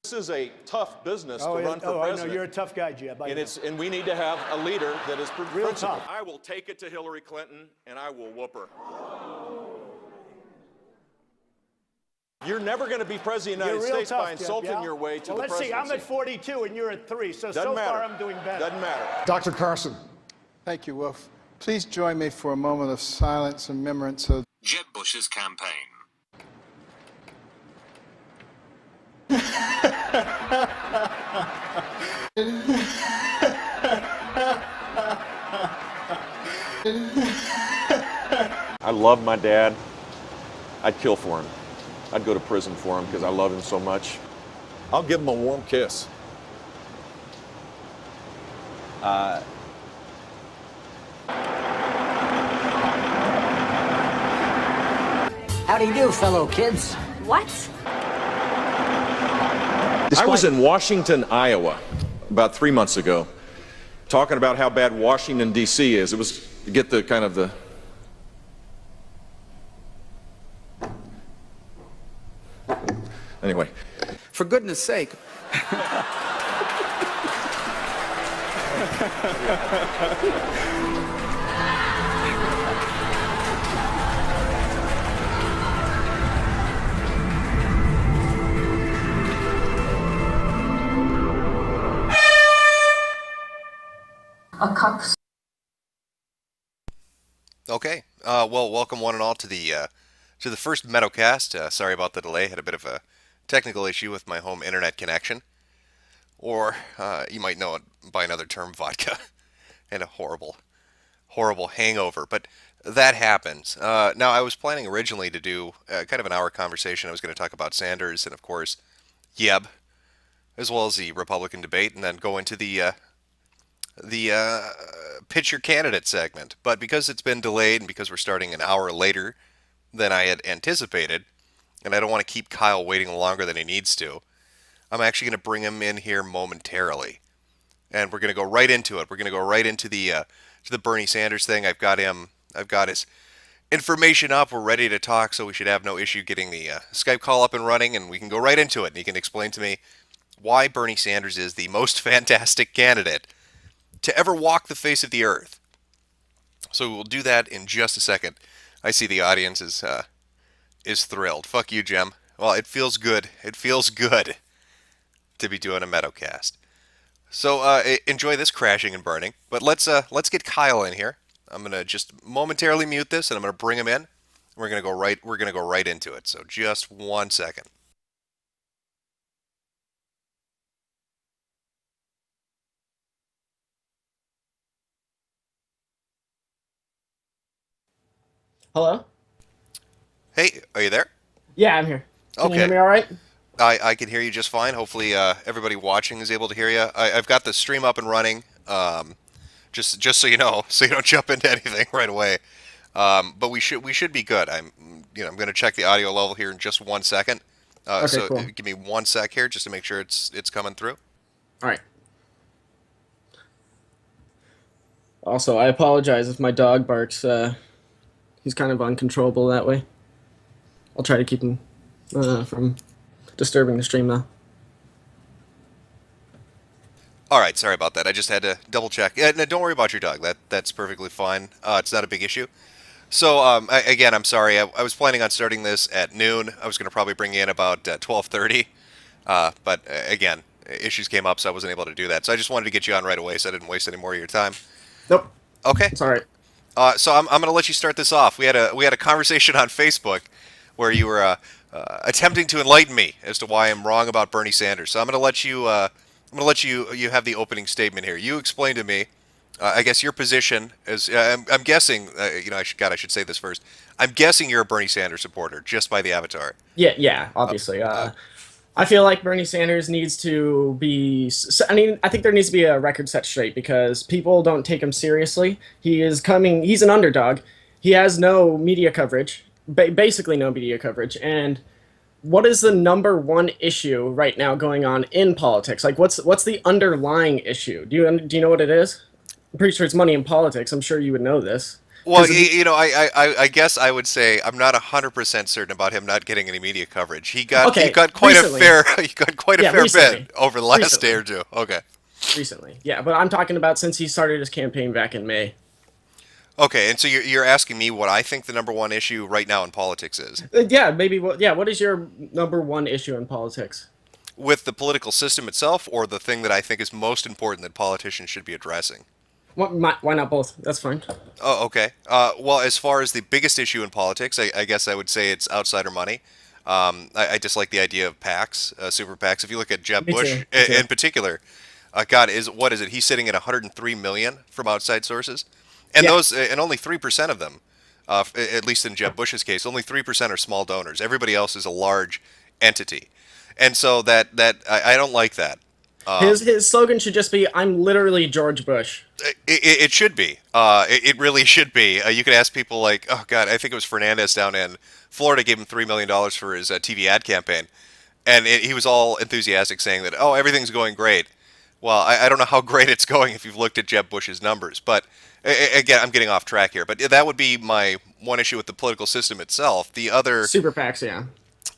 This is a tough business to run for I know president. you're a tough guy, Jeb. And we need to have a leader that is real principled. tough. I will take it to Hillary Clinton, and I will whoop her. You're never going to be president of the United States by insulting your way to the presidency. Let's see. I'm at 42, and you're at 3, so Doesn't matter. far I'm doing better. Doesn't matter. Dr. Carson. Thank you, Wolf. Please join me for a moment of silence and remembrance of Jeb Bush's campaign. I love my dad. I'd kill for him. I'd go to prison for him because I love him so much. I'll give him a warm kiss. How do you do, fellow kids? What? I was in Washington, Iowa, about 3 months ago, talking about how bad Washington, D.C. is. It was to get the kind of the... Anyway. For goodness sake. A cuck. Okay. Well, welcome one and all to the first Metocast. Sorry about the delay. Had a bit of a technical issue with my home internet connection, or you might know it by another term, vodka, and a horrible, horrible hangover. But that happens. Now, I was planning originally to do kind of an hour conversation. I was going to talk about Sanders and, of course, Yeb, as well as the Republican debate, and then go into the pitch your candidate segment. But because it's been delayed and because we're starting an hour later than I had anticipated, and I don't want to keep Kyle waiting longer than he needs to, I'm actually going to bring him in here momentarily. And we're going to go right into it. We're going to go right into the Bernie Sanders thing. I've got his information up. We're ready to talk, so we should have no issue getting the Skype call up and running, and we can go right into it. And he can explain to me why Bernie Sanders is the most fantastic candidate to ever walk the face of the earth. So we'll do that in just a second. I see the audience is thrilled. Fuck you, Jem. Well, it feels good. It feels good to be doing a Metocast. So enjoy this crashing and burning. But let's get Kyle in here. I'm gonna just momentarily mute this, and I'm gonna bring him in. We're gonna go right into it. So just 1 second. Hello? Hey, are you there? Yeah, I'm here. Can Okay. you hear me all right? I can hear you just fine. Hopefully everybody watching is able to hear you. I've got the stream up and running, just so you know, so you don't jump into anything right away. But we should be good. I'm going to check the audio level here in just 1 second. Okay, so cool. Give me 1 sec here just to make sure it's coming through. All right. Also, I apologize if my dog barks. He's kind of uncontrollable that way. I'll try to keep him from disturbing the stream, though. All right, sorry about that. I just had to double check. No, don't worry about your dog. That's perfectly fine. It's not a big issue. So again, I'm sorry. I was planning on starting this at noon. I was going to probably bring you in about 12:30, but again, issues came up, so I wasn't able to do that. So I just wanted to get you on right away, so I didn't waste any more of your time. Nope. Okay. It's all right. So I'm going to let you start this off. We had a conversation on Facebook where you were attempting to enlighten me as to why I'm wrong about Bernie Sanders. So I'm going to let you you have the opening statement here. You explain to me, I guess your position is. I'm guessing. I should say this first. I'm guessing you're a Bernie Sanders supporter just by the avatar. Yeah, obviously. I feel like Bernie Sanders needs to be... I think there needs to be a record set straight because people don't take him seriously. He's an underdog. He has no media coverage, basically no media coverage. And what is the number one issue right now going on in politics? Like, what's the underlying issue? Do you know what it is? I'm pretty sure it's money in politics. I'm sure you would know this. Well, I guess I would say I'm not 100% certain about him not getting any media coverage. He got quite recently. he got quite a fair Recently. bit over the last Recently. day or two. Okay. Recently, yeah, but I'm talking about since he started his campaign back in May. Okay, and so you're asking me what I think the number one issue right now in politics is. Yeah, maybe. What is your number one issue in politics? With the political system itself, or the thing that I think is most important that politicians should be addressing? Why not both? That's fine. Oh, okay. Well, as far as the biggest issue in politics, I guess I would say it's outsider money. I dislike the idea of PACs, super PACs. If you look at Jeb Me too, Bush me too. in particular, God, what is it? He's sitting at 103 million from outside sources, and Yeah. those, and only 3% of them, at least in Jeb Bush's case, only 3% are small donors. Everybody else is a large entity, and so I don't like that. His slogan should just be "I'm literally George Bush." It should be. It really should be. You could ask people like, oh God, I think it was Fernandez down in Florida gave him $3 million for his TV ad campaign, and he was all enthusiastic, saying that, oh, everything's going great. Well, I don't know how great it's going if you've looked at Jeb Bush's numbers, but again, I'm getting off track here. But that would be my one issue with the political system itself. The other, Super PACs, yeah.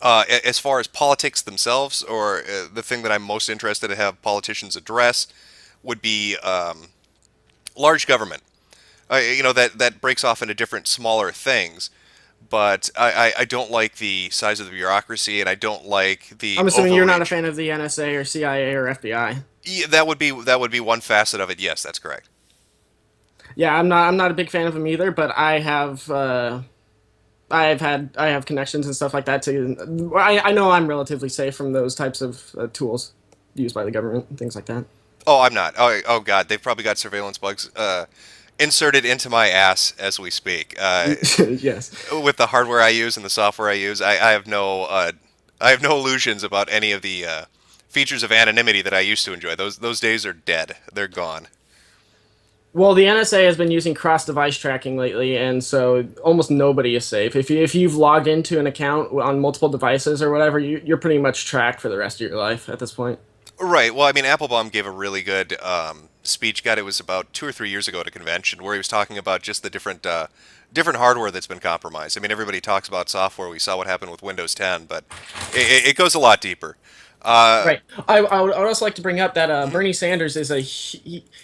as far as politics themselves, or the thing that I'm most interested to have politicians address, would be large government. That breaks off into different smaller things, but I don't like the size of the bureaucracy, and I don't like the. I'm assuming you're not a overreach. fan of the NSA or CIA or FBI. Yeah, that would be one facet of it. Yes, that's correct. Yeah, I'm not a big fan of them either, but I have connections and stuff like that too. I know I'm relatively safe from those types of tools used by the government and things like that. Oh, I'm not. Oh God, they've probably got surveillance bugs inserted into my ass as we speak. Yes. With the hardware I use and the software I use, I have no illusions about any of the features of anonymity that I used to enjoy. Those days are dead. They're gone. Well, the NSA has been using cross-device tracking lately, and so almost nobody is safe. If you've logged into an account on multiple devices or whatever, you're pretty much tracked for the rest of your life at this point. Right. Well, I mean, Applebaum gave a really good speech. God, it was about 2 or 3 years ago at a convention where he was talking about just the different hardware that's been compromised. I mean, everybody talks about software. We saw what happened with Windows 10, but it goes a lot deeper. Right. I would also like to bring up that Bernie Sanders is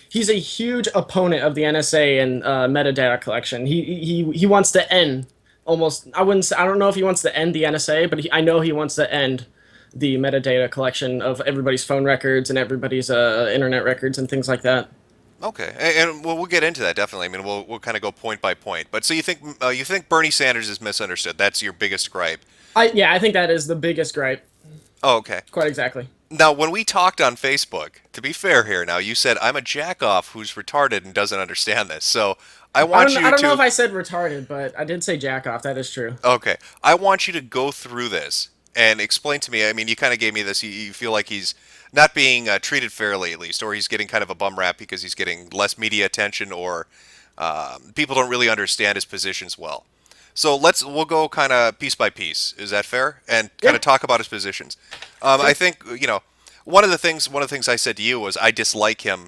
he's a huge opponent of the NSA and metadata collection. He wants to end almost. I don't know if he wants to end the NSA, but I know he wants to end the metadata collection of everybody's phone records and everybody's internet records and things like that. Okay, and we'll get into that definitely. I mean, we'll kind of go point by point. But so you think Bernie Sanders is misunderstood? That's your biggest gripe? I think that is the biggest gripe. Oh, okay. Quite exactly. Now, when we talked on Facebook, to be fair here, now you said I'm a jackoff who's retarded and doesn't understand this. So I don't know if I said retarded, but I did say jack off. That is true. Okay, I want you to go through this and explain to me. I mean, you kind of gave me this. You feel like he's not being treated fairly, at least, or he's getting kind of a bum rap because he's getting less media attention, or people don't really understand his positions well. So we'll go kind of piece by piece. Is that fair? And kind of talk about his positions. I think one of the things I said to you was I dislike him.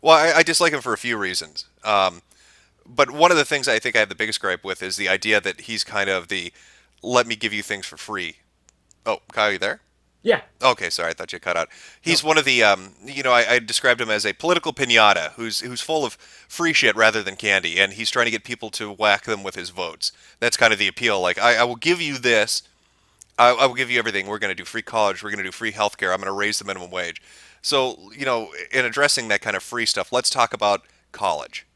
Well, I dislike him for a few reasons. But one of the things I think I have the biggest gripe with is the idea that he's kind of the let me give you things for free. Oh, Kyle, you there? Yeah. Okay, sorry, I thought you cut out. He's one of the, I described him as a political piñata who's full of free shit rather than candy, and he's trying to get people to whack them with his votes. That's kind of the appeal. Like, I will give you this. I will give you everything. We're going to do free college. We're going to do free healthcare. I'm going to raise the minimum wage. So, in addressing that kind of free stuff, let's talk about college.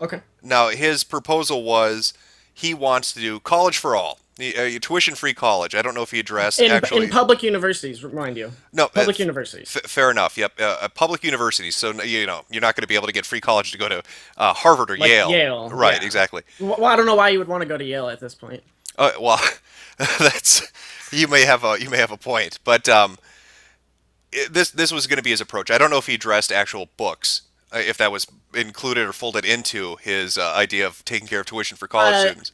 Okay. Now, his proposal was he wants to do college for all. Tuition-free college. I don't know if he addressed in public universities, remind you. No, public universities. Fair enough. Yep, public universities. So you're not going to be able to get free college to go to Harvard or Like Yale. Right. Yeah. Exactly. Well, I don't know why you would want to go to Yale at this point. Well, that's you may have a point, but this was going to be his approach. I don't know if he addressed actual books. If that was included or folded into his idea of taking care of tuition for college students.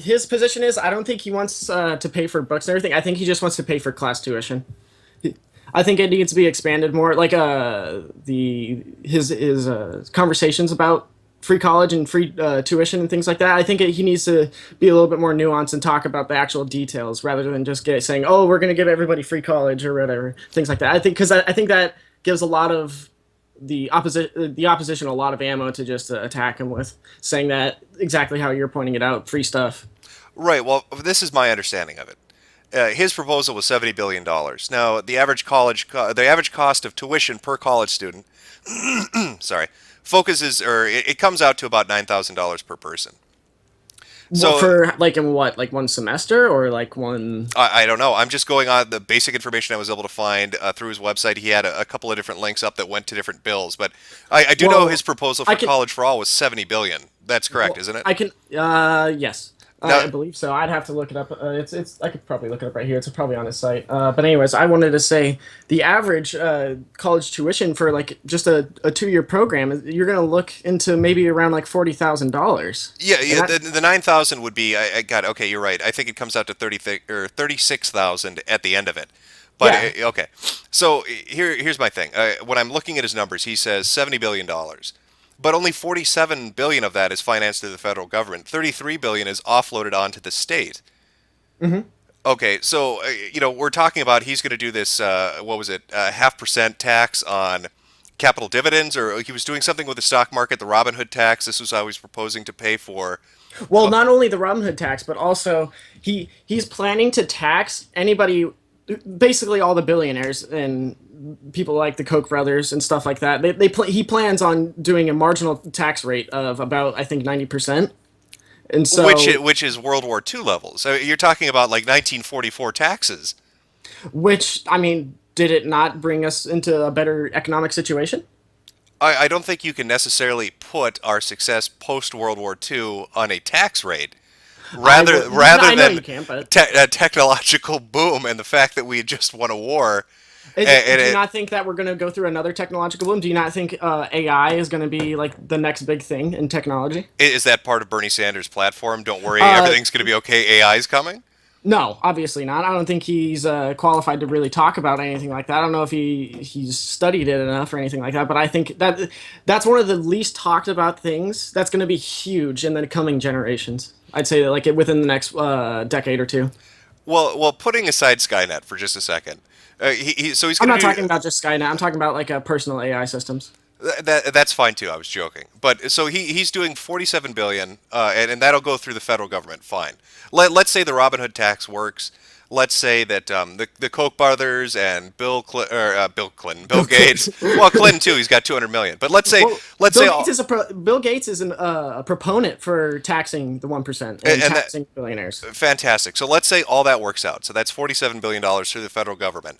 His position is, I don't think he wants to pay for books and everything. I think he just wants to pay for class tuition. I think it needs to be expanded more. Like his conversations about free college and free tuition and things like that. I think he needs to be a little bit more nuanced and talk about the actual details rather than just saying, "Oh, we're going to give everybody free college" or whatever, things like that. I think because I think that gives a lot of the opposition a lot of ammo to just attack him with, saying that exactly how you're pointing it out, free stuff. Right. Well, this is my understanding of it. His proposal was $70 billion. Now, the average cost of tuition per college student, sorry, it comes out to about $9,000 per person. So For like in what, like one semester or like one? I don't know. I'm just going on the basic information I was able to find through his website. He had a couple of different links up that went to different bills, but I do know his proposal for college for all was $70 billion. That's correct, isn't it? I can, yes. I believe so. I'd have to look it up. I could probably look it up right here. It's probably on his site. But anyways, I wanted to say the average college tuition for like just a 2-year program, you're gonna look into maybe around like $40,000. Yeah. The 9,000 would be. I got okay. You're right. I think it comes out to 36,000 at the end of it. But Yeah. okay. So here's my thing. When I'm looking at his numbers, he says $70 billion. But only 47 billion of that is financed through the federal government. 33 billion is offloaded onto the state. Mm-hmm. Okay, so we're talking about he's going to do this. What was it? 0.5% tax on capital dividends, or he was doing something with the stock market. The Robinhood tax. This was how he was proposing to pay for. Well, not only the Robinhood tax, but also he's planning to tax anybody, basically all the billionaires and people like the Koch brothers and stuff like that. He plans on doing a marginal tax rate of about, I think, 90%. And so, which is World War II levels. So you're talking about like 1944 taxes. Which, I mean, did it not bring us into a better economic situation? I don't think you can necessarily put our success post World War II on a tax rate. Rather than a technological boom and the fact that we had just won a war. Do you not think that we're going to go through another technological boom? Do you not think AI is going to be like the next big thing in technology? Is that part of Bernie Sanders' platform? Don't worry, everything's going to be okay. AI is coming? No, obviously not. I don't think he's qualified to really talk about anything like that. I don't know if he's studied it enough or anything like that, but I think that's one of the least talked about things that's going to be huge in the coming generations. I'd say that, like, within the next decade or two. Well, putting aside Skynet for just a second, he's. I'm not talking about just Skynet. I'm talking about like personal AI systems. That's fine too. I was joking, but so he's doing 47 billion, and that'll go through the federal government. Fine. Let's say the Robinhood tax works. Let's say that the Koch brothers and Bill Gates. Well, Clinton too. He's got 200 million. But let's say Bill Gates is a proponent for taxing the 1% and taxing billionaires. Fantastic. So let's say all that works out. So that's $47 billion through the federal government.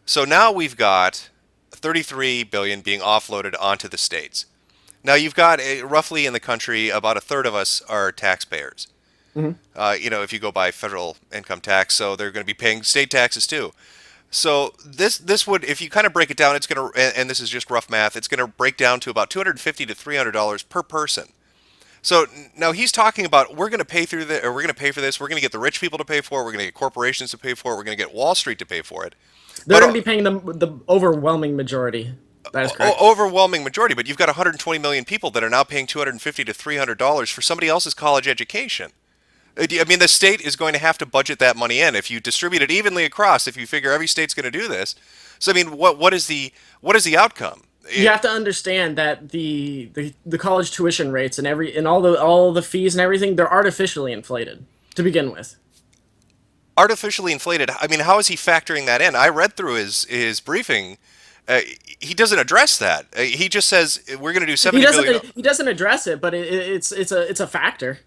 So now we've got 33 billion being offloaded onto the states. Now you've got roughly in the country about a third of us are taxpayers. Mm-hmm. If you go by federal income tax, so they're going to be paying state taxes too. So this would, if you kind of break it down, it's going to, and this is just rough math, it's going to break down to about $250 to $300 per person. So now he's talking about we're going to pay through we're going to pay for this. We're going to get the rich people to pay for it. We're going to get corporations to pay for it. We're going to get Wall Street to pay for it. They're going to be paying the overwhelming majority. That is correct. Overwhelming majority, but you've got 120 million people that are now paying $250 to $300 for somebody else's college education. I mean, the state is going to have to budget that money in if you distribute it evenly across. If you figure every state's going to do this, so I mean, what is the outcome? You have to understand that the college tuition rates and all the fees and everything, they're artificially inflated to begin with. Artificially inflated. I mean, how is he factoring that in? I read through his briefing. He doesn't address that. He just says we're going to do 70 billion. He doesn't address it, but it's a factor.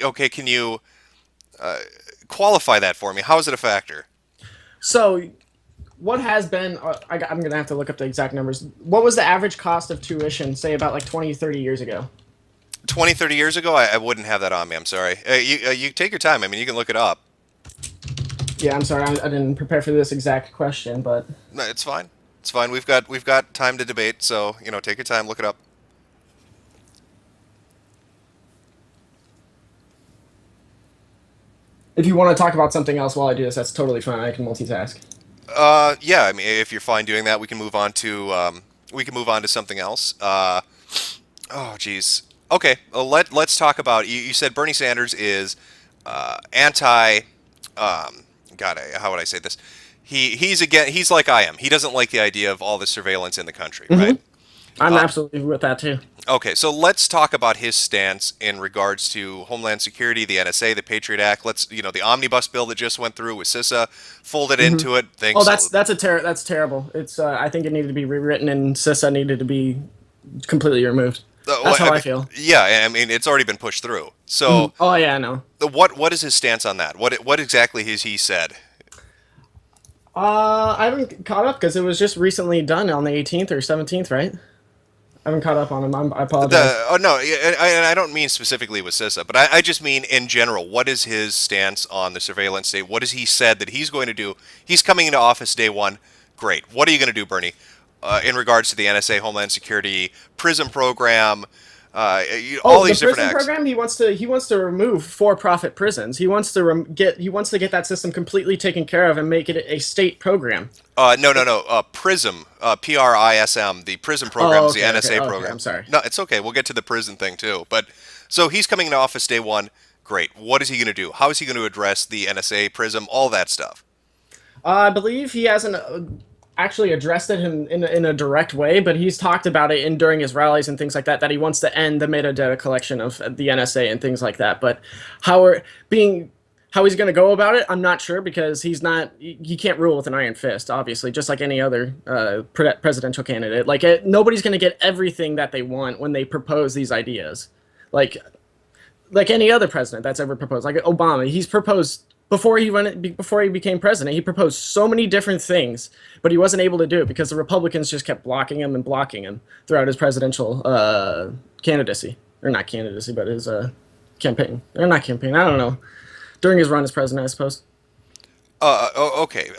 Okay, can you qualify that for me? How is it a factor? So, what has been, I'm going to have to look up the exact numbers. What was the average cost of tuition, say, about like 20, 30 years ago? 20, 30 years ago? I wouldn't have that on me, I'm sorry. You take your time. I mean, you can look it up. Yeah, I'm sorry. I didn't prepare for this exact question, but... No, it's fine. It's fine. We've got time to debate, so, take your time, look it up. If you want to talk about something else while I do this, that's totally fine. I can multitask. Yeah. I mean, if you're fine doing that, we can move on to something else. Oh, geez. Okay, well, let's talk about. You said Bernie Sanders is anti. God, how would I say this? He's like I am. He doesn't like the idea of all the surveillance in the country, right? I'm absolutely with that too. Okay, so let's talk about his stance in regards to Homeland Security, the NSA, the Patriot Act. The omnibus bill that just went through with CISA, folded into it. Oh, that's terrible. It's I think it needed to be rewritten, and CISA needed to be completely removed. That's how I feel. Yeah, I mean, it's already been pushed through. So, Oh yeah, I know. what is his stance on that? What exactly has he said? I haven't caught up because it was just recently done on the 18th or 17th, right? I haven't caught up on him. I apologize. Oh no, and I don't mean specifically with CISA, but I just mean in general. What is his stance on the surveillance state? What has he said that he's going to do? He's coming into office day one. Great. What are you going to do, Bernie, in regards to the NSA, Homeland Security, PRISM program, all these the different prison acts? program. He wants to remove for-profit prisons. He wants to get that system completely taken care of and make it a state program. No. PRISM, PRISM. The PRISM program is the NSA okay, program. I'm sorry. No, it's okay. We'll get to the prison thing too. But so he's coming into office day one. Great. What is he going to do? How is he going to address the NSA, PRISM, all that stuff? I believe he hasn't actually addressed it in a direct way, but he's talked about it during his rallies and things like that, that he wants to end the metadata collection of the NSA and things like that. But how he's going to go about it, I'm not sure, because he can't rule with an iron fist, obviously, just like any other presidential candidate. Like, nobody's going to get everything that they want when they propose these ideas. Like any other president that's ever proposed, like Obama, he's proposed before he became president, he proposed so many different things, but he wasn't able to do it because the Republicans just kept blocking him throughout his presidential candidacy, or not candidacy, but his campaign, or not campaign. I don't know, during his run as president, I suppose. Okay.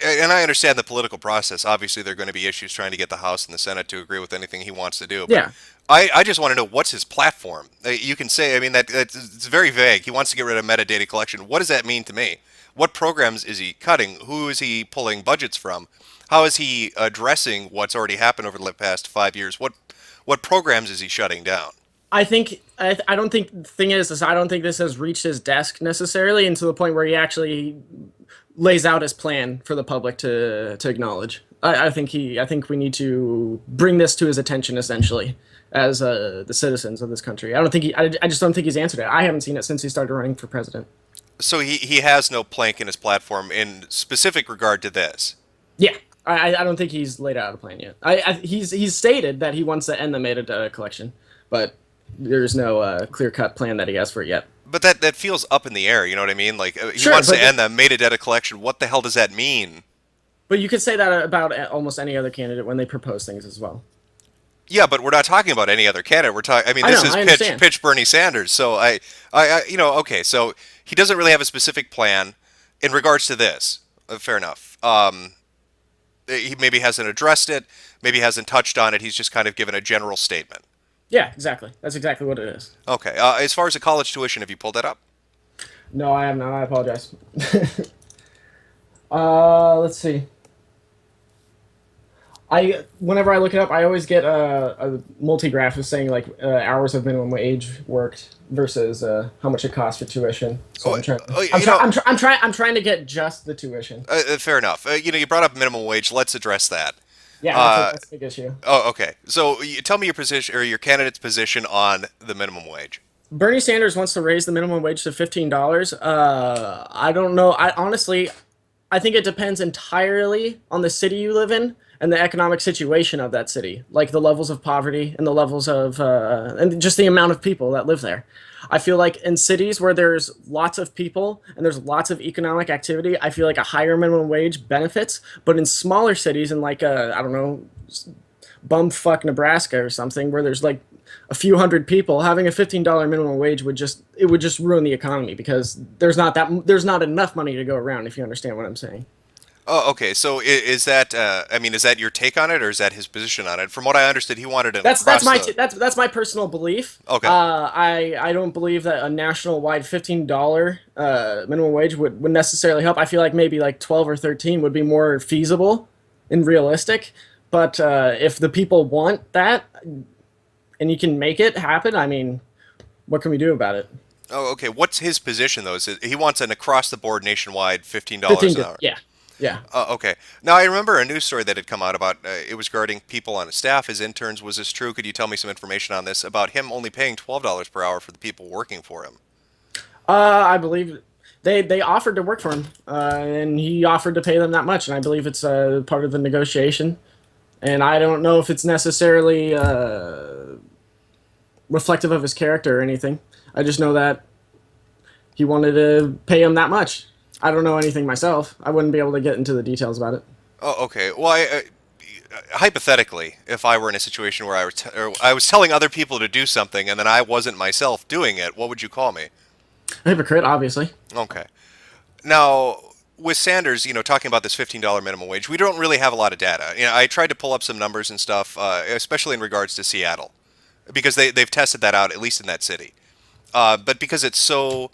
And I understand the political process. Obviously, there are going to be issues trying to get the House and the Senate to agree with anything he wants to do. But Yeah. I just want to know, what's his platform? You can say, I mean, it's very vague. He wants to get rid of metadata collection. What does that mean to me? What programs is he cutting? Who is he pulling budgets from? How is he addressing what's already happened over the past 5 years? What programs is he shutting down? I don't think the thing is I don't think this has reached his desk necessarily, and to the point where he actually lays out his plan for the public to acknowledge. I think we need to bring this to his attention, essentially, as the citizens of this country. I just don't think he's answered it. I haven't seen it since he started running for president. So he has no plank in his platform in specific regard to this. Yeah, I don't think he's laid out a plan yet. He's stated that he wants to end the metadata collection, but there's no clear-cut plan that he has for it yet. But that feels up in the air, you know what I mean? Like, he Sure, wants but to end the metadata collection. What the hell does that mean? But you could say that about almost any other candidate when they propose things as well. Yeah, but we're not talking about any other candidate. We're talking. I mean, this is pitch Bernie Sanders. So okay. So he doesn't really have a specific plan in regards to this. Fair enough. He maybe hasn't addressed it. Maybe hasn't touched on it. He's just kind of given a general statement. Yeah, exactly. That's exactly what it is. Okay. As far as the college tuition, have you pulled that up? No, I have not. I apologize. Let's see. Whenever I look it up, I always get a multi-graph of saying like hours of minimum wage worked versus how much it costs for tuition. So I'm trying to get just the tuition. Fair enough. You brought up minimum wage. Let's address that. Yeah, that's a big issue. Oh, okay. So tell me your position, or your candidate's position on the minimum wage. Bernie Sanders wants to raise the minimum wage to $15. I don't know. I think it depends entirely on the city you live in and the economic situation of that city, like the levels of poverty and the levels of and just the amount of people that live there. I feel like in cities where there's lots of people and there's lots of economic activity, I feel like a higher minimum wage benefits. But in smaller cities, in like I don't know, bumfuck Nebraska or something, where there's like a few hundred people, having a $15 minimum wage would just ruin the economy, because there's not enough money to go around, if you understand what I'm saying. Oh, okay. So is that? Is that your take on it, or is that his position on it? From what I understood, he wanted it. That's my personal belief. Okay. I don't believe that a national-wide $15 minimum wage would necessarily help. I feel like maybe like 12 or 13 would be more feasible and realistic. But if the people want that, and he can make it happen, I mean, what can we do about it? Oh, okay. What's his position though? Is it, he wants an across the board nationwide $15 15 an to, hour? yeah, yeah. Okay. Now I remember a news story that had come out about it was regarding people on his staff as interns. Was this true? Could you tell me some information on this about him only paying $12 per hour for the people working for him? I believe they offered to work for him, and he offered to pay them that much, and I believe it's part of the negotiation. And I don't know if it's necessarily reflective of his character or anything. I just know that he wanted to pay him that much. I don't know anything myself. I wouldn't be able to get into the details about it. Oh, okay. Well, hypothetically, if I were in a situation where or I was telling other people to do something and then I wasn't myself doing it, what would you call me? A hypocrite, obviously. Okay. Now, with Sanders, talking about this $15 minimum wage, we don't really have a lot of data. I tried to pull up some numbers and stuff, especially in regards to Seattle, because they've tested that out, at least in that city. But because it's so,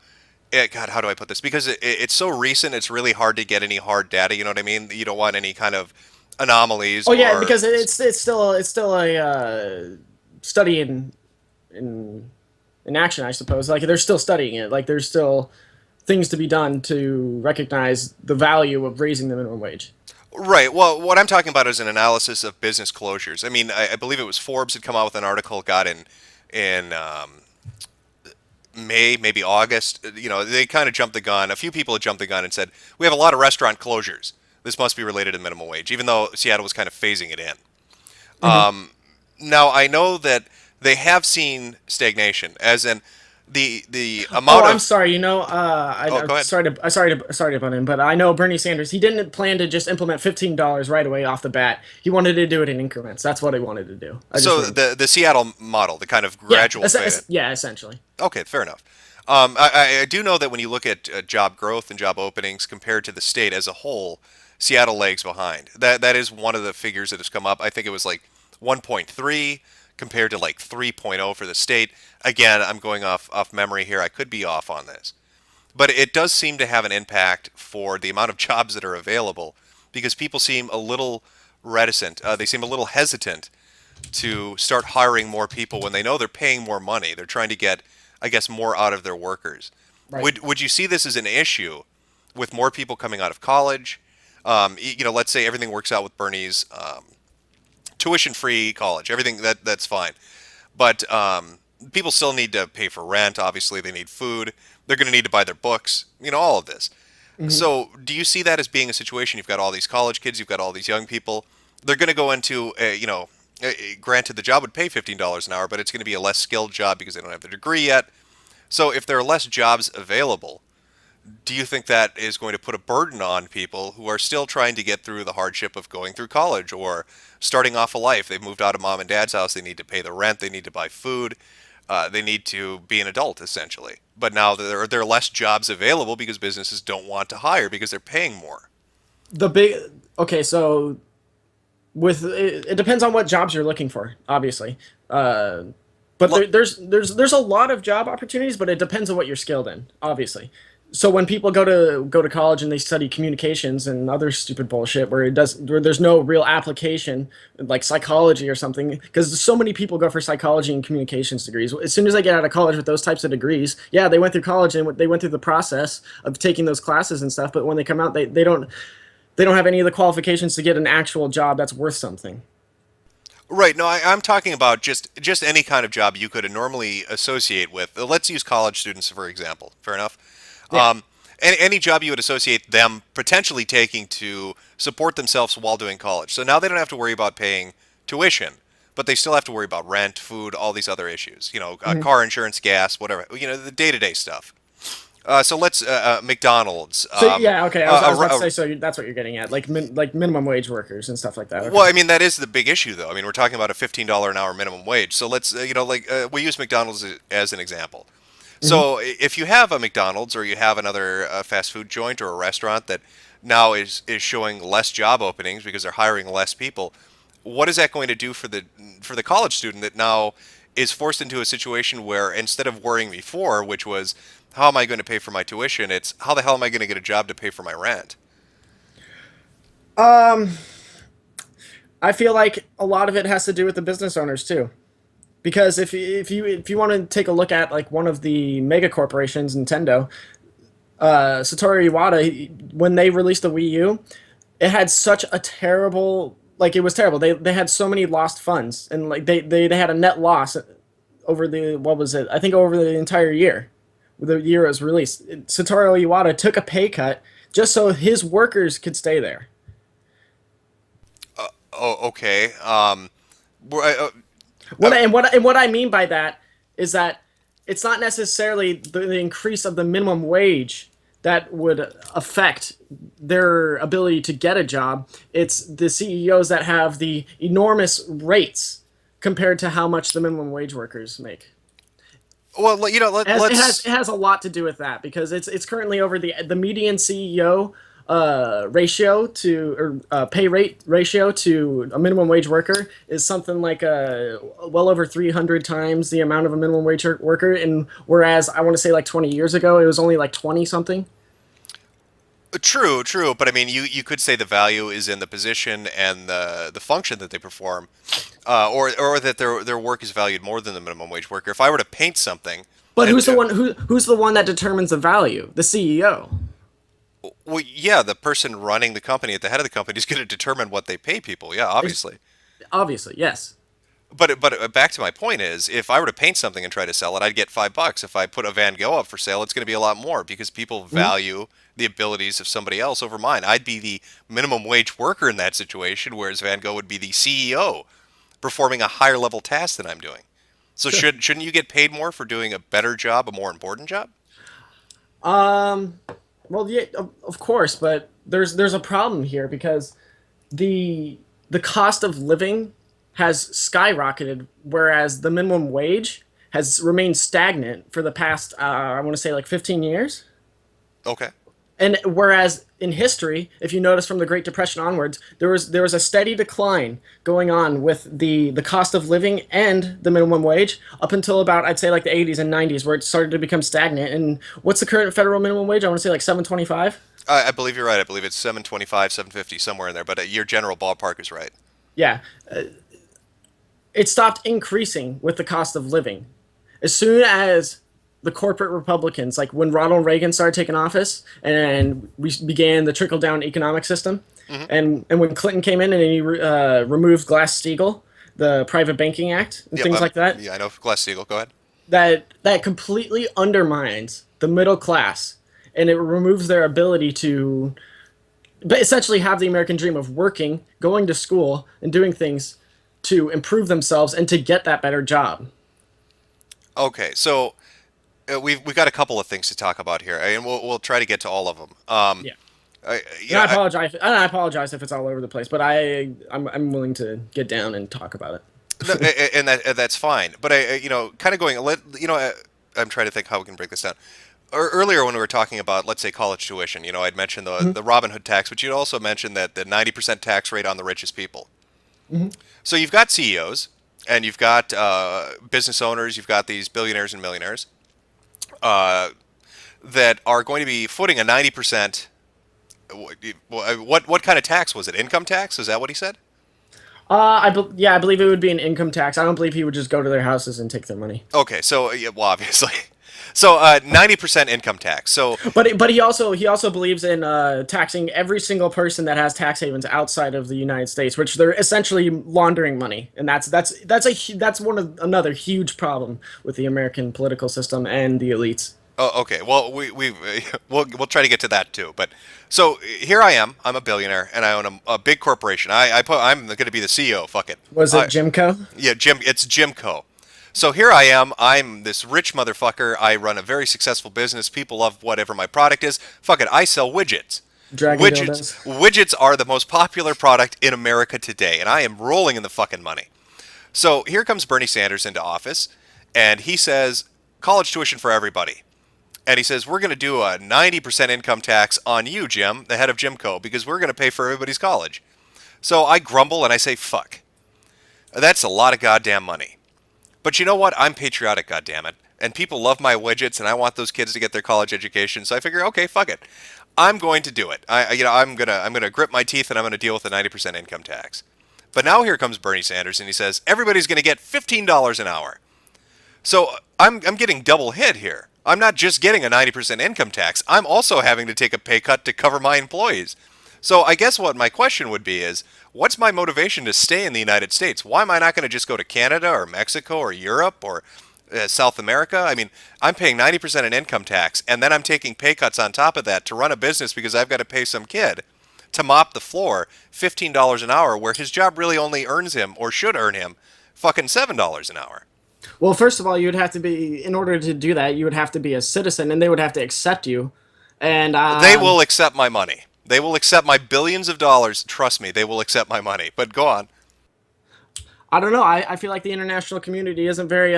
God, how do I put this? Because it's so recent, it's really hard to get any hard data. You know what I mean? You don't want any kind of anomalies. Oh yeah, or, because it's still a study in action, I suppose. Like they're still studying it. Like there's still things to be done to recognize the value of raising the minimum wage. Right. Well, what I'm talking about is an analysis of business closures. I mean, I believe it was Forbes had come out with an article, got in May, maybe August. They kind of jumped the gun. A few people had jumped the gun and said, we have a lot of restaurant closures. This must be related to minimum wage, even though Seattle was kind of phasing it in. Now, I know that they have seen stagnation, as in the amount Oh, of... I'm sorry. go I'm ahead. sorry to butt in, but I know Bernie Sanders. He didn't plan to just implement $15 right away off the bat. He wanted to do it in increments. That's what he wanted to do. So the Seattle model, the kind of gradual phase. Yeah, essentially. Okay, fair enough. I do know that when you look at job growth and job openings compared to the state as a whole, Seattle lags behind. That is one of the figures that has come up. I think it was like 1.3 compared to like 3.0 for the state. Again, I'm going off memory here. I could be off on this. But it does seem to have an impact for the amount of jobs that are available because people seem a little reticent. They seem a little hesitant to start hiring more people when they know they're paying more money. They're trying to get, I guess, more out of their workers. Right. Would you see this as an issue with more people coming out of college? Let's say everything works out with Bernie's tuition-free college. Everything that's fine, but people still need to pay for rent. Obviously, they need food. They're going to need to buy their books. All of this. So, do you see that as being a situation? You've got all these college kids. You've got all these young people. They're going to go into granted, the job would pay $15 an hour, but it's going to be a less skilled job because they don't have the degree yet. So if there are less jobs available, do you think that is going to put a burden on people who are still trying to get through the hardship of going through college or starting off a life? They've moved out of mom and dad's house. They need to pay the rent. They need to buy food. They need to be an adult, essentially. But now there are less jobs available because businesses don't want to hire because they're paying more. Okay, so with it depends on what jobs you're looking for, obviously. But there's a lot of job opportunities, but it depends on what you're skilled in, obviously. So when people go to college and they study communications and other stupid bullshit where there's no real application, like psychology or something, because so many people go for psychology and communications degrees. As soon as they get out of college with those types of degrees, yeah, they went through college and they went through the process of taking those classes and stuff, but when they come out, they don't have any of the qualifications to get an actual job that's worth something. Right. No, I'm talking about just any kind of job you could normally associate with. Let's use college students, for example. Fair enough? Yeah. Any job you would associate them potentially taking to support themselves while doing college. So now they don't have to worry about paying tuition, but they still have to worry about rent, food, all these other issues. Car insurance, gas, whatever. The day-to-day stuff. So let's McDonald's. So yeah, okay. I was about to say, so that's what you're getting at, like minimum wage workers and stuff like that. Okay. Well, I mean that is the big issue, though. I mean we're talking about a $15 an hour minimum wage. So let's we use McDonald's as an example. So if you have a McDonald's or you have another fast food joint or a restaurant that now is showing less job openings because they're hiring less people, what is that going to do for the college student that now is forced into a situation where instead of worrying before, which was how am I going to pay for my tuition, it's how the hell am I going to get a job to pay for my rent? I feel like a lot of it has to do with the business owners too. Because if you want to take a look at like one of the mega corporations, Nintendo, Satoru Iwata, when they released the Wii U, it had such a terrible, like it was terrible. They had so many lost funds, and like they had a net loss over the, what was it? I think over the entire year, the year it was released. Satoru Iwata took a pay cut just so his workers could stay there. Oh, okay. What I mean by that is that it's not necessarily the increase of the minimum wage that would affect their ability to get a job. It's the CEOs that have the enormous rates compared to how much the minimum wage workers make. Well, you know, It has a lot to do with that because it's currently over the median CEO ratio to, or pay rate ratio to a minimum wage worker is something like well over 300 times the amount of a minimum wage worker, and whereas I want to say like 20 years ago it was only like 20 something. True, but I mean, you could say the value is in the position and the function that they perform, or that their work is valued more than the minimum wage worker. If I were to paint something, But who's the one that determines the value? The CEO. well, yeah, the person running the company at the head of the company is going to determine what they pay people. Yeah, obviously. Obviously, yes. But back to my point is, if I were to paint something and try to sell it, I'd get $5. If I put a Van Gogh up for sale, it's going to be a lot more because people value the abilities of somebody else over mine. I'd be the minimum wage worker in that situation, whereas Van Gogh would be the CEO performing a higher level task than I'm doing. So shouldn't you get paid more for doing a better job, a more important job? Well, yeah, of course, but there's a problem here because the cost of living has skyrocketed, whereas the minimum wage has remained stagnant for the past, I want to say like 15 years. Okay. And whereas in history, if you notice from the Great Depression onwards, there was a steady decline going on with the cost of living and the minimum wage up until about, I'd say like the 80s and 90s, where it started to become stagnant. And what's the current federal minimum wage? I want to say like 7.25. I believe you're right. I believe it's 7.25, 7.50, somewhere in there. But your general ballpark is right. Yeah, it stopped increasing with the cost of living. As soon as the corporate Republicans, like when Ronald Reagan started taking office and we began the trickle-down economic system, and when Clinton came in and he removed Glass-Steagall, the Private Banking Act, and things like that. Yeah, I know. Glass-Steagall, go ahead. That completely undermines the middle class, and it removes their ability to essentially have the American dream of working, going to school, and doing things to improve themselves and to get that better job. Okay, so we've got a couple of things to talk about here, and we'll try to get to all of them. Yeah. I apologize if it's all over the place, but I'm willing to get down and talk about it. No, and that's fine. But kind of going, I'm trying to think how we can break this down. Earlier, when we were talking about, let's say, college tuition, I'd mentioned the Robin Hood tax, but you'd also mentioned that the 90% tax rate on the richest people. So you've got CEOs, and you've got business owners, you've got these billionaires and millionaires that are going to be footing a 90%. What kind of tax was it? Income tax? Is that what he said? I believe it would be an income tax. I don't believe he would just go to their houses and take their money. Okay, so well, obviously, so 90% income tax. So, but he also believes in taxing every single person that has tax havens outside of the United States, which they're essentially laundering money, and that's another huge problem with the American political system and the elites. Oh, okay. Well, we'll try to get to that too. But so here I am. I'm a billionaire, and I own a big corporation. I'm going to be the CEO. Fuck it. Was it Jimco? Yeah, It's Jimco. So here I am. I'm this rich motherfucker. I run a very successful business. People love whatever my product is. Fuck it. I sell widgets. Widgets are the most popular product in America today, and I am rolling in the fucking money. So here comes Bernie Sanders into office, and he says college tuition for everybody. And he says, we're going to do a 90% income tax on you, Jim, the head of Jimco, because we're going to pay for everybody's college. So I grumble and I say, fuck. That's a lot of goddamn money. But you know what? I'm patriotic, goddammit. And people love my widgets, and I want those kids to get their college education. So I figure, okay, fuck it. I'm going to do it. I'm gonna grit my teeth, and I'm going to deal with the 90% income tax. But now here comes Bernie Sanders and he says everybody's going to get $15 an hour. So I'm getting double hit here. I'm not just getting a 90% income tax. I'm also having to take a pay cut to cover my employees. So I guess what my question would be is, what's my motivation to stay in the United States? Why am I not going to just go to Canada or Mexico or Europe or South America? I mean, I'm paying 90% in income tax, and then I'm taking pay cuts on top of that to run a business because I've got to pay some kid to mop the floor $15 an hour, where his job really only earns him, or should earn him, fucking $7 an hour. Well, first of all, you would have to be, in order to do that, you would have to be a citizen, and they would have to accept you. And They will accept my money. They will accept my billions of dollars. Trust me, they will accept my money. But go on. I don't know. I feel like the international community isn't very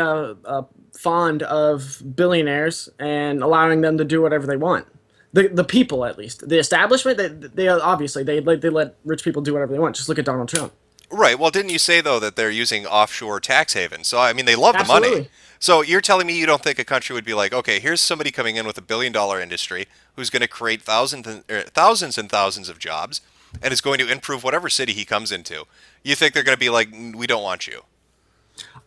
fond of billionaires and allowing them to do whatever they want. The people, at least. The establishment, they obviously, they let rich people do whatever they want. Just look at Donald Trump. Right. Well, didn't you say, though, that they're using offshore tax havens? So, I mean, they love the money. Absolutely. So you're telling me you don't think a country would be like, okay, here's somebody coming in with $1 billion industry who's going to create thousands and thousands of jobs and is going to improve whatever city he comes into. You think they're going to be like, we don't want you?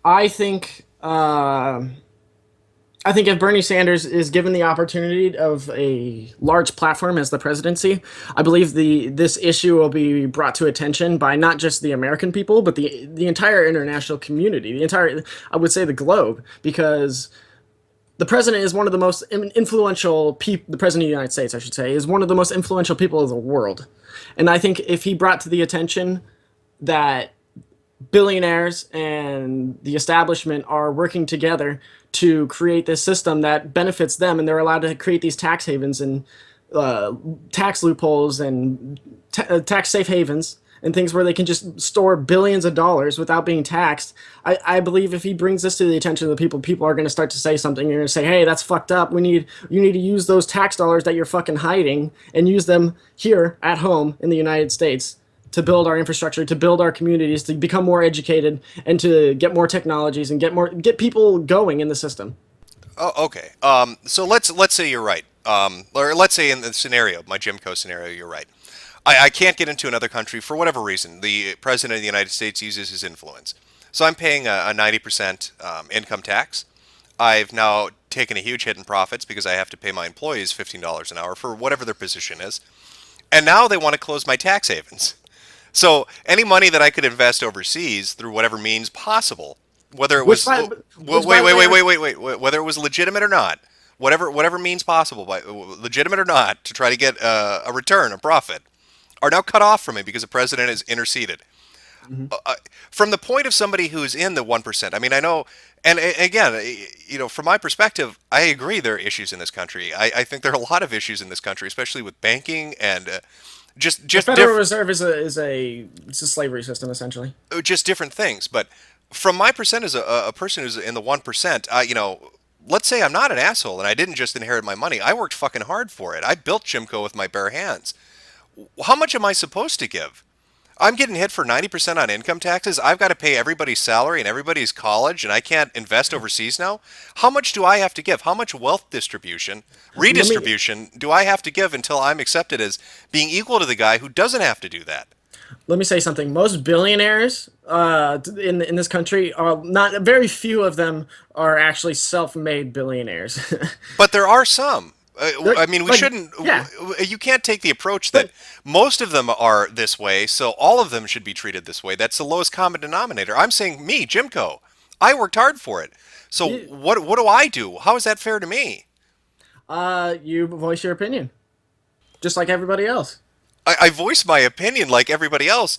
I think if Bernie Sanders is given the opportunity of a large platform as the presidency, I believe this issue will be brought to attention by not just the American people, but the entire international community, I would say the globe, because the president is one of the most influential people, the president of the United States, I should say, is one of the most influential people of the world. And I think if he brought to the attention that billionaires and the establishment are working together to create this system that benefits them, and they're allowed to create these tax havens and tax loopholes and tax safe havens and things where they can just store billions of dollars without being taxed. I believe if he brings this to the attention of the people are going to start to say something. You're going to say, hey, that's fucked up. You need to use those tax dollars that you're fucking hiding and use them here at home in the United States to build our infrastructure, to build our communities, to become more educated, and to get more technologies and get people going in the system. Oh, okay. So let's say you're right. Or let's say in the scenario, my Jimco scenario, you're right. I can't get into another country for whatever reason. The president of the United States uses his influence. So I'm paying a 90% income tax. I've now taken a huge hit in profits because I have to pay my employees $15 an hour for whatever their position is. And now they want to close my tax havens. So any money that I could invest overseas through whatever means possible, whether it was whether it was legitimate or not, whatever means possible, by legitimate or not, to try to get a return, a profit, are now cut off from me because the president has interceded. Mm-hmm. From the point of somebody who's in the 1%, I mean, I know, and again, from my perspective, I agree there are issues in this country. I think there are a lot of issues in this country, especially with banking and just the Federal Reserve is a slavery system, essentially. Just different things. But from my percent as a person who's in the 1%, let's say I'm not an asshole and I didn't just inherit my money. I worked fucking hard for it. I built Jimco with my bare hands. How much am I supposed to give? I'm getting hit for 90% on income taxes. I've got to pay everybody's salary and everybody's college, and I can't invest overseas now. How much do I have to give? How much wealth redistribution do I have to give until I'm accepted as being equal to the guy who doesn't have to do that? Let me say something. Most billionaires in this country, not very few of them are actually self-made billionaires. But there are some. I mean, we shouldn't. Yeah. You can't take the approach that most of them are this way, so all of them should be treated this way. That's the lowest common denominator. I'm saying me, Jimco. I worked hard for it. So what do I do? How is that fair to me? You voice your opinion, just like everybody else. I voice my opinion like everybody else.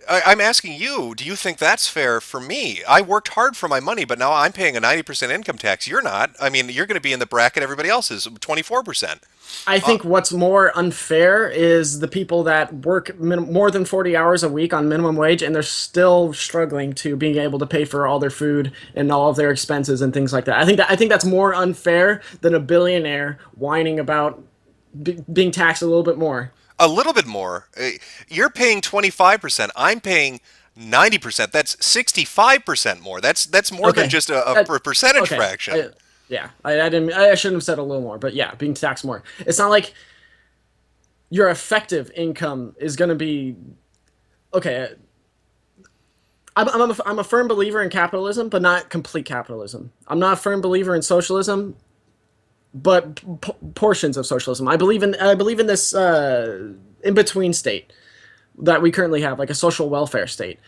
I'm asking you, do you think that's fair for me? I worked hard for my money, but now I'm paying a 90% income tax. You're not. I mean, you're going to be in the bracket everybody else is, 24%. I think what's more unfair is the people that work more than 40 hours a week on minimum wage, and they're still struggling to being able to pay for all their food and all of their expenses and things like that. I think that's more unfair than a billionaire whining about being taxed a little bit more. A little bit more. You're paying 25%. I'm paying 90%. That's 65% more. That's more than just a percentage fraction. I shouldn't have said a little more, but yeah, being taxed more. It's not like your effective income is going to be okay. I'm a firm believer in capitalism, but not complete capitalism. I'm not a firm believer in socialism, but portions of socialism. I believe in this in between state that we currently have, like a social welfare state.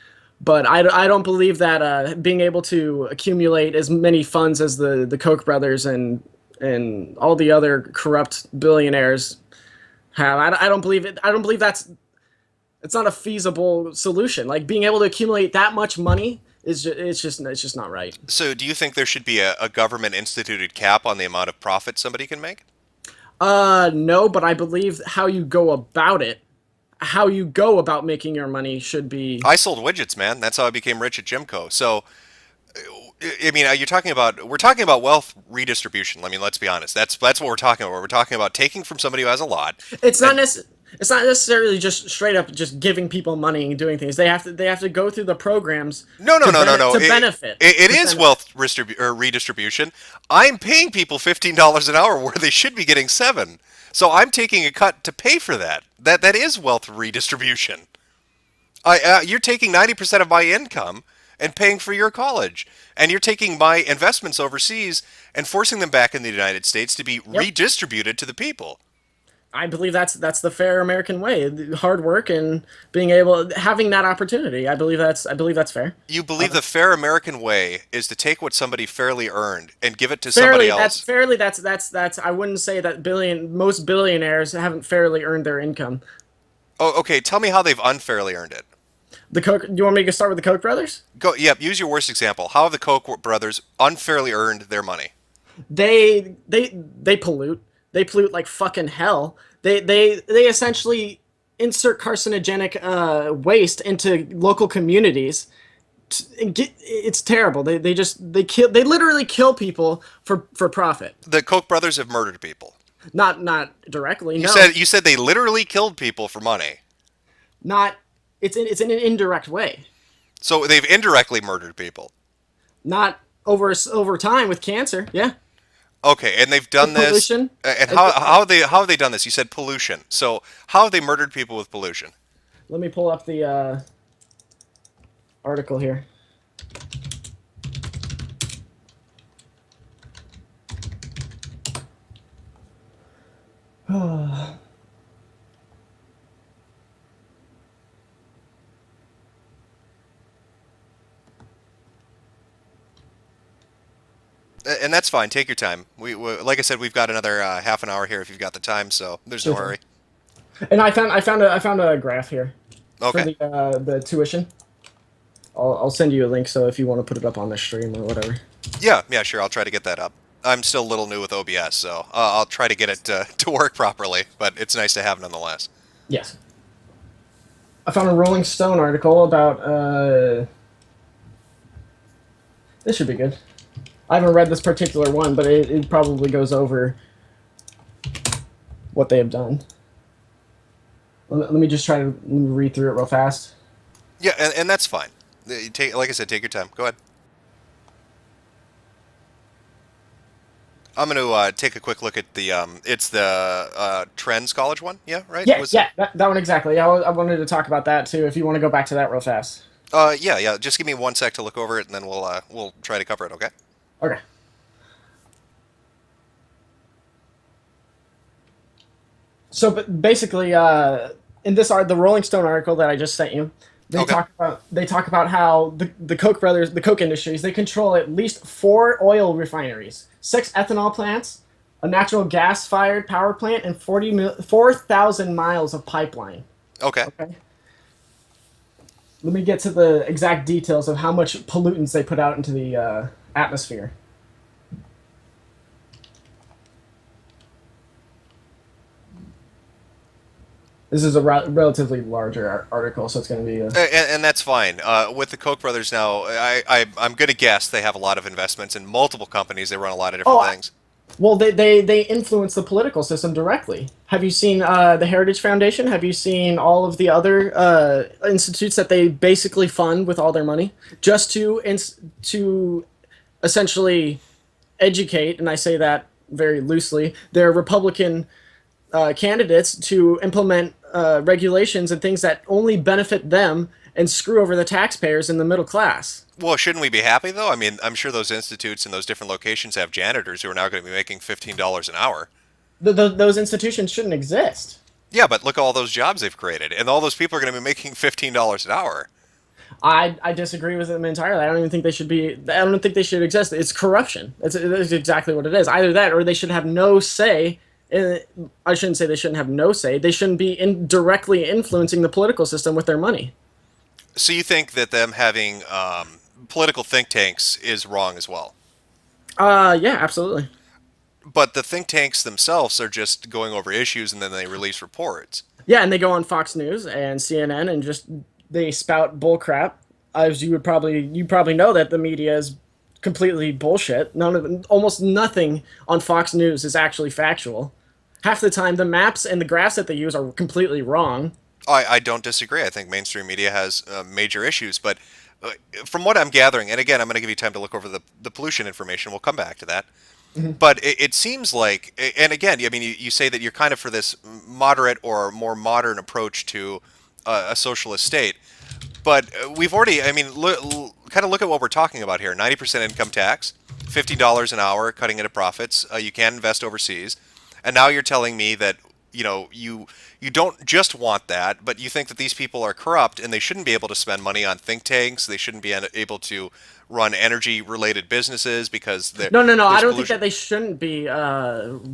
But I don't believe that being able to accumulate as many funds as the Koch brothers and all the other corrupt billionaires have. I don't believe it. I don't believe it's not a feasible solution. Like, being able to accumulate that much money is just not right. So do you think there should be a government instituted cap on the amount of profit somebody can make? No, but I believe how you go about it, how you go about making your money should be. I sold widgets, man. That's how I became rich at Jimco. So, I mean, we're talking about wealth redistribution. I mean, let's be honest. That's what we're talking about. We're talking about taking from somebody who has a lot. It's not necessarily just straight up just giving people money and doing things. They have to go through the programs. No. To benefit. It is wealth redistribution. I'm paying people $15 an hour where they should be getting $7. So I'm taking a cut to pay for that. That is wealth redistribution. You're taking 90% of my income and paying for your college, and you're taking my investments overseas and forcing them back in the United States to be redistributed to the people. I believe that's the fair American way. Hard work and having that opportunity. I believe that's fair. You believe the fair American way is to take what somebody fairly earned and give it to somebody else. That's I wouldn't say that most billionaires haven't fairly earned their income. Oh, okay. Tell me how they've unfairly earned it. Do you want me to start with the Koch brothers? Yep. Use your worst example. How have the Koch brothers unfairly earned their money? They pollute. They pollute like fucking hell. They essentially insert carcinogenic waste into local communities. It's terrible. They literally kill people for profit. The Koch brothers have murdered people. Not directly. You said they literally killed people for money. It's in an indirect way. So they've indirectly murdered people. Not over time with cancer. Yeah. Okay, and they've done this. Pollution. And how have they done this? You said pollution. So how have they murdered people with pollution? Let me pull up the article here. And that's fine. Take your time. We like I said, we've got another half an hour here if you've got the time. So there's no hurry. And I found a graph here. Okay. For the tuition. I'll send you a link so if you want to put it up on the stream or whatever. Yeah, sure. I'll try to get that up. I'm still a little new with OBS, so I'll try to get it to work properly. But it's nice to have nonetheless. Yes. I found a Rolling Stone article about. This should be good. I haven't read this particular one, but it probably goes over what they have done. Let me just try to read through it real fast. Yeah, and that's fine. Like I said, take your time. Go ahead. I'm going to take a quick look at the it's the Trends College one. Yeah, right? That one exactly. Yeah, I wanted to talk about that too. If you want to go back to that real fast. Yeah. Just give me 1 sec to look over it, and then we'll try to cover it. Okay. Okay. So, but basically, in the Rolling Stone article that I just sent you, they talk about how the Koch brothers, the Koch industries, they control at least 4 oil refineries, 6 ethanol plants, a natural gas-fired power plant, and 4,000 miles of pipeline. Okay. Let me get to the exact details of how much pollutants they put out into the atmosphere. This is a relatively larger article, so it's going to be and that's fine. With the Koch brothers now, I'm going to guess they have a lot of investments in multiple companies. They run a lot of different things. Well, they influence the political system directly. Have you seen the Heritage Foundation? Have you seen all of the other institutes that they basically fund with all their money just to essentially educate, and I say that very loosely, their Republican candidates to implement regulations and things that only benefit them and screw over the taxpayers and the middle class. Well, shouldn't we be happy though? I mean, I'm sure those institutes and those different locations have janitors who are now going to be making $15 an hour. Those institutions shouldn't exist. Yeah, but look at all those jobs they've created, and all those people are going to be making $15 an hour. I disagree with them entirely. I don't even think they should be. I don't think they should exist. It's corruption. It's exactly what it is. Either that, or they should have no say. I shouldn't say they shouldn't have no say. They shouldn't be directly influencing the political system with their money. So you think that them having political think tanks is wrong as well? Yeah, absolutely. But the think tanks themselves are just going over issues and then they release reports. Yeah, and they go on Fox News and CNN and just they spout bull crap. As you probably know that the media is completely bullshit. Almost nothing on Fox News is actually factual. Half the time, the maps and the graphs that they use are completely wrong. I don't disagree. I think mainstream media has major issues, but from what I'm gathering, and again, I'm going to give you time to look over the pollution information. We'll come back to that. Mm-hmm. But it seems like, and again, I mean, you say that you're kind of for this moderate or more modern approach to a socialist state. But we've already, I mean, kind of look at what we're talking about here. 90% income tax, $50 an hour, cutting into profits. You can invest overseas. And now you're telling me that, you don't just want that, but you think that these people are corrupt and they shouldn't be able to spend money on think tanks. They shouldn't be able to run energy-related businesses because they're... No. I don't think that they shouldn't be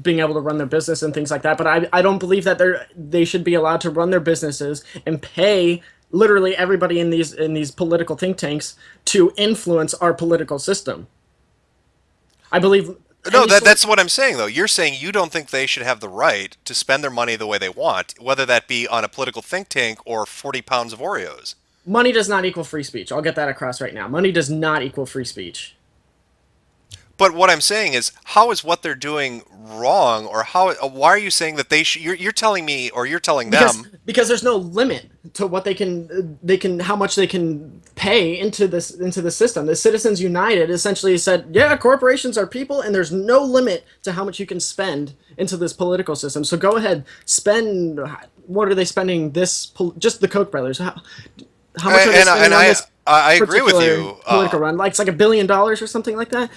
being able to run their business and things like that. But I don't believe that they should be allowed to run their businesses and pay literally everybody in these political think tanks to influence our political system. I believe... No, that's what I'm saying, though. You're saying you don't think they should have the right to spend their money the way they want, whether that be on a political think tank or 40 pounds of Oreos. Money does not equal free speech. I'll get that across right now. Money does not equal free speech. But what I'm saying is, how is what they're doing wrong, or why are you saying that they should? You're telling me, or you're telling them because there's no limit to what they can how much they can pay into the system. The Citizens United essentially said, yeah, corporations are people, and there's no limit to how much you can spend into this political system. So go ahead, spend. What are they spending? Just the Koch brothers. How much are they spending on this? I agree with you. Political run, like it's like $1 billion or something like that,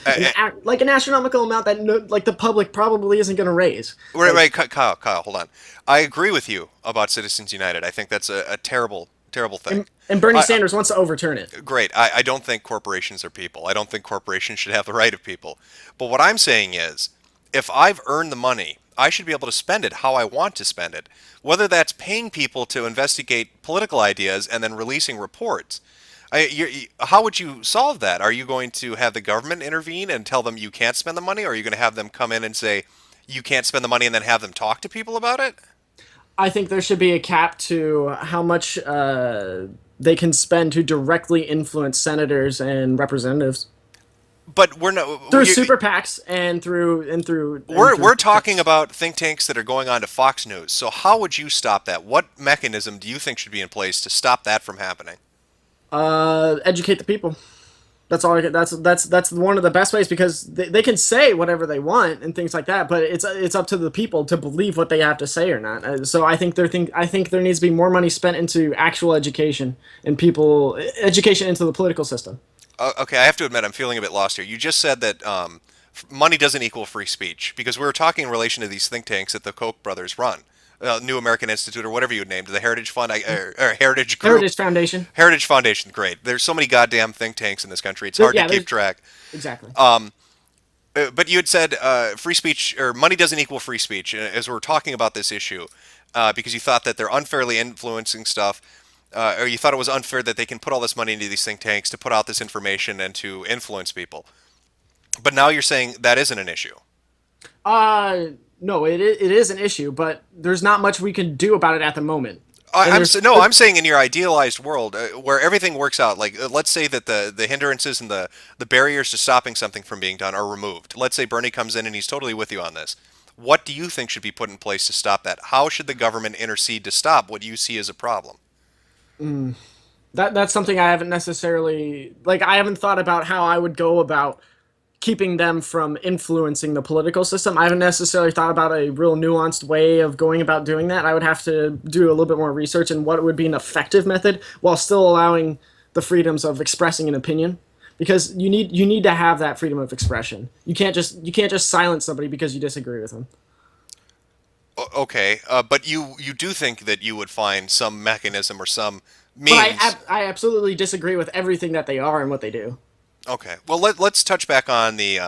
like an astronomical amount that the public probably isn't going to raise. Right, Kyle, hold on. I agree with you about Citizens United. I think that's a terrible thing. And Bernie Sanders wants to overturn it. Great. I don't think corporations are people. I don't think corporations should have the right of people. But what I'm saying is, if I've earned the money, I should be able to spend it how I want to spend it, whether that's paying people to investigate political ideas and then releasing reports. How would you solve that? Are you going to have the government intervene and tell them you can't spend the money, or are you going to have them come in and say you can't spend the money and then have them talk to people about it? I think there should be a cap to how much they can spend to directly influence senators and representatives. But we're not through super PACs and through. We're talking about think tanks that are going on to Fox News. So how would you stop that? What mechanism do you think should be in place to stop that from happening? Educate the people. That's all. That's one of the best ways, because they can say whatever they want and things like that, but it's up to the people to believe what they have to say or not. So I think there needs to be more money spent into actual education and education into the political system. Okay, I have to admit I'm feeling a bit lost here. You just said that money doesn't equal free speech, because we were talking in relation to these think tanks that the Koch brothers run. New American Institute, or whatever you would name it, the Heritage Fund, or Heritage Group. Heritage Foundation. Heritage Foundation, great. There's so many goddamn think tanks in this country. It's hard to keep track. Exactly. But you had said free speech, or money doesn't equal free speech, as we're talking about this issue, because you thought that they're unfairly influencing stuff, or you thought it was unfair that they can put all this money into these think tanks to put out this information and to influence people. But now you're saying that isn't an issue. No, it is an issue, but there's not much we can do about it at the moment. I'm saying in your idealized world where everything works out, like let's say that the hindrances and the barriers to stopping something from being done are removed. Let's say Bernie comes in and he's totally with you on this. What do you think should be put in place to stop that? How should the government intercede to stop what you see as a problem? That's something I haven't necessarily, I haven't thought about how I would go about keeping them from influencing the political system. I haven't necessarily thought about a real nuanced way of going about doing that. I would have to do a little bit more research in what would be an effective method while still allowing the freedoms of expressing an opinion, because you need to have that freedom of expression. You can't just silence somebody because you disagree with them. Okay, but you do think that you would find some mechanism or some means. But I absolutely disagree with everything that they are and what they do. Okay, well let's touch back on the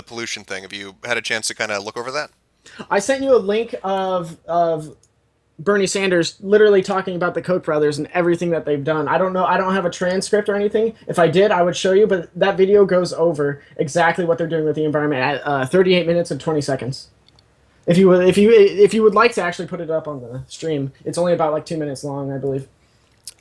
pollution thing. Have you had a chance to kind of look over that? I sent you a link of Bernie Sanders literally talking about the Koch brothers and everything that they've done. I don't know. I don't have a transcript or anything. If I did, I would show you. But that video goes over exactly what they're doing with the environment at 38 minutes and 20 seconds. If you would like to actually put it up on the stream, it's only about like 2 minutes long, I believe.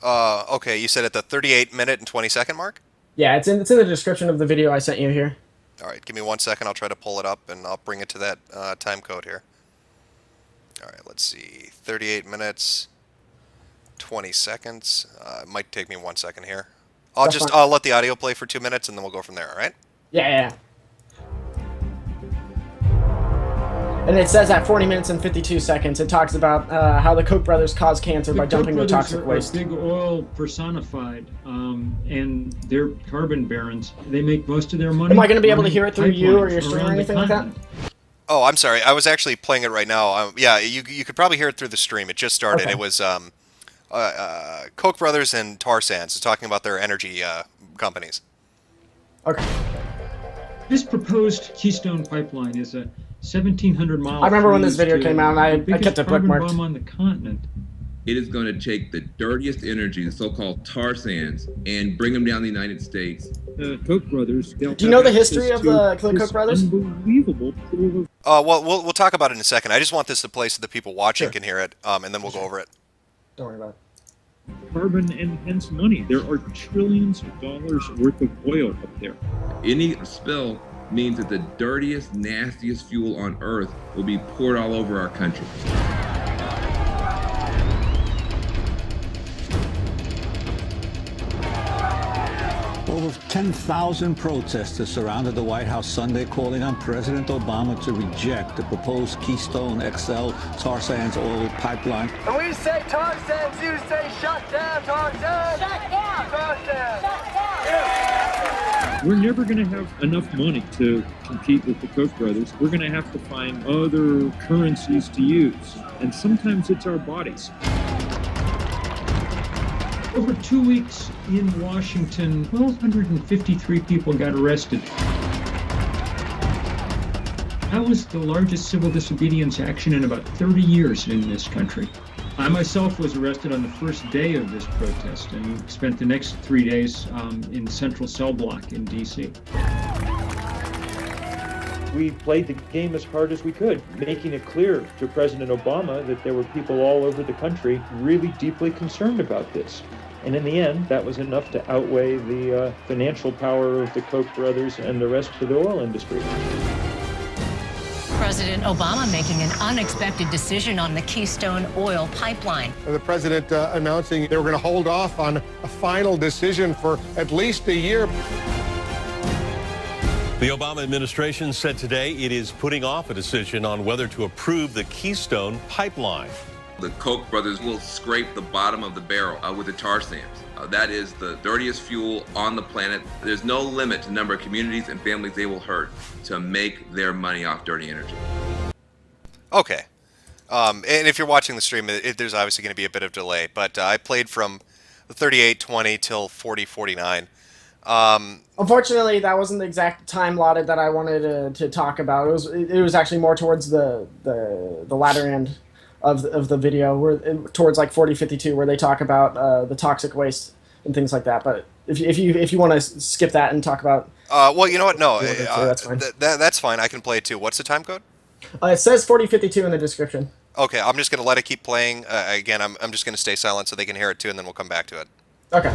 Okay, you said at the 38-minute and 20-second mark? Yeah, it's in the description of the video I sent you here. All right, give me 1 second. I'll try to pull it up, and I'll bring it to that time code here. All right, let's see. 38 minutes, 20 seconds. It might take me 1 second here. I'll let the audio play for 2 minutes, and then we'll go from there, all right? Yeah. And it says at 40 minutes and 52 seconds, it talks about how the Koch brothers cause cancer by dumping the toxic waste. Big oil personified, and they're carbon barons. They make most of their money. Am I going to be able to hear it through you or your stream or anything like that? Oh, I'm sorry. I was actually playing it right now. Yeah, you could probably hear it through the stream. It just started. Okay. It was Koch brothers and tar sands talking about their energy companies. Okay. This proposed Keystone Pipeline is a 1,700-mile. I remember when this video came out, and I kept it bookmarked. Bomb on the continent. It is going to take the dirtiest energy, the so-called tar sands, and bring them down to the United States. The Koch brothers. Do you know the history of the Koch brothers? Unbelievable. Well, we'll talk about it in a second. I just want this to play so the people watching can hear it, and then we'll go over it. Don't worry about it. Carbon and hence money. There are trillions of dollars worth of oil up there. Any spill means that the dirtiest, nastiest fuel on Earth will be poured all over our country. Over 10,000 protesters surrounded the White House Sunday, calling on President Obama to reject the proposed Keystone XL tar sands oil pipeline. When we say tar sands, you say shut down tar sands! Shut down! Tar sands! Shut down! Yeah. We're never going to have enough money to compete with the Koch brothers. We're going to have to find other currencies to use, and sometimes it's our bodies. Over 2 weeks in Washington, 1,253 people got arrested. That was the largest civil disobedience action in about 30 years in this country. I myself was arrested on the first day of this protest and spent the next 3 days in Central Cell Block in D.C. We played the game as hard as we could, making it clear to President Obama that there were people all over the country really deeply concerned about this. And in the end, that was enough to outweigh the financial power of the Koch brothers and the rest of the oil industry. President Obama making an unexpected decision on the Keystone oil pipeline. The president announcing they were going to hold off on a final decision for at least a year. The Obama administration said today it is putting off a decision on whether to approve the Keystone pipeline. The Koch brothers will scrape the bottom of the barrel with the tar sands. That is the dirtiest fuel on the planet. There's no limit to the number of communities and families they will hurt to make their money off dirty energy. Okay. And if you're watching the stream, there's obviously going to be a bit of delay, but I played from 38:20 till 40:49. Unfortunately, that wasn't the exact time allotted that I wanted to talk about. It was actually more towards the latter end of the video, where towards like 40:52, where they talk about the toxic waste and things like that. But if you want to skip that and talk about, well, you know what? No, that's fine. That's fine. I can play it too. What's the time code? It says 40:52 in the description. Okay, I'm just gonna let it keep playing. Again, I'm just gonna stay silent so they can hear it too, and then we'll come back to it. Okay.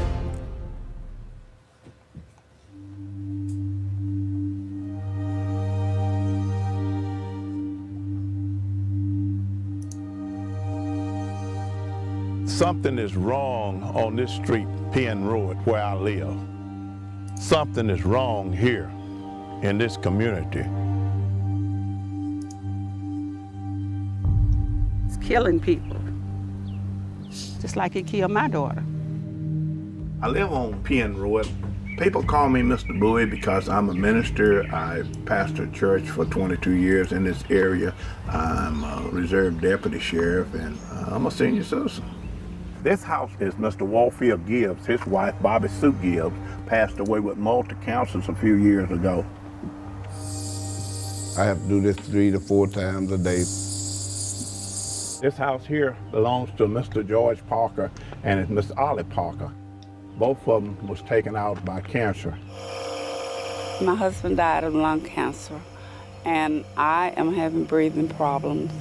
Something is wrong on this street, Penn Road, where I live. Something is wrong here. in this community. It's killing people, just like it killed my daughter. I live on Penn Road. People call me Mr. Bowie because I'm a minister. I pastored church for 22 years in this area. I'm a reserve deputy sheriff, and I'm a senior citizen. This house is Mr. Warfield Gibbs. His wife, Bobby Sue Gibbs, passed away with multi-cancers a few years ago. I have to do this 3 to 4 times a day. This house here belongs to Mr. George Parker and it's Miss Ollie Parker. Both of them was taken out by cancer. My husband died of lung cancer, and I am having breathing problems.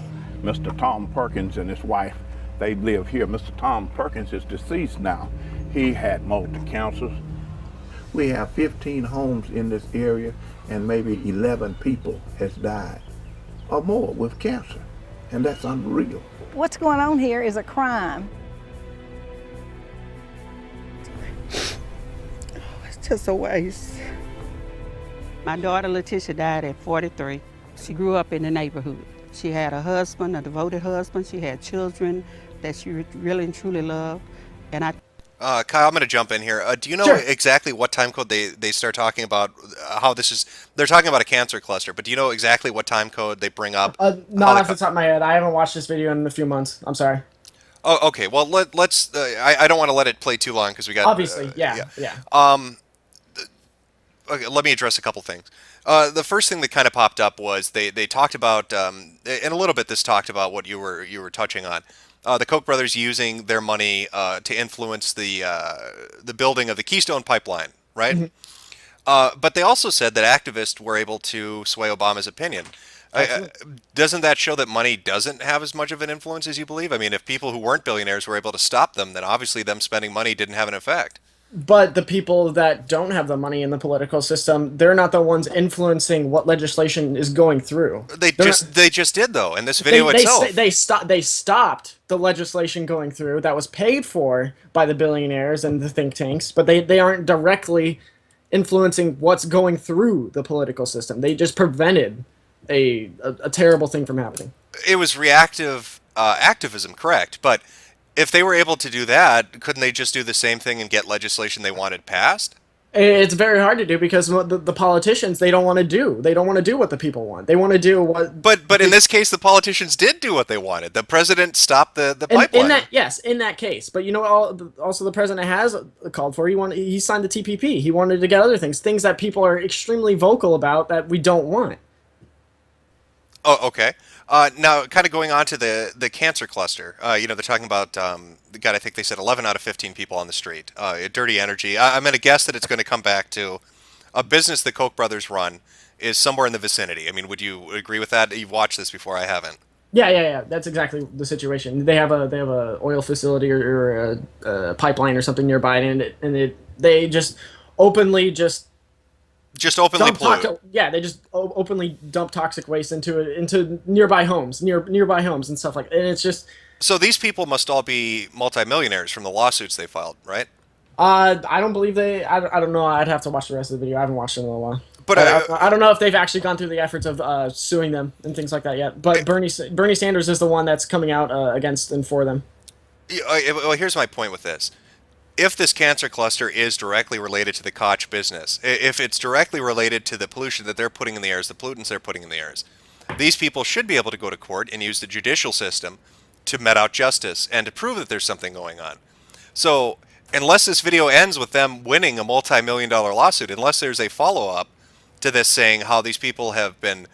Mr. Tom Perkins and his wife, they live here. Mr. Tom Perkins is deceased now. He had multi-cancers. We have 15 homes in this area, and maybe 11 people has died or more with cancer, and that's unreal. What's going on here is a crime. It's just a waste. My daughter Letitia died at 43. She grew up in the neighborhood. She had a husband, a devoted husband. She had children that she really and truly loved. And Kyle, I'm going to jump in here. Do you know exactly what time code they start talking about how this is? They're talking about a cancer cluster, but do you know exactly what time code they bring up? Not off the top of my head. I haven't watched this video in a few months. I'm sorry. Oh, okay. Well, let's. I don't want to let it play too long because we got. Obviously, yeah. Okay, let me address a couple things. The first thing that kind of popped up was they talked about, and a little bit this talked about what you were touching on. The Koch brothers using their money to influence the building of the Keystone Pipeline, right? Mm-hmm. But they also said that activists were able to sway Obama's opinion. Doesn't that show that money doesn't have as much of an influence as you believe? I mean, if people who weren't billionaires were able to stop them, then obviously them spending money didn't have an effect. But the people that don't have the money in the political system, they're not the ones influencing what legislation is going through. They just did though in this video itself. They stopped the legislation going through that was paid for by the billionaires and the think tanks, but they aren't directly influencing what's going through the political system. They just prevented a terrible thing from happening. It was reactive activism, correct? But if they were able to do that, couldn't they just do the same thing and get legislation they wanted passed? It's very hard to do because the politicians, they don't want to do. They don't want to do what the people want. They want to do what... But in this case, the politicians did do what they wanted. The president stopped the pipeline. In that case. But you know what also the president has called for? He signed the TPP. He wanted to get other things that people are extremely vocal about that we don't want. Oh, okay. Now, kind of going on to the cancer cluster, they're talking about, God, I think they said 11 out of 15 people on the street. Dirty energy. I'm going to guess that it's going to come back to a business the Koch brothers run is somewhere in the vicinity. I mean, would you agree with that? You've watched this before, I haven't. Yeah. That's exactly the situation. They have a oil facility or a pipeline or something nearby, and they just openly openly pollute. They just openly dump toxic waste into nearby homes, nearby homes and stuff like that. And it's just... So these people must all be multimillionaires from the lawsuits they filed, right? I don't believe they... I don't know. I'd have to watch the rest of the video. I haven't watched it in a while. But I don't know if they've actually gone through the efforts of suing them and things like that yet. But Bernie Sanders is the one that's coming out against and for them. Well, here's my point with this. If this cancer cluster is directly related to the Koch business, if it's directly related to the pollution that they're putting in the airs, the pollutants they're putting in the airs, these people should be able to go to court and use the judicial system to met out justice and to prove that there's something going on. So unless this video ends with them winning a multi-million-dollar lawsuit, unless there's a follow-up to this saying how these people have been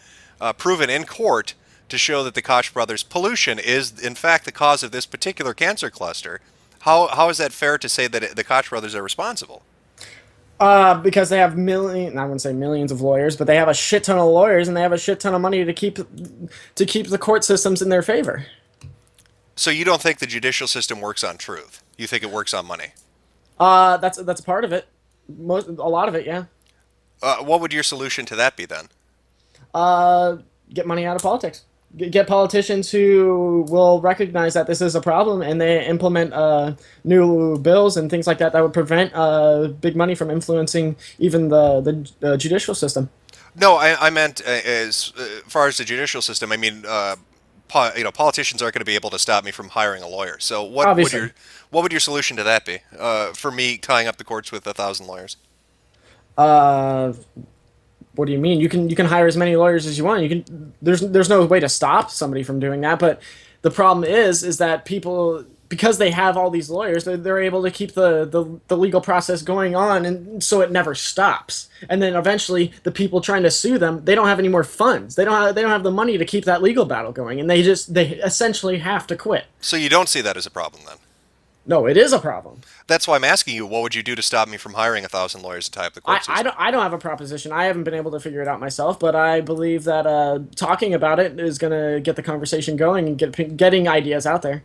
proven in court to show that the Koch brothers' pollution is in fact the cause of this particular cancer cluster, how is that fair to say that the Koch brothers are responsible? Because they have I wouldn't say millions of lawyers, but they have a shit ton of lawyers and they have a shit ton of money to keep the court systems in their favor. So you don't think the judicial system works on truth? You think it works on money? That's a part of it. A lot of it, yeah. What would your solution to that be then? Get money out of politics. Get politicians who will recognize that this is a problem and they implement new bills and things like that would prevent big money from influencing even the judicial system. No, I meant as far as the judicial system. I mean, politicians aren't going to be able to stop me from hiring a lawyer. So Obviously. what would your solution to that be? For me tying up the courts with 1,000 lawyers? Uh, what do you mean? You can hire as many lawyers as you want. You can. There's no way to stop somebody from doing that. But the problem is that people, because they have all these lawyers, they're able to keep the legal process going on, and so it never stops. And then eventually, the people trying to sue them, they don't have any more funds. They don't have the money to keep that legal battle going, and they essentially have to quit. So you don't see that as a problem then? No, it is a problem. That's why I'm asking you, what would you do to stop me from hiring 1,000 lawyers to tie up the court system? I don't have a proposition. I haven't been able to figure it out myself, but I believe that talking about it is going to get the conversation going and getting ideas out there.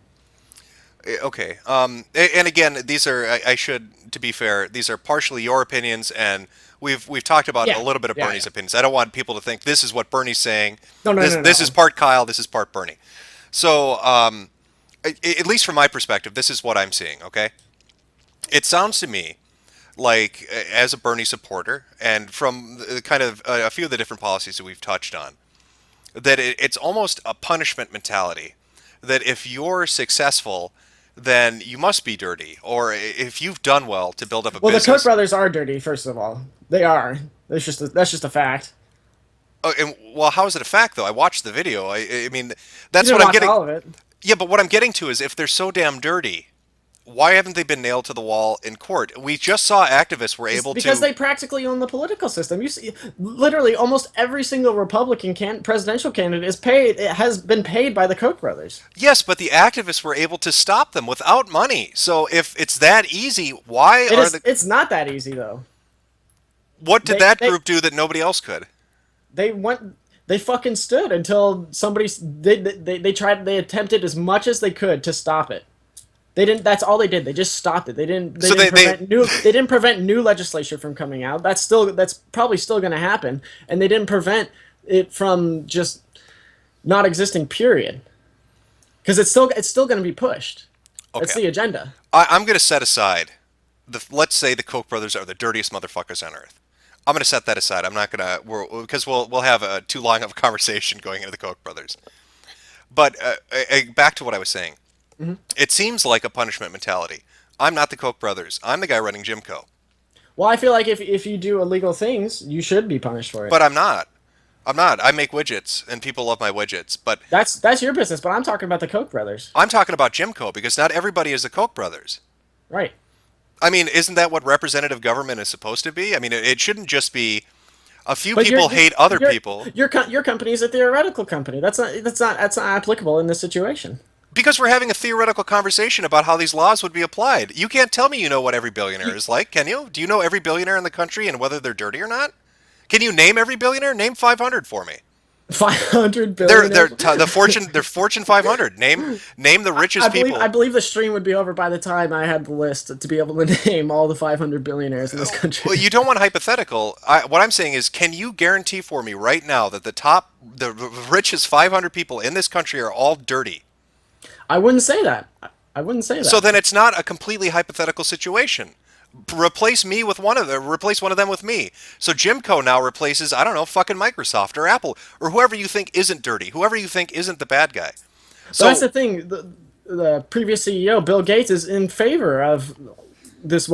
Okay. And again, these are, to be fair, these are partially your opinions, and we've talked about a little bit of Bernie's opinions. I don't want people to think this is what Bernie's saying. No. This is part Kyle, this is part Bernie. So, at least from my perspective, this is what I'm seeing, okay? It sounds to me like, as a Bernie supporter, and from kind of a few of the different policies that we've touched on, that it's almost a punishment mentality. That if you're successful, then you must be dirty. Or if you've done well to build up a business... Well, the Koch brothers are dirty, first of all. They are. That's just a fact. Oh, well, how is it a fact, though? I watched the video. I mean, that's you what I'm getting... all of it. Yeah, but what I'm getting to is if they're so damn dirty, why haven't they been nailed to the wall in court? We just saw activists were able to... Because they practically own the political system. You see, literally, almost every single Republican presidential candidate has been paid by the Koch brothers. Yes, but the activists were able to stop them without money. So if it's that easy, why It's not that easy, though. What did that group do that nobody else could? They fucking stood until somebody... They attempted as much as they could to stop it. They didn't. That's all they did. They just stopped it. They didn't prevent new legislation from coming out. That's probably still going to happen. And they didn't prevent it from just not existing. Period. Because it's still going to be pushed. Okay. That's the agenda. I'm going to set aside let's say the Koch brothers are the dirtiest motherfuckers on earth. I'm going to set that aside. I'm not going to because we'll have too long of a conversation going into the Koch brothers. But back to what I was saying. Mm-hmm. It seems like a punishment mentality. I'm not the Koch brothers. I'm the guy running Jimco. Well, I feel like if you do illegal things, you should be punished for it. But I'm not. I make widgets, and people love my widgets. But that's your business. But I'm talking about the Koch brothers. I'm talking about Jimco, because not everybody is the Koch brothers. Right. I mean, isn't that what representative government is supposed to be? I mean, it shouldn't just be a few people hate other people. Your company is a theoretical company. That's not applicable in this situation. Because we're having a theoretical conversation about how these laws would be applied. You can't tell me you know what every billionaire is like, can you? Do you know every billionaire in the country and whether they're dirty or not? Can you name every billionaire? Name 500 for me. 500 billion. They're Fortune 500. Name the richest people. I believe the stream would be over by the time I had the list to be able to name all the 500 billionaires in this country. Well, you don't want hypothetical. What I'm saying is, can you guarantee for me right now that the richest 500 people in this country are all dirty? I wouldn't say that. I wouldn't say that. So then it's not a completely hypothetical situation. Replace one of them with me. So Jimco now replaces, I don't know, fucking Microsoft or Apple or whoever you think isn't dirty, whoever you think isn't the bad guy. So that's the thing. The previous CEO, Bill Gates, is in favor of this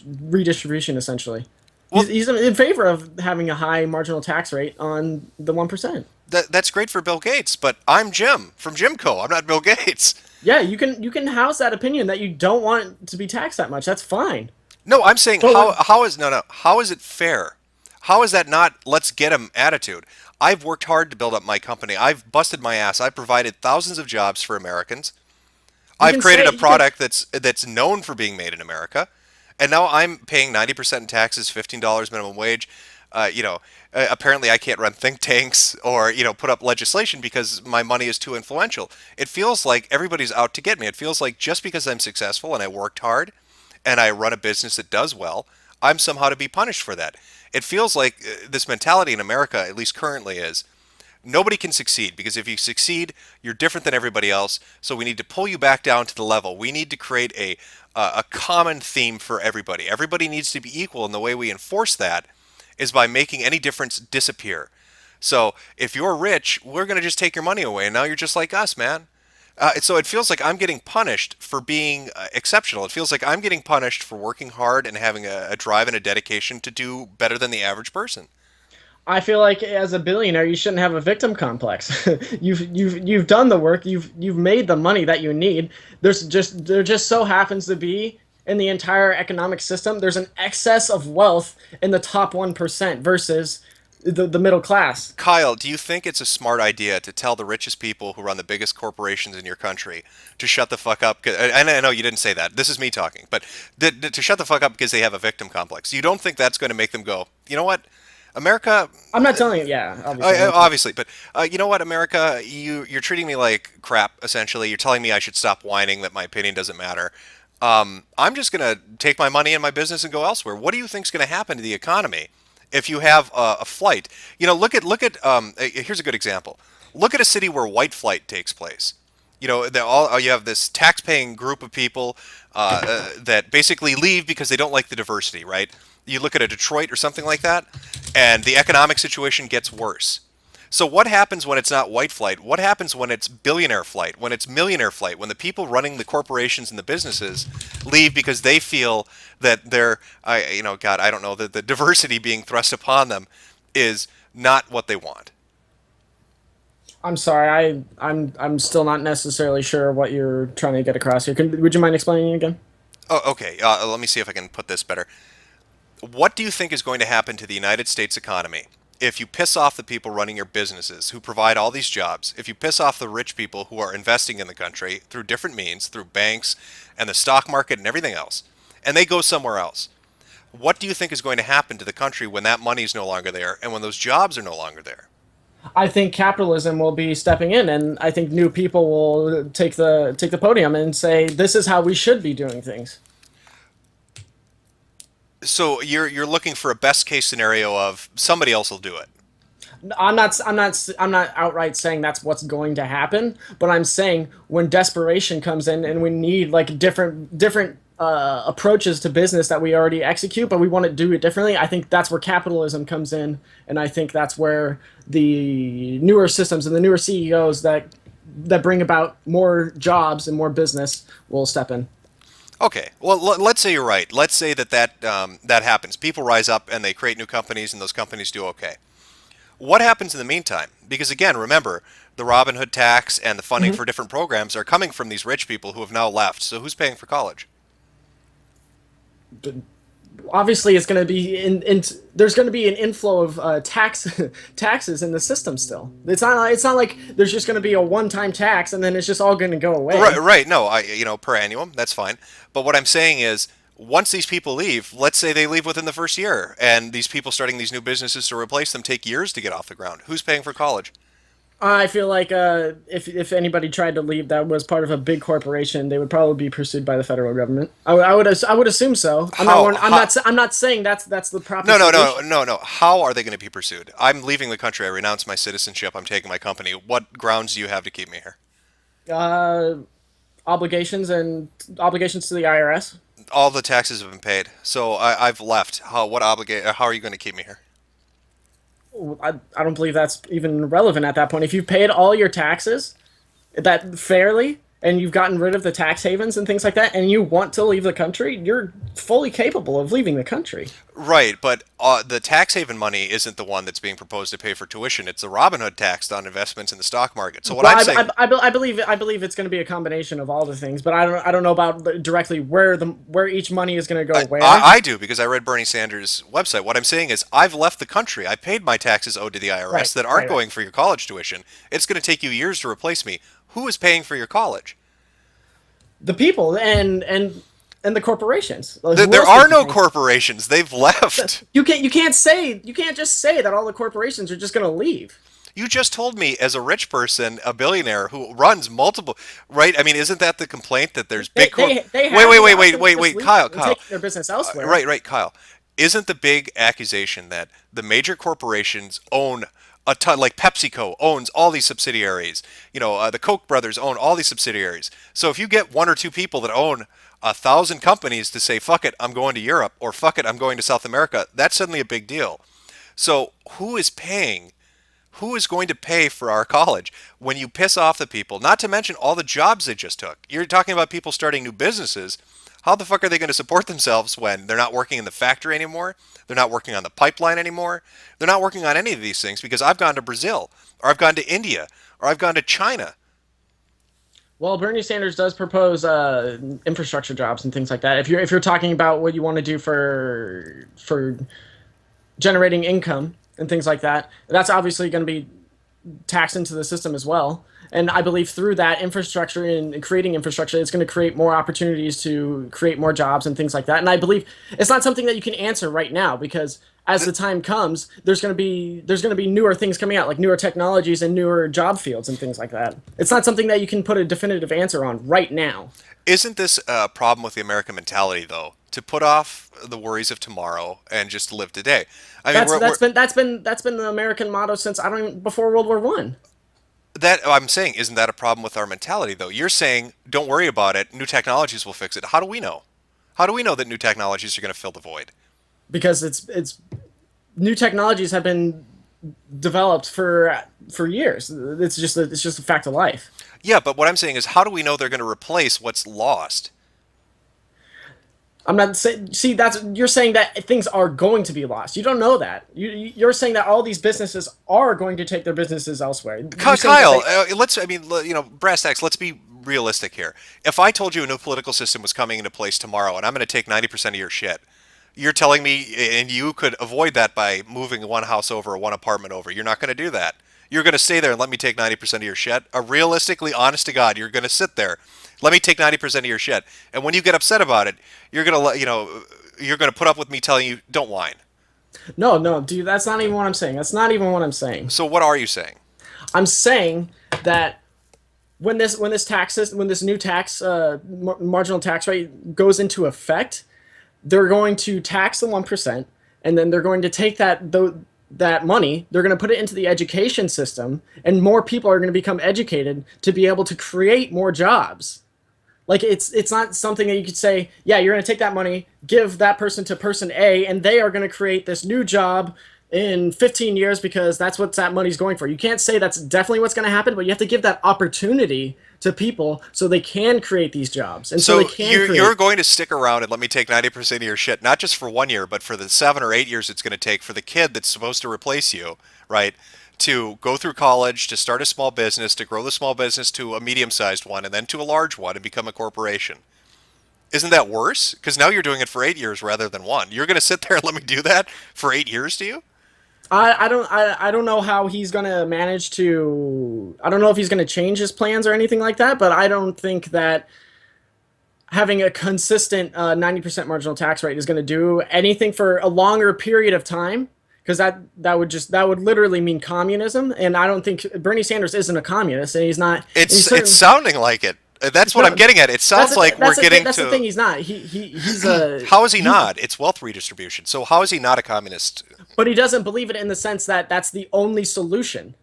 redistribution, essentially. Well, he's in favor of having a high marginal tax rate on the 1%. That's great for Bill Gates, but I'm Jim from Jimco. I'm not Bill Gates. Yeah, you can house that opinion that you don't want to be taxed that much. That's fine. No, I'm saying how is it fair? How is that not let's get him attitude? I've worked hard to build up my company. I've busted my ass. I've provided thousands of jobs for Americans. I've created a product that's known for being made in America, and now I'm paying 90% in taxes, $15 minimum wage. Apparently I can't run think tanks or put up legislation because my money is too influential. It feels like everybody's out to get me. It feels like just because I'm successful and I worked hard and I run a business that does well, I'm somehow to be punished for that. It feels like this mentality in America, at least currently, is nobody can succeed, because if you succeed, you're different than everybody else, so we need to pull you back down to the level. We need to create a common theme for everybody. Everybody needs to be equal, and the way we enforce that is by making any difference disappear. So if you're rich, we're going to just take your money away, and now you're just like us, man. So it feels like I'm getting punished for being exceptional. It feels like I'm getting punished for working hard and having a drive and a dedication to do better than the average person. I feel like as a billionaire, you shouldn't have a victim complex. You've done the work. You've made the money that you need. There just so happens to be in the entire economic system, there's an excess of wealth in the top 1% versus the middle class. Kyle, do you think it's a smart idea to tell the richest people who run the biggest corporations in your country to shut the fuck up? And I know you didn't say that. This is me talking. But to shut the fuck up because they have a victim complex. You don't think that's going to make them go, you know what? America... I'm not telling you, yeah, obviously. Obviously, but you know what, America? You're treating me like crap, essentially. You're telling me I should stop whining, that my opinion doesn't matter. I'm just going to take my money and my business and go elsewhere. What do you think is going to happen to the economy if you have a flight? You know, look at here's a good example. Look at a city where white flight takes place. You know, you have this tax-paying group of people that basically leave because they don't like the diversity, right? You look at a Detroit or something like that, and the economic situation gets worse. So what happens when it's not white flight? What happens when it's billionaire flight, when it's millionaire flight, when the people running the corporations and the businesses leave because they feel that they're, God, I don't know, the diversity being thrust upon them is not what they want? I'm sorry, I'm still not necessarily sure what you're trying to get across here. Would you mind explaining again? Oh, okay. Let me see if I can put this better. What do you think is going to happen to the United States economy if you piss off the people running your businesses who provide all these jobs, if you piss off the rich people who are investing in the country through different means, through banks and the stock market and everything else, and they go somewhere else? What do you think is going to happen to the country when that money is no longer there and when those jobs are no longer there? I think capitalism will be stepping in, and I think new people will take the podium and say, this is how we should be doing things. So you're looking for a best case scenario of somebody else will do it. I'm not outright saying that's what's going to happen, but I'm saying when desperation comes in and we need like different approaches to business that we already execute, but we want to do it differently. I think that's where capitalism comes in, and I think that's where the newer systems and the newer CEOs that bring about more jobs and more business will step in. Okay, well, let's say you're right. Let's say that happens. People rise up and they create new companies, and those companies do okay. What happens in the meantime? Because again, remember, the Robin Hood tax and the funding for different programs are coming from these rich people who have now left. So who's paying for college? Obviously, it's going to be there's going to be an inflow of taxes in the system still. It's not like there's just going to be a one-time tax and then it's just all going to go away. Right. No, per annum, that's fine. But what I'm saying is, once these people leave, let's say they leave within the first year, and these people starting these new businesses to replace them take years to get off the ground. Who's paying for college? I feel like if anybody tried to leave that was part of a big corporation, they would probably be pursued by the federal government. I would assume so. I'm not saying that's the proper. No. How are they going to be pursued? I'm leaving the country. I renounce my citizenship. I'm taking my company. What grounds do you have to keep me here? Obligations to the IRS. All the taxes have been paid, so I've left. How are you going to keep me here? I don't believe that's even relevant at that point. If you've paid all your taxes that fairly and you've gotten rid of the tax havens and things like that, and you want to leave the country, you're fully capable of leaving the country. Right, but the tax haven money isn't the one that's being proposed to pay for tuition. It's the Robin Hood tax on investments in the stock market. So I'm saying, I believe it's going to be a combination of all the things, but I don't know about directly where each money is going to go. Where I do, because I read Bernie Sanders' website. What I'm saying is, I've left the country. I paid my taxes owed to the IRS that aren't going for your college tuition. It's going to take you years to replace me. Who is paying for your college? The people and the corporations. There are no corporations. They've left. You can't just say that all the corporations are just going to leave. You just told me, as a rich person, a billionaire who runs multiple, right? I mean, isn't that the complaint that there's big? Wait, Kyle. Take their business elsewhere. Right, Kyle. Isn't the big accusation that the major corporations own a ton, like PepsiCo owns all these subsidiaries. The Koch brothers own all these subsidiaries. So if you get one or two people that own 1,000 companies to say, fuck it, I'm going to Europe, or fuck it, I'm going to South America, that's suddenly a big deal. So who is paying? Who is going to pay for our college when you piss off the people? Not to mention all the jobs they just took. You're talking about people starting new businesses. How the fuck are they going to support themselves when they're not working in the factory anymore? They're not working on the pipeline anymore. They're not working on any of these things because I've gone to Brazil, or I've gone to India, or I've gone to China. Well, Bernie Sanders does propose infrastructure jobs and things like that. If you're talking about what you want to do for generating income and things like that, that's obviously going to be taxed into the system as well. And I believe through that infrastructure and creating infrastructure, it's going to create more opportunities to create more jobs and things like that. And I believe it's not something that you can answer right now because as the time comes, there's going to be newer things coming out, like newer technologies and newer job fields and things like that. It's not something that you can put a definitive answer on right now. Isn't this a problem with the American mentality, though? To put off the worries of tomorrow and just live today. I mean, that's been the American motto since before World War I. That I'm saying, isn't that a problem with our mentality, though? You're saying, don't worry about it. New technologies will fix it. How do we know? How do we know that new technologies are going to fill the void? Because it's new technologies have been developed for years. It's just a fact of life. Yeah, but what I'm saying is, how do we know they're going to replace what's lost? I'm not saying. See, you're saying that things are going to be lost. You don't know that. You're saying that all these businesses are going to take their businesses elsewhere. Kyle, brass tacks. Let's be realistic here. If I told you a new political system was coming into place tomorrow, and I'm going to take 90% of your shit, you're telling me, and you could avoid that by moving one house over or one apartment over. You're not going to do that. You're going to stay there and let me take 90% of your shit. Realistically, honest to God, you're going to sit there. Let me take 90% of your shit. And when you get upset about it, you're going to put up with me telling you, don't whine. No, dude, that's not even what I'm saying. That's not even what I'm saying. So what are you saying? I'm saying that when this new tax marginal tax rate goes into effect, they're going to tax the 1%, and then they're going to take that money, they're going to put it into the education system, and more people are going to become educated to be able to create more jobs. Like, it's not something that you could say, yeah, you're going to take that money, give that person to person A, and they are going to create this new job in 15 years because that's what that money's going for. You can't say that's definitely what's going to happen, but you have to give that opportunity to people so they can create these jobs. And so they can you're going to stick around and let me take 90% of your shit, not just for 1 year, but for the 7 or 8 years it's going to take for the kid that's supposed to replace you, right, to go through college, to start a small business, to grow the small business to a medium-sized one, and then to a large one and become a corporation. Isn't that worse? Because now you're doing it for 8 years rather than 1. You're going to sit there and let me do that for 8 years to you? I don't know how he's gonna manage to. I don't know if he's gonna change his plans or anything like that. But I don't think that having a consistent 90% marginal tax rate is gonna do anything for a longer period of time. Because that would literally mean communism, and I don't think Bernie Sanders isn't a communist, and he's not. It's sounding like it. That's what I'm getting at. It sounds like we're getting to. That's the thing. He's not. He's a. How is he not? It's wealth redistribution. So how is he not a communist? But he doesn't believe it in the sense that that's the only solution.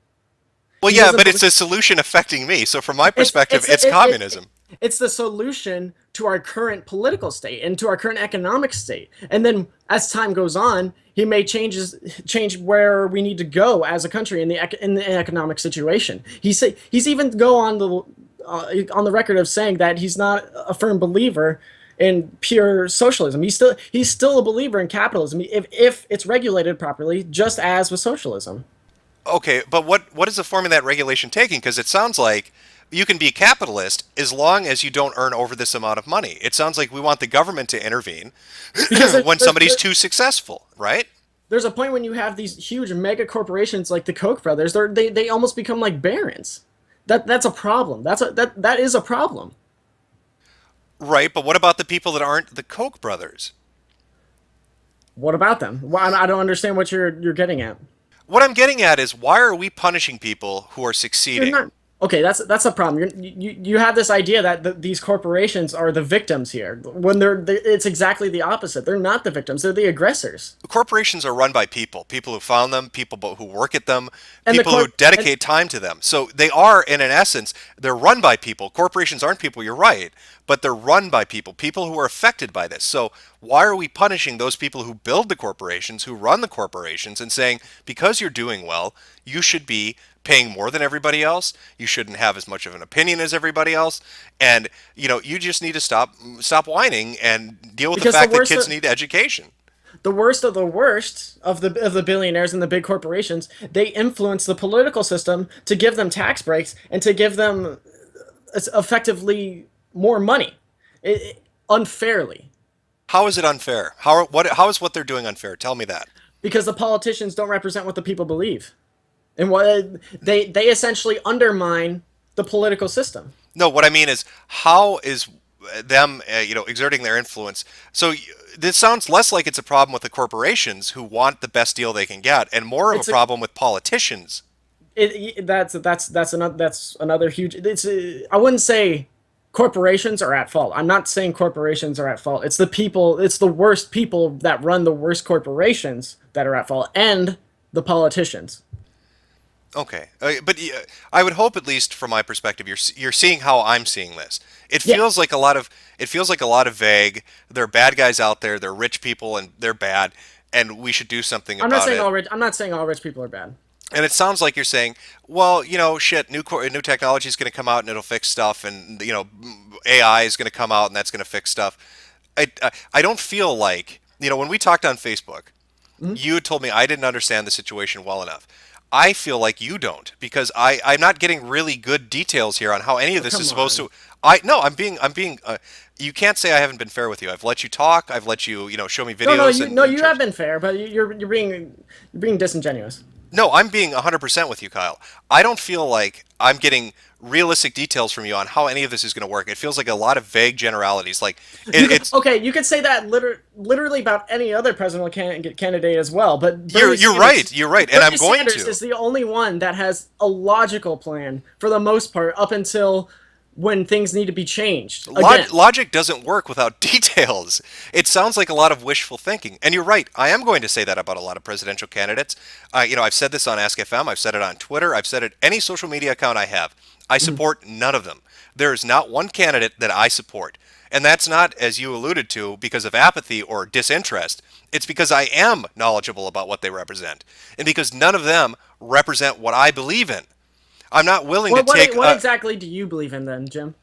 Well, yeah, but it's a solution affecting me. So from my perspective, it's communism. It's the solution to our current political state and to our current economic state. And then as time goes on, he may change where we need to go as a country in the economic situation. He's even go on the record of saying that he's not a firm believer in pure socialism. He's still a believer in capitalism if it's regulated properly, just as with socialism. Okay, but what is the form of that regulation taking? Because it sounds like you can be a capitalist as long as you don't earn over this amount of money. It sounds like we want the government to intervene when somebody's too successful, right? There's a point when you have these huge mega corporations like the Koch brothers. They almost become like barons. That's a problem. That is a problem. Right, but what about the people that aren't the Koch brothers? What about them? Well, I don't understand what you're getting at. What I'm getting at is, why are we punishing people who are succeeding? Okay, that's a problem. You have this idea that these corporations are the victims here, when it's exactly the opposite. They're not the victims; they're the aggressors. Corporations are run by people who found them, people who work at them, And people who dedicate time to them. So they are, in an essence, they're run by people. Corporations aren't people, you're right, but they're run by people who are affected by this. So why are we punishing those people who build the corporations, who run the corporations, and saying, because you're doing well, you should be paying more than everybody else, you shouldn't have as much of an opinion as everybody else, and you just need to stop whining and deal with the fact that kids need education. The worst of the worst of the billionaires and the big corporations, they influence the political system to give them tax breaks and to give them effectively more money, unfairly. How is it unfair? How is what they're doing unfair? Tell me that. Because the politicians don't represent what the people believe. And what they essentially undermine the political system. No, what I mean is, how is them exerting their influence? So this sounds less like it's a problem with the corporations who want the best deal they can get, and more of a problem with politicians. That's another huge. I wouldn't say corporations are at fault. I'm not saying corporations are at fault. It's the people. It's the worst people that run the worst corporations that are at fault, and the politicians. Okay, but I would hope, at least from my perspective, you're seeing how I'm seeing this. It feels like a lot of vague. There are bad guys out there. They're rich people, and they're bad, and we should do something about it. I'm not saying all rich people are bad. And it sounds like you're saying, well, shit, new technology is going to come out and it'll fix stuff, and AI is going to come out and that's going to fix stuff. I don't feel like when we talked on Facebook, you told me I didn't understand the situation well enough. I feel like you don't, because I'm not getting really good details here on how any of this is supposed to. I'm being. You can't say I haven't been fair with you. I've let you talk. I've let you, show me videos. You have been fair, but you're being disingenuous. No, I'm being 100% with you, Kyle. I don't feel like I'm getting realistic details from you on how any of this is going to work. It feels like a lot of vague generalities. Like it's okay. You could say that literally about any other presidential candidate as well. But you're right. You're right, and I'm going to. Sanders is the only one that has a logical plan for the most part, up until when things need to be changed. Logic doesn't work without details. It sounds like a lot of wishful thinking. And you're right. I am going to say that about a lot of presidential candidates. I've said this on Ask FM. I've said it on Twitter. I've said it any social media account I have. I support none of them. There is not one candidate that I support. And that's not, as you alluded to, because of apathy or disinterest. It's because I am knowledgeable about what they represent. And because none of them represent what I believe in. I'm not willing to take... What exactly do you believe in then, Jim?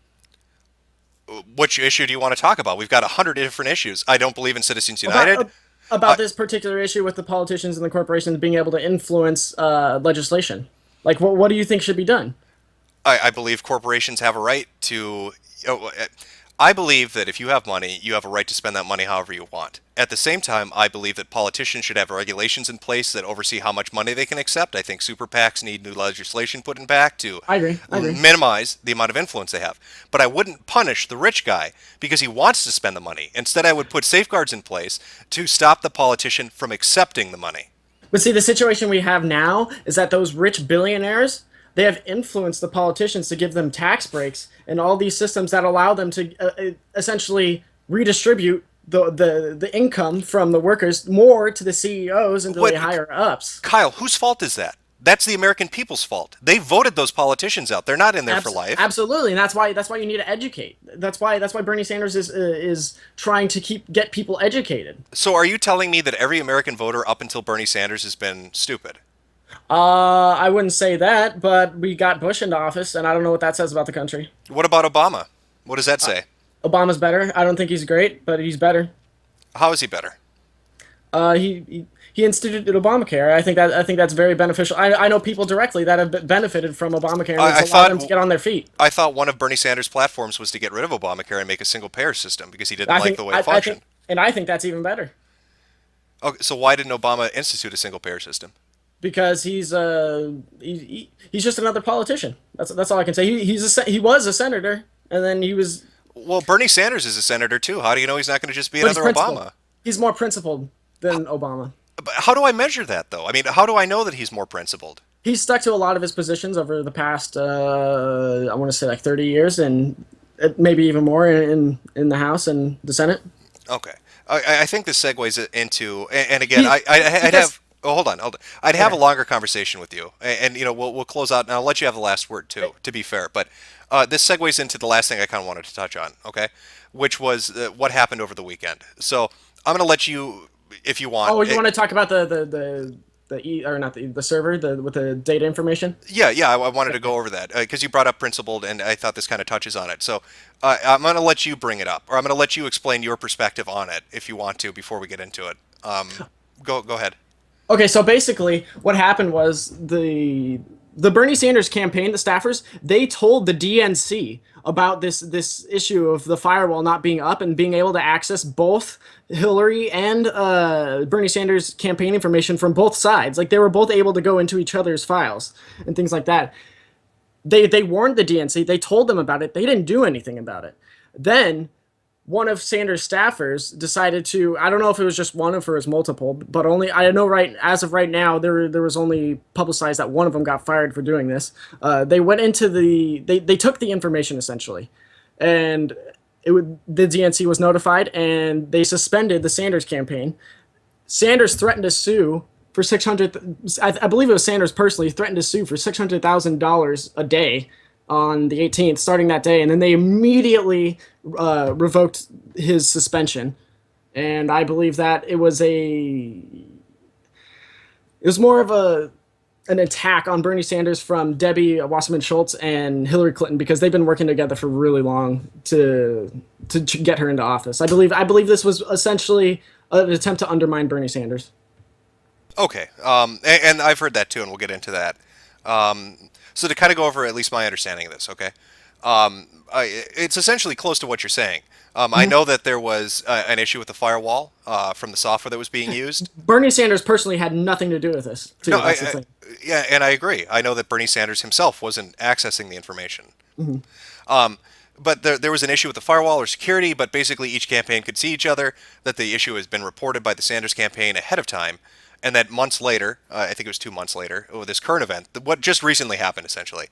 Which issue do you want to talk about? We've got 100 different issues. I don't believe in Citizens United. About this particular issue with the politicians and the corporations being able to influence legislation. Like, what do you think should be done? I believe corporations have a right to... I believe that if you have money, you have a right to spend that money however you want. At the same time, I believe that politicians should have regulations in place that oversee how much money they can accept. I think super PACs need new legislation put in back to minimize the amount of influence they have. But I wouldn't punish the rich guy because he wants to spend the money. Instead, I would put safeguards in place to stop the politician from accepting the money. But see, the situation we have now is that those rich billionaires, they have influenced the politicians to give them tax breaks and all these systems that allow them to essentially redistribute the income from the workers more to the CEOs and to the higher ups. Kyle, whose fault is that? That's the American people's fault. They voted those politicians out. They're not in there for life. Absolutely, and that's why you need to educate. That's why Bernie Sanders is trying to get people educated. So are you telling me that every American voter up until Bernie Sanders has been stupid? I wouldn't say that, but we got Bush into office, and I don't know what that says about the country. What about Obama? What does that say? Obama's better. I don't think he's great, but he's better. How is he better? He instituted Obamacare. I think that's very beneficial. I know people directly that have benefited from Obamacare, and it's allowed them to get on their feet. I thought one of Bernie Sanders' platforms was to get rid of Obamacare and make a single-payer system because he didn't like the way it functioned. I think that's even better. Okay, so why didn't Obama institute a single-payer system? Because he's just another politician. That's all I can say. He was a senator, and then he was. Well, Bernie Sanders is a senator too. How do you know he's not going to just be another Obama? He's more principled than Obama. But how do I measure that, though? I mean, how do I know that he's more principled? He's stuck to a lot of his positions over the past, I want to say like 30 years, and maybe even more in the House and the Senate. Okay. I think this segues into, and again, I'd have. Oh, hold on. I'd have a longer conversation with you, and we'll close out, and I'll let you have the last word too. To be fair, but this segues into the last thing I kind of wanted to touch on. Okay, which was what happened over the weekend. So I'm going to let you, if you want. Oh, you want to talk about the server with the data information? Yeah, I wanted to go over that because you brought up principled, and I thought this kind of touches on it. So I'm going to let you bring it up, or I'm going to let you explain your perspective on it if you want to before we get into it. Go ahead. Okay, so basically what happened was the Bernie Sanders campaign, the staffers, they told the DNC about this issue of the firewall not being up and being able to access both Hillary and Bernie Sanders campaign information from both sides. Like, they were both able to go into each other's files and things like that. They warned the DNC. They told them about it. They didn't do anything about it. Then one of Sanders' staffers decided to, I don't know if it was just one or if it was multiple, but only, I know as of right now, there was only publicized that one of them got fired for doing this. They went into they took the information essentially, and the DNC was notified, and they suspended the Sanders campaign. Sanders threatened to sue for I believe it was Sanders personally, threatened to sue for $600,000 a day on the 18th, starting that day, and then they immediately revoked his suspension. And I believe that it was more of an attack on Bernie Sanders from Debbie Wasserman Schultz and Hillary Clinton, because they've been working together for really long to get her into office. I believe this was essentially an attempt to undermine Bernie Sanders. Okay, and I've heard that too, and we'll get into that. So to kind of go over at least my understanding of this, okay? It's essentially close to what you're saying. I know that there was an issue with the firewall from the software that was being used. Bernie Sanders personally had nothing to do with this. Yeah, and I agree. I know that Bernie Sanders himself wasn't accessing the information. But there was an issue with the firewall or security, but basically each campaign could see each other, that the issue has been reported by the Sanders campaign ahead of time, and that months later, I think it was 2 months later, with this current event, what just recently happened essentially,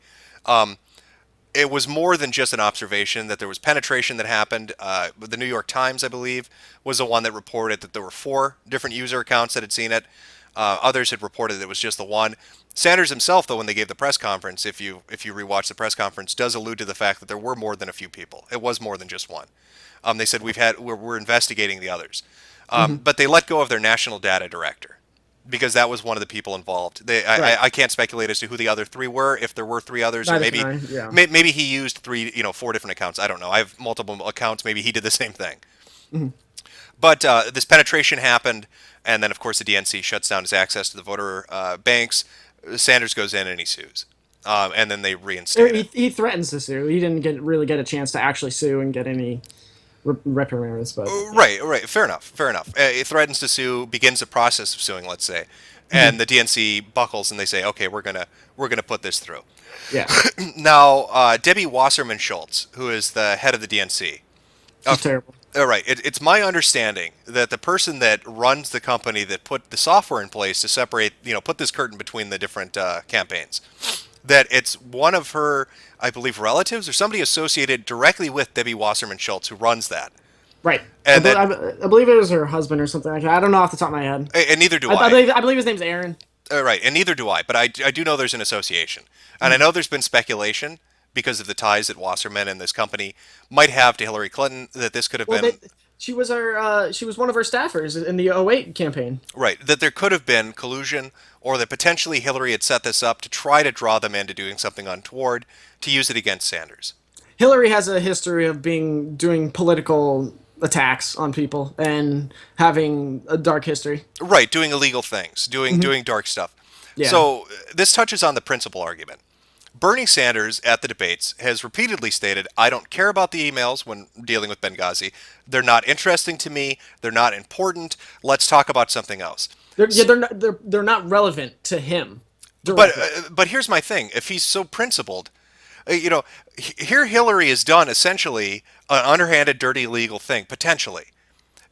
it was more than just an observation that there was penetration that happened. The New York Times, I believe, was the one that reported that there were 4 different user accounts that had seen it. Others had reported that it was just the one. Sanders himself, though, when they gave the press conference, if you rewatch the press conference, does allude to the fact that there were more than a few people. It was more than just one. They said we're investigating the others, but they let go of their national data director, because that was one of the people involved. I can't speculate as to who the other 3 were, if there were 3 others, or maybe he used 4 different accounts. I don't know. I have multiple accounts. Maybe he did the same thing. But this penetration happened, and then, of course, the DNC shuts down his access to the voter banks. Sanders goes in and he sues. And then they reinstate it. He threatens to sue. He didn't really get a chance to actually sue and get any reprimands. But Right. Fair enough. He threatens to sue, begins the process of suing, let's say, and the DNC buckles and they say, okay, we're gonna put this through. Yeah. Now, Debbie Wasserman Schultz, who is the head of the DNC. She's terrible. All right. It's my understanding that the person that runs the company that put the software in place to separate, put this curtain between the different campaigns, that it's one of her, I believe, relatives or somebody associated directly with Debbie Wasserman Schultz who runs that. Right. And I believe it was her husband or something like that. I don't know off the top of my head. And neither do I. I believe his name's Aaron. Right, and neither do I. But I do know there's an association. And I know there's been speculation, because of the ties that Wasserman and this company might have to Hillary Clinton, that this could have been... She was one of her staffers in the 2008 campaign. Right, that there could have been collusion, or that potentially Hillary had set this up to try to draw them into doing something untoward, to use it against Sanders. Hillary has a history of doing political attacks on people and having a dark history. Right, doing illegal things, doing dark stuff. Yeah. So this touches on the principal argument. Bernie Sanders at the debates has repeatedly stated, I don't care about the emails when dealing with Benghazi. They're not interesting to me. They're not important. Let's talk about something else. They're not relevant to him. But here's my thing. If he's so principled, here Hillary has done essentially an underhanded, dirty, illegal thing, potentially.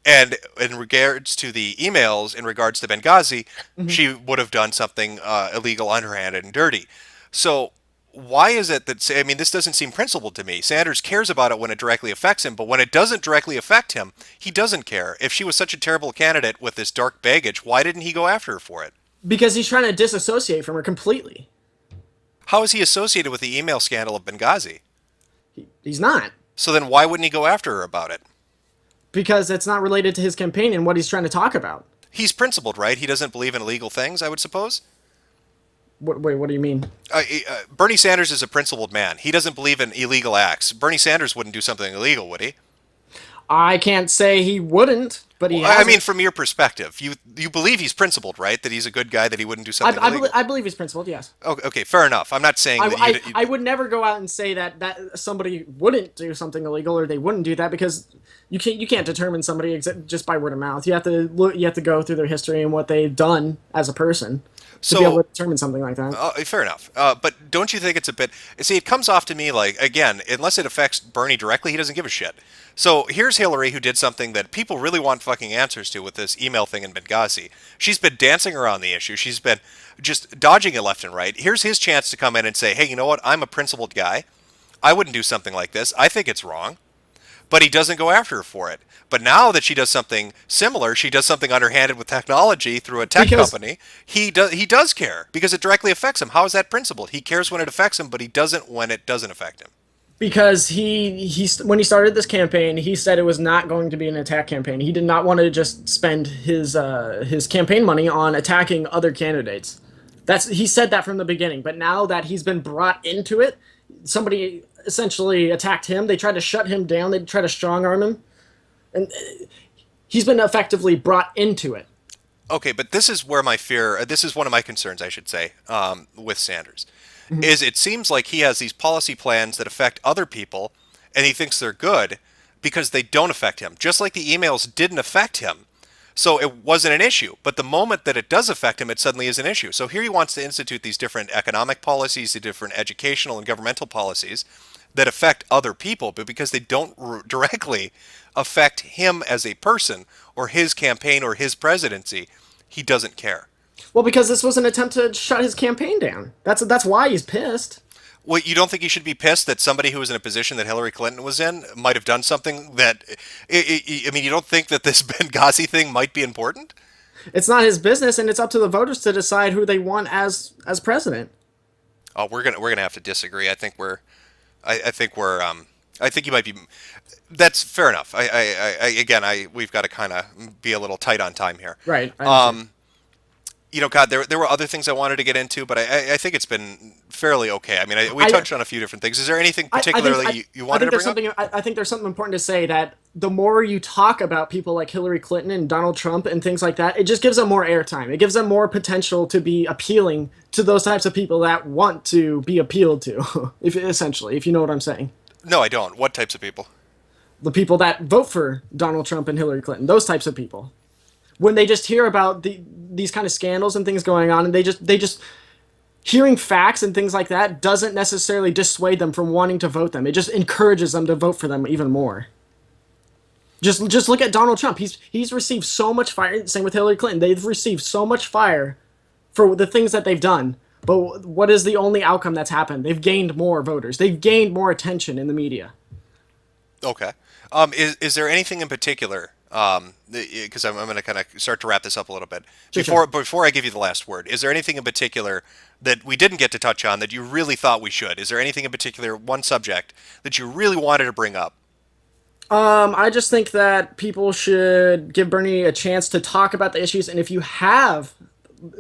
And in regards to the emails, in regards to Benghazi, she would have done something illegal, underhanded, and dirty. So why is it that, I mean, this doesn't seem principled to me. Sanders cares about it when it directly affects him, but when it doesn't directly affect him, he doesn't care. If she was such a terrible candidate with this dark baggage, why didn't he go after her for it? Because he's trying to disassociate from her completely. How is he associated with the email scandal of Benghazi? He's not. So then why wouldn't he go after her about it? Because it's not related to his campaign and what he's trying to talk about. He's principled, right? He doesn't believe in illegal things, I would suppose? Wait, what do you mean? Bernie Sanders is a principled man. He doesn't believe in illegal acts. Bernie Sanders wouldn't do something illegal, would he? I can't say he wouldn't, but he Well, I hasn't. mean, from your perspective, you believe he's principled, right? That he's a good guy, that he wouldn't do something illegal? I believe he's principled, yes. Okay, fair enough. I'm not saying that I would never go out and say that somebody wouldn't do something illegal or they wouldn't do that, because you can't determine somebody just by word of mouth. You have to go through their history and what they've done as a person to be able to determine something like that. Fair enough. But don't you think it's a bit... See, it comes off to me like, again, unless it affects Bernie directly, he doesn't give a shit. So here's Hillary, who did something that people really want fucking answers to with this email thing in Benghazi. She's been dancing around the issue. She's been just dodging it left and right. Here's his chance to come in and say, hey, you know what? I'm a principled guy. I wouldn't do something like this. I think it's wrong. But he doesn't go after her for it. But now that she does something similar, she does something underhanded with technology through a tech company, he does care because it directly affects him. How is that principled? He cares when it affects him, but he doesn't when it doesn't affect him. Because when he started this campaign, he said it was not going to be an attack campaign. He did not want to just spend his campaign money on attacking other candidates. He said that from the beginning. But now that he's been brought into it, somebody essentially attacked him. They tried to shut him down. They tried to strong arm him, and he's been effectively brought into it. Okay, but this is where my fear. This is one of my concerns, I should say, with Sanders. Is it seems like he has these policy plans that affect other people, and he thinks they're good because they don't affect him. Just like the emails didn't affect him, so it wasn't an issue. But the moment that it does affect him, it suddenly is an issue. So here he wants to institute these different economic policies, the different educational and governmental policies that affect other people, but because they don't directly affect him as a person or his campaign or his presidency, he doesn't care. Well, because this was an attempt to shut his campaign down. That's why he's pissed. Well, you don't think he should be pissed that somebody who was in a position that Hillary Clinton was in might have done something that... I mean, you don't think that this Benghazi thing might be important? It's not his business, and it's up to the voters to decide who they want as president. Oh, we're gonna have to disagree. I think you might be... That's fair enough. We've got to kind of be a little tight on time here. Right. You know, God, there were other things I wanted to get into, but I think it's been fairly okay. I mean, we touched on a few different things. Is there anything particularly you wanted to bring up? I think there's something important to say, that the more you talk about people like Hillary Clinton and Donald Trump and things like that, it just gives them more airtime. It gives them more potential to be appealing to those types of people that want to be appealed to, if you know what I'm saying. No, I don't. What types of people? The people that vote for Donald Trump and Hillary Clinton, those types of people. When they just hear about these kind of scandals and things going on, and they just hearing facts and things like that doesn't necessarily dissuade them from wanting to vote them. It just encourages them to vote for them even more. Just look at Donald Trump. He's received so much fire. Same with Hillary Clinton. They've received so much fire for the things that they've done. But what is the only outcome that's happened? They've gained more voters. They've gained more attention in the media. Okay. Is there anything in particular? Because I'm going to kind of start to wrap this up a little bit. Before I give you the last word, is there anything in particular that we didn't get to touch on that you really thought we should? Is there anything in particular, one subject, that you really wanted to bring up? I just think that people should give Bernie a chance to talk about the issues, and if you have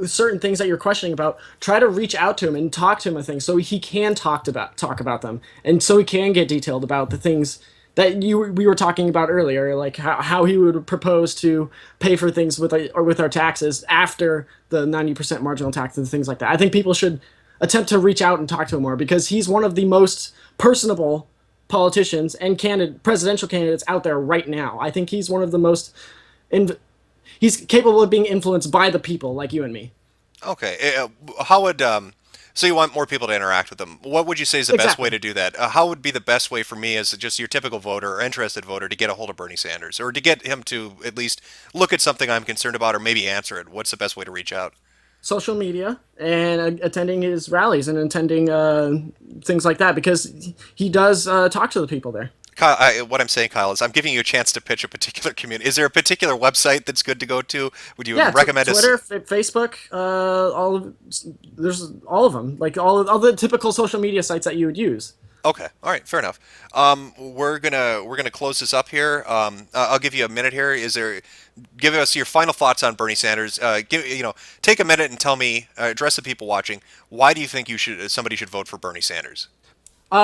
certain things that you're questioning about, try to reach out to him and talk to him about things so he can talk about them, and so he can get detailed about the things that we were talking about earlier, like how he would propose to pay for things with our taxes after the 90% marginal tax and things like that. I think people should attempt to reach out and talk to him more, because he's one of the most personable politicians and presidential candidates out there right now. I think he's one of the most... he's capable of being influenced by the people like you and me. Okay. How would... So you want more people to interact with them. What would you say is the best way to do that? How would be the best way for me as just your typical voter or interested voter to get a hold of Bernie Sanders, or to get him to at least look at something I'm concerned about or maybe answer it? What's the best way to reach out? Social media and attending his rallies and attending things like that, because he does talk to the people there. Kyle, what I'm saying, Kyle, is I'm giving you a chance to pitch a particular community. Is there a particular website that's good to go to? Would you recommend Twitter, Facebook, there's all of them, like all the typical social media sites that you would use. Okay, all right, fair enough. We're gonna close this up here. I'll give you a minute here. Give us your final thoughts on Bernie Sanders. Take a minute and tell me, address the people watching. Why do you think somebody should vote for Bernie Sanders?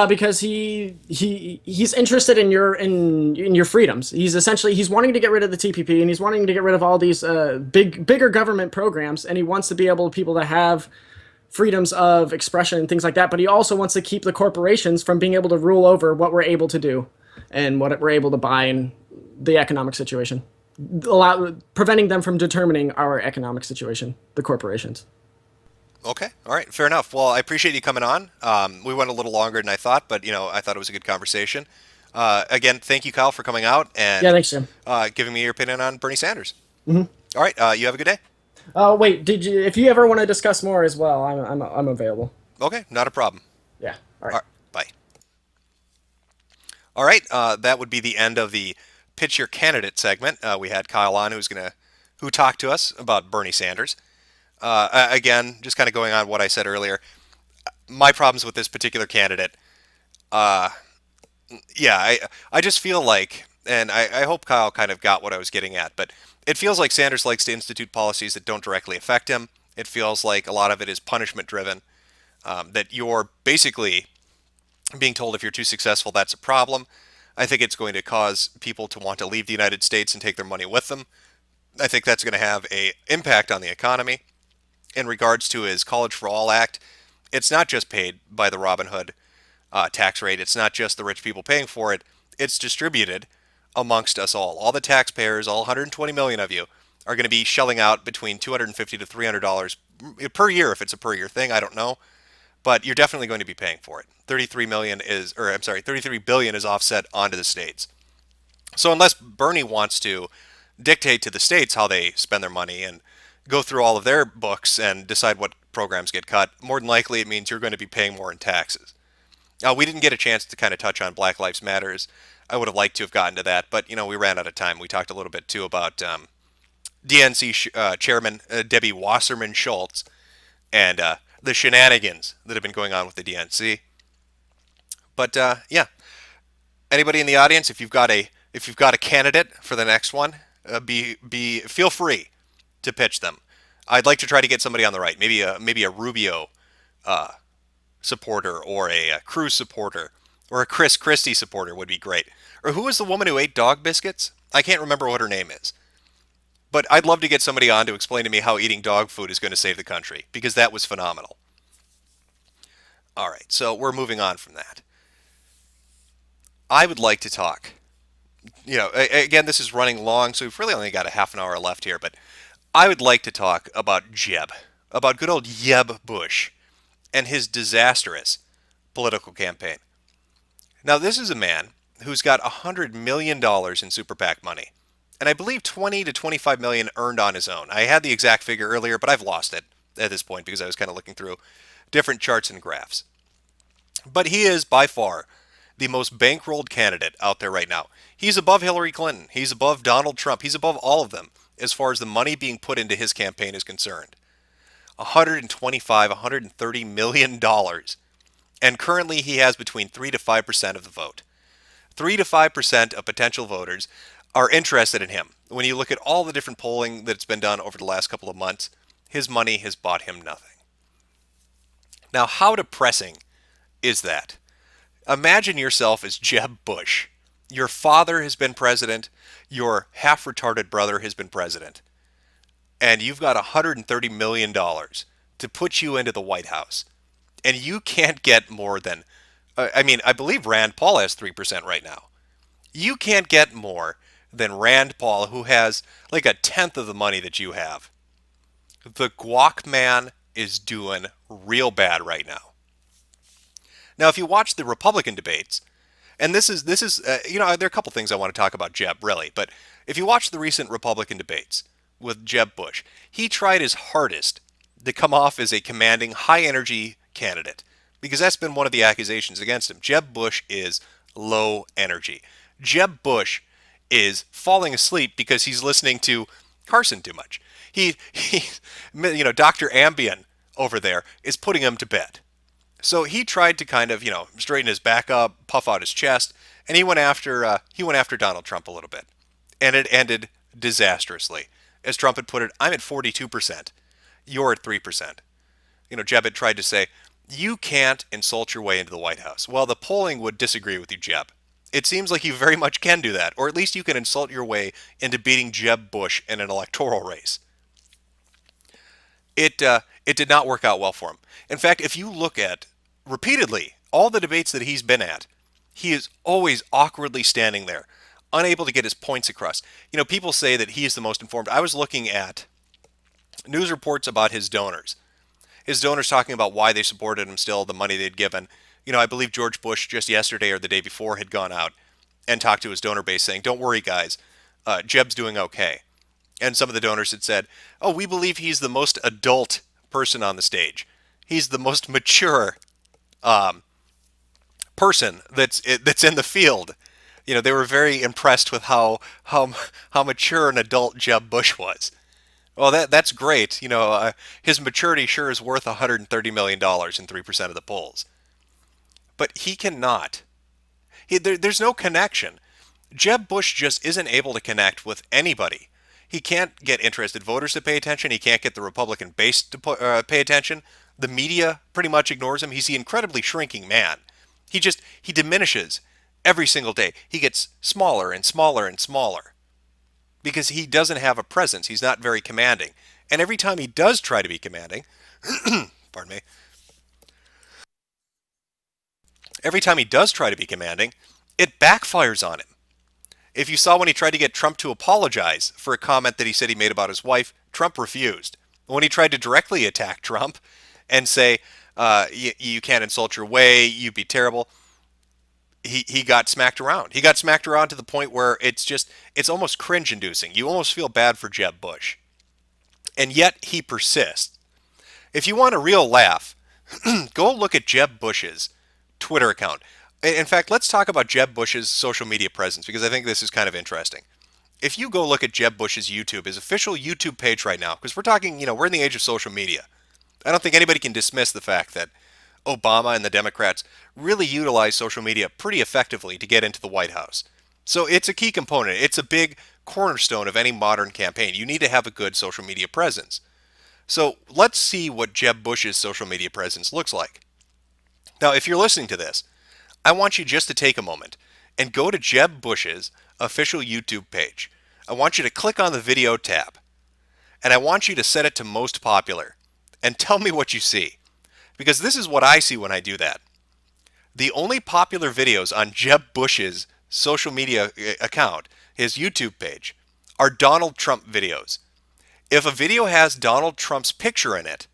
Because he's interested in your freedoms. He's wanting to get rid of the TPP, and he's wanting to get rid of all these bigger government programs, and he wants to be able people to have freedoms of expression and things like that. But he also wants to keep the corporations from being able to rule over what we're able to do and what we're able to buy in the economic situation, preventing them from determining our economic situation, the corporations. Okay, all right, fair enough. Well, I appreciate you coming on. We went a little longer than I thought, but I thought it was a good conversation. Again, thank you, Kyle, for coming out and thanks, Jim. Giving me your opinion on Bernie Sanders. Mm-hmm. All right, you have a good day. Wait, if you ever want to discuss more as well, I'm available. Okay, not a problem. Yeah. All right. Bye. All right, that would be the end of the Pitch Your Candidate segment. We had Kyle on, who talked to us about Bernie Sanders. Again, just kind of going on what I said earlier, my problems with this particular candidate, I just feel like, and I hope Kyle kind of got what I was getting at, but it feels like Sanders likes to institute policies that don't directly affect him. It feels like a lot of it is punishment driven, that you're basically being told if you're too successful, that's a problem. I think it's going to cause people to want to leave the United States and take their money with them. I think that's going to have an impact on the economy. In regards to his College for All Act, it's not just paid by the Robin Hood tax rate. It's not just the rich people paying for it. It's distributed amongst us all. All the taxpayers, all 120 million of you, are going to be shelling out between $250 to $300 per year. If it's a per year thing, I don't know, but you're definitely going to be paying for it. 33 billion is offset onto the states. So unless Bernie wants to dictate to the states how they spend their money and go through all of their books and decide what programs get cut, more than likely it means you're going to be paying more in taxes. Now, we didn't get a chance to kind of touch on Black Lives Matters. I would have liked to have gotten to that, but we ran out of time. We talked a little bit too about DNC Chairman Debbie Wasserman Schultz and the shenanigans that have been going on with the DNC. But anybody in the audience, if you've got a candidate for the next one, feel free to pitch them. I'd like to try to get somebody on the right, maybe a Rubio supporter, or a Cruz supporter, or a Chris Christie supporter would be great. Or who was the woman who ate dog biscuits? I can't remember what her name is. But I'd love to get somebody on to explain to me how eating dog food is going to save the country, because that was phenomenal. All right, so we're moving on from that. I would like to talk. Again, this is running long, so we've really only got a half an hour left here, but I would like to talk about Jeb, about good old Jeb Bush and his disastrous political campaign. Now, this is a man who's got $100 million in super PAC money, and I believe 20 to 25 million earned on his own. I had the exact figure earlier, but I've lost it at this point because I was kind of looking through different charts and graphs. But he is by far the most bankrolled candidate out there right now. He's above Hillary Clinton. He's above Donald Trump. He's above all of them as far as the money being put into his campaign is concerned. $130 million. And currently he has between 3 to 5% of the vote. 3 to 5% of potential voters are interested in him. When you look at all the different polling that's been done over the last couple of months, his money has bought him nothing. Now, how depressing is that? Imagine yourself as Jeb Bush. Your father has been president. Your half-retarded brother has been president. And you've got $130 million to put you into the White House. And you can't get more than, I believe Rand Paul has 3% right now. You can't get more than Rand Paul, who has like a tenth of the money that you have. The guac man is doing real bad right now. Now, if you watch the Republican debates, and this is there are a couple things I want to talk about Jeb, really, but if you watch the recent Republican debates with Jeb Bush, he tried his hardest to come off as a commanding, high-energy candidate, because that's been one of the accusations against him. Jeb Bush is low energy. Jeb Bush is falling asleep because he's listening to Carson too much. He Dr. Ambien over there is putting him to bed. So he tried to kind of, straighten his back up, puff out his chest, and he went after Donald Trump a little bit. And it ended disastrously. As Trump had put it, I'm at 42%. You're at 3%. Jeb had tried to say, you can't insult your way into the White House. Well, the polling would disagree with you, Jeb. It seems like you very much can do that, or at least you can insult your way into beating Jeb Bush in an electoral race. It did not work out well for him. In fact, if you look at, repeatedly, all the debates that he's been at, he is always awkwardly standing there, unable to get his points across. People say that he is the most informed. I was looking at news reports about his donors. His donors talking about why they supported him still, the money they'd given. I believe George Bush just yesterday or the day before had gone out and talked to his donor base saying, don't worry, guys, Jeb's doing okay. And some of the donors had said, oh, we believe he's the most adult person on the stage. He's the most mature person that's in the field. They were very impressed with how mature an adult Jeb Bush was. Well, that's great. His maturity sure is worth $130 million in 3% of the polls. But he cannot. There's no connection. Jeb Bush just isn't able to connect with anybody. He can't get interested voters to pay attention. He can't get the Republican base to pay attention. The media pretty much ignores him. He's the incredibly shrinking man. He diminishes every single day. He gets smaller and smaller and smaller because he doesn't have a presence. He's not very commanding. And every time he does try to be commanding, pardon me, every time he does try to be commanding, it backfires on him. If you saw when he tried to get Trump to apologize for a comment that he said he made about his wife, Trump refused. When he tried to directly attack Trump and say, you can't insult your way, you'd be terrible, he got smacked around. He got smacked around to the point where it's almost cringe-inducing. You almost feel bad for Jeb Bush. And yet he persists. If you want a real laugh, go look at Jeb Bush's Twitter account. In fact, let's talk about Jeb Bush's social media presence, because I think this is kind of interesting. If you go look at Jeb Bush's YouTube, his official YouTube page right now, because we're talking, we're in the age of social media. I don't think anybody can dismiss the fact that Obama and the Democrats really utilize social media pretty effectively to get into the White House. So it's a key component. It's a big cornerstone of any modern campaign. You need to have a good social media presence. So let's see what Jeb Bush's social media presence looks like. Now, if you're listening to this, I want you just to take a moment and go to Jeb Bush's official YouTube page. I want you to click on the video tab, and I want you to set it to most popular, and tell me what you see, because this is what I see when I do that. The only popular videos on Jeb Bush's social media account, his YouTube page, are Donald Trump videos. If a video has Donald Trump's picture in it,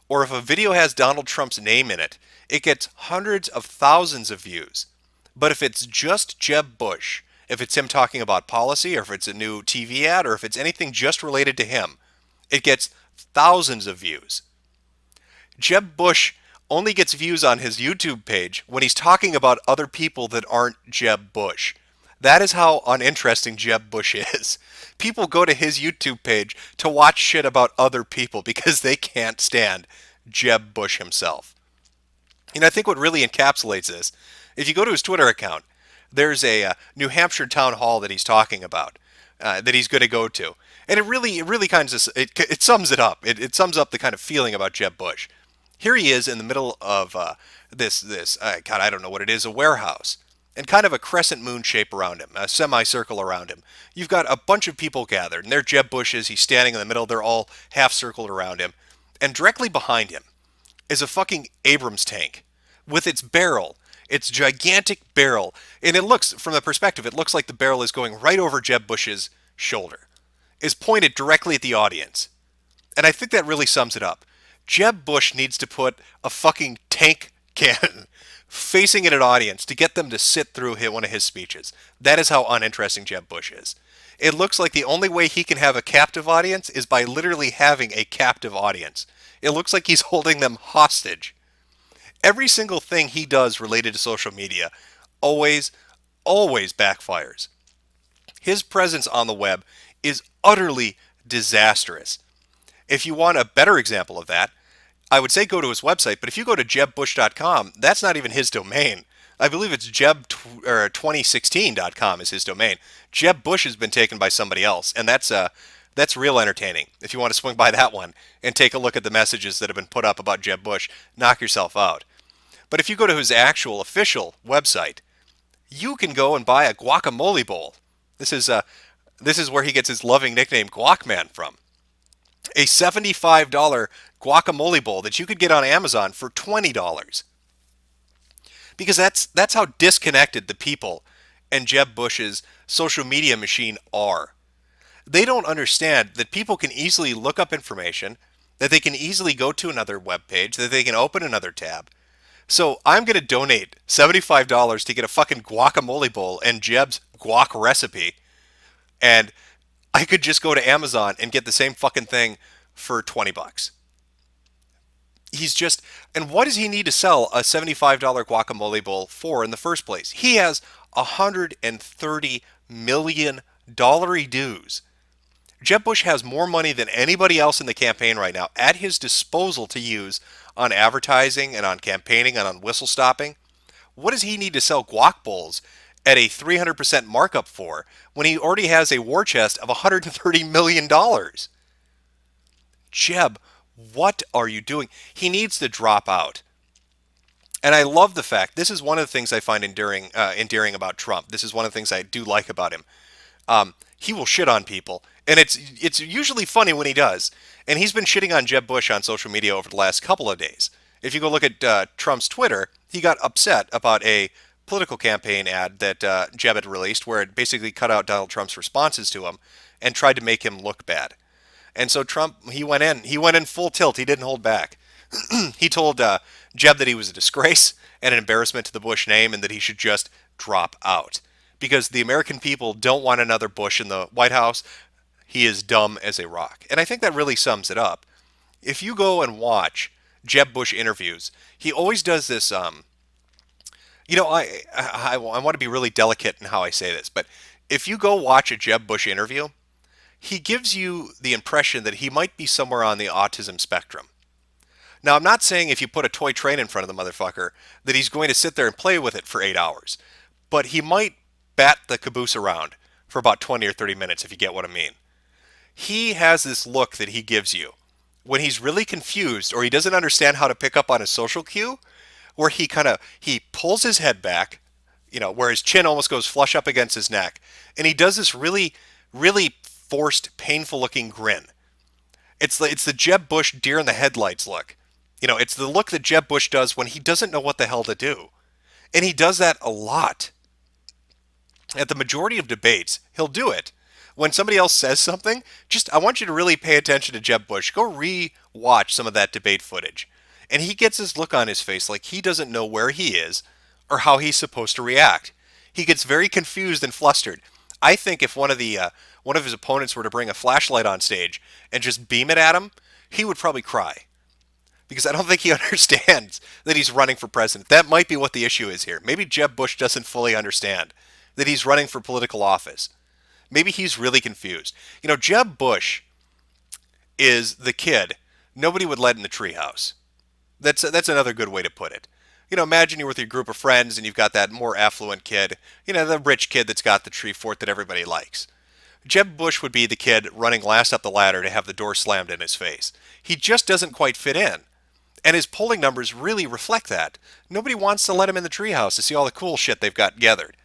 or if a video has Donald Trump's name in it, it gets hundreds of thousands of views. But if it's just Jeb Bush, if it's him talking about policy, or if it's a new TV ad, or if it's anything just related to him, it gets thousands of views. Jeb Bush only gets views on his YouTube page when he's talking about other people that aren't Jeb Bush. That is how uninteresting Jeb Bush is. People go to his YouTube page to watch shit about other people because they can't stand Jeb Bush himself. And I think what really encapsulates this, if you go to his Twitter account, there's a New Hampshire town hall that he's talking about, that he's going to go to. And it really kind of, it sums it up. It sums up the kind of feeling about Jeb Bush. Here he is in the middle of this I don't know what it is, a warehouse. And kind of a crescent moon shape around him, a semicircle around him. You've got a bunch of people gathered, and they're Jeb Bush's. He's standing in the middle. They're all half-circled around him. And directly behind him is a fucking Abrams tank with its barrel, its gigantic barrel. And it looks, from the perspective, it looks like the barrel is going right over Jeb Bush's shoulder. Is pointed directly at the audience. And I think that really sums it up. Jeb Bush needs to put a fucking tank cannon facing at an audience to get them to sit through one of his speeches. That is how uninteresting Jeb Bush is. It looks like the only way he can have a captive audience is by literally having a captive audience. It looks like he's holding them hostage. Every single thing he does related to social media always backfires. His presence on the web is utterly disastrous. If you want a better example of that, I would say go to his website, but if you go to jebbush.com, that's not even his domain. I believe it's jeb2016.com is his domain. Jeb Bush has been taken by somebody else, and that's real entertaining. If you want to swing by that one and take a look at the messages that have been put up about Jeb Bush, knock yourself out. But if you go to his actual official website, you can go and buy a guacamole bowl. This is where he gets his loving nickname Guacman from. A $75 guacamole bowl that you could get on Amazon for $20. Because that's how disconnected the people and Jeb Bush's social media machine are. They don't understand that people can easily look up information, that they can easily go to another web page, that they can open another tab. So I'm going to donate $75 to get a fucking guacamole bowl and Jeb's guac recipe, and I could just go to Amazon and get the same fucking thing for $20. He's just, and what does he need to sell a $75 guacamole bowl for in the first place? He has $130 million dues. Jeb Bush has more money than anybody else in the campaign right now at his disposal to use on advertising and on campaigning and on whistle stopping. What does he need to sell guac bowls at a 300% markup for when he already has a war chest of $130 million? Jeb, what are you doing? He needs to drop out. And I love the fact, this is one of the things I find endearing about Trump. This is one of the things I do like about him. He will shit on people, and it's usually funny when he does. And he's been shitting on Jeb Bush on social media over the last couple of days. If you go look at Trump's Twitter, he got upset about a political campaign ad that Jeb had released where it basically cut out Donald Trump's responses to him and tried to make him look bad. And so Trump, he went in full tilt. He didn't hold back. He told Jeb that he was a disgrace and an embarrassment to the Bush name and that he should just drop out. Because the American people don't want another Bush in the White House. He is dumb as a rock. And I think that really sums it up. If you go and watch Jeb Bush interviews, he always does this, I want to be really delicate in how I say this, but if you go watch a Jeb Bush interview, he gives you the impression that he might be somewhere on the autism spectrum. Now, I'm not saying if you put a toy train in front of the motherfucker that he's going to sit there and play with it for 8 hours, but he might bat the caboose around for about 20 or 30 minutes, if you get what I mean. He has this look that he gives you when he's really confused or he doesn't understand how to pick up on a social cue, where he pulls his head back, where his chin almost goes flush up against his neck, and he does this really, really forced, painful-looking grin. It's the Jeb Bush deer in the headlights look. It's the look that Jeb Bush does when he doesn't know what the hell to do. And he does that a lot. At the majority of debates, he'll do it. When somebody else says something, I want you to really pay attention to Jeb Bush. Go re-watch some of that debate footage. And he gets this look on his face like he doesn't know where he is or how he's supposed to react. He gets very confused and flustered. I think if one of his opponents were to bring a flashlight on stage and just beam it at him, he would probably cry. Because I don't think he understands that he's running for president. That might be what the issue is here. Maybe Jeb Bush doesn't fully understand that he's running for political office. Maybe he's really confused. Jeb Bush is the kid nobody would let in the treehouse. That's another good way to put it. Imagine you're with your group of friends and you've got that more affluent kid, the rich kid that's got the tree fort that everybody likes. Jeb Bush would be the kid running last up the ladder to have the door slammed in his face. He just doesn't quite fit in. And his polling numbers really reflect that. Nobody wants to let him in the treehouse to see all the cool shit they've got gathered.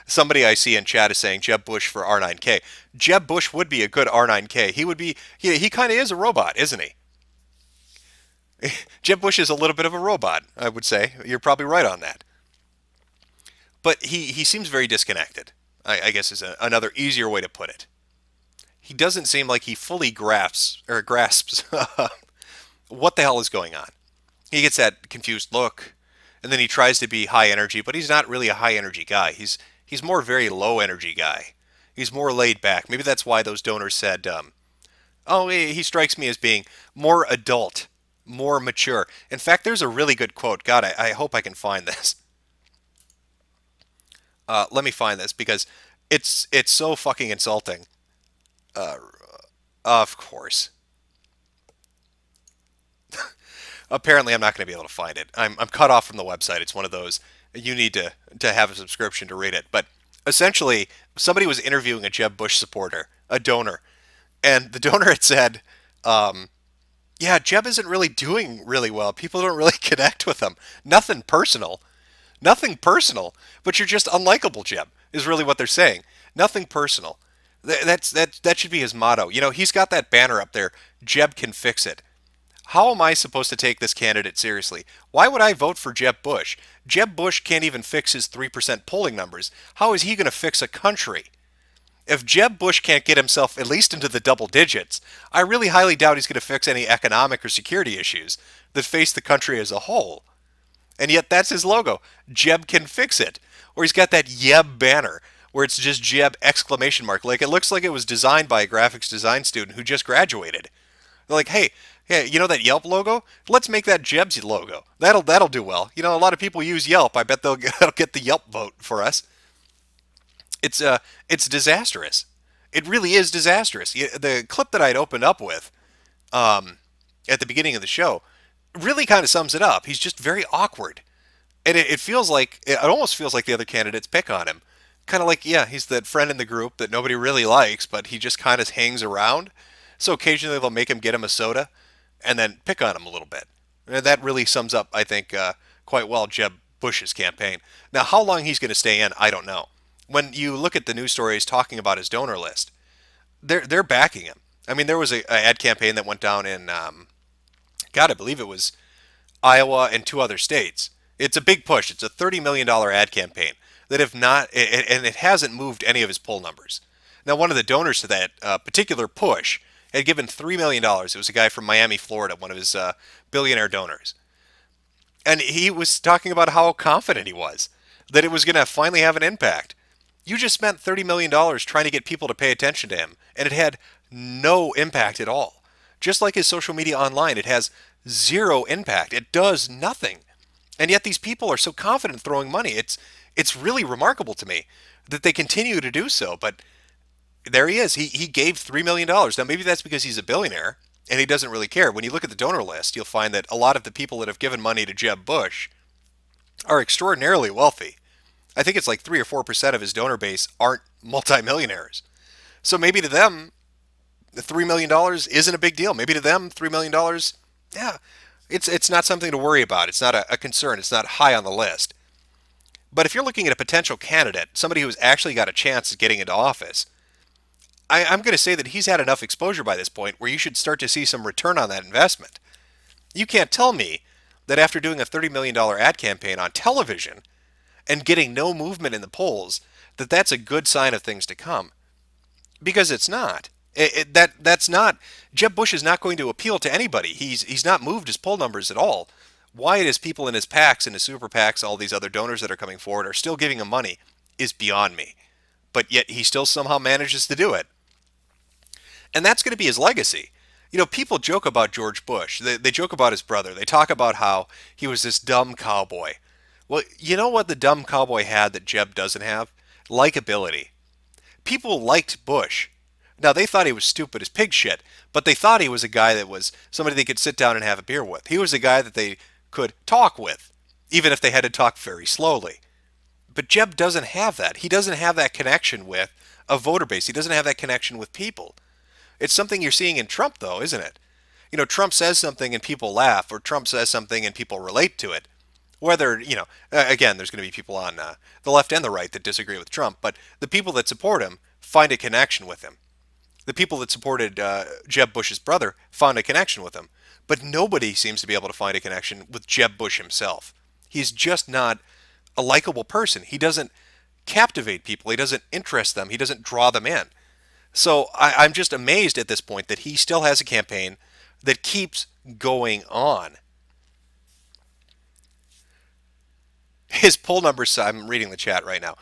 Somebody I see in chat is saying Jeb Bush for R9K. Jeb Bush would be a good R9K. He kind of is a robot, isn't he? Jeb Bush is a little bit of a robot, I would say. You're probably right on that. But he seems very disconnected, I guess is another easier way to put it. He doesn't seem like he fully grasps what the hell is going on? He gets that confused look, and then he tries to be high energy, but he's not really a high energy guy. He's more very low energy guy. He's more laid back. Maybe that's why those donors said, oh, he strikes me as being more adult, more mature. In fact, there's a really good quote. God, I hope I can find this. Let me find this because it's so fucking insulting. Of course. Apparently, I'm not going to be able to find it. I'm cut off from the website. It's one of those, you need to have a subscription to read it. But essentially, somebody was interviewing a Jeb Bush supporter, a donor, and the donor had said, yeah, Jeb isn't really doing really well. People don't really connect with him. Nothing personal. Nothing personal. But you're just unlikable, Jeb, is really what they're saying. Nothing personal. That should be his motto. You know, he's got that banner up there, Jeb can fix it. How am I supposed to take this candidate seriously? Why would I vote for Jeb Bush? Jeb Bush can't even fix his 3% polling numbers. How is he going to fix a country? If Jeb Bush can't get himself at least into the double digits, I really highly doubt he's going to fix any economic or security issues that face the country as a whole. And yet that's his logo. Jeb can fix it. Or he's got that Yeb banner where it's just Jeb exclamation mark. Like it looks like it was designed by a graphics design student who just graduated. They're like, hey, you know that Yelp logo? Let's make that Jeb's logo. That'll do well. You know, a lot of people use Yelp. I bet they'll get the Yelp vote for us. It's disastrous. It really is disastrous. The clip that I'd opened up with at the beginning of the show really kind of sums it up. He's just very awkward. And it feels like, it almost feels like the other candidates pick on him. Kind of like, yeah, he's that friend in the group that nobody really likes, but he just kind of hangs around. So occasionally they'll make him get him a soda and then pick on him a little bit. And that really sums up, I think, quite well Jeb Bush's campaign. Now, how long he's going to stay in, I don't know. When you look at the news stories talking about his donor list, they're backing him. I mean, there was a ad campaign that went down in, God, I believe it was Iowa and 2 other states. It's a big push. It's a $30 million ad campaign that if not, and it hasn't moved any of his poll numbers. Now, one of the donors to that particular push had given $3 million. It was a guy from Miami, Florida, one of his billionaire donors. And he was talking about how confident he was that it was going to finally have an impact. You just spent $30 million trying to get people to pay attention to him, and it had no impact at all. Just like his social media online, it has zero impact. It does nothing. And yet these people are so confident throwing money. It's really remarkable to me that they continue to do so. But there he is. He gave $3 million. Now, maybe that's because he's a billionaire and he doesn't really care. When you look at the donor list, you'll find that a lot of the people that have given money to Jeb Bush are extraordinarily wealthy. I think it's like 3 or 4% of his donor base aren't multimillionaires. So maybe to them, the $3 million isn't a big deal. Maybe to them, $3 million, yeah, it's not something to worry about. It's not a concern. It's not high on the list. But if you're looking at a potential candidate, somebody who's actually got a chance of getting into office, I'm going to say that he's had enough exposure by this point where you should start to see some return on that investment. You can't tell me that after doing a $30 million ad campaign on television and getting no movement in the polls, that that's a good sign of things to come. Because it's not. That's not. Jeb Bush is not going to appeal to anybody. He's not moved his poll numbers at all. Why it is people in his PACs and his super PACs, all these other donors that are coming forward, are still giving him money is beyond me. But yet he still somehow manages to do it. And that's going to be his legacy. You know, people joke about George Bush. They joke about his brother. They talk about how he was this dumb cowboy. Well, you know what the dumb cowboy had that Jeb doesn't have? Likability. People liked Bush. Now, they thought he was stupid as pig shit, but they thought he was a guy that was somebody they could sit down and have a beer with. He was a guy that they could talk with, even if they had to talk very slowly. But Jeb doesn't have that. He doesn't have that connection with a voter base. He doesn't have that connection with people. It's something you're seeing in Trump, though, isn't it? You know, Trump says something and people laugh, or Trump says something and people relate to it. Whether, you know, again, there's going to be people on the left and the right that disagree with Trump, but the people that support him find a connection with him. The people that supported Jeb Bush's brother found a connection with him. But nobody seems to be able to find a connection with Jeb Bush himself. He's just not a likable person. He doesn't captivate people. He doesn't interest them. He doesn't draw them in. So I'm just amazed at this point that he still has a campaign that keeps going on. His poll numbers, I'm reading the chat right now.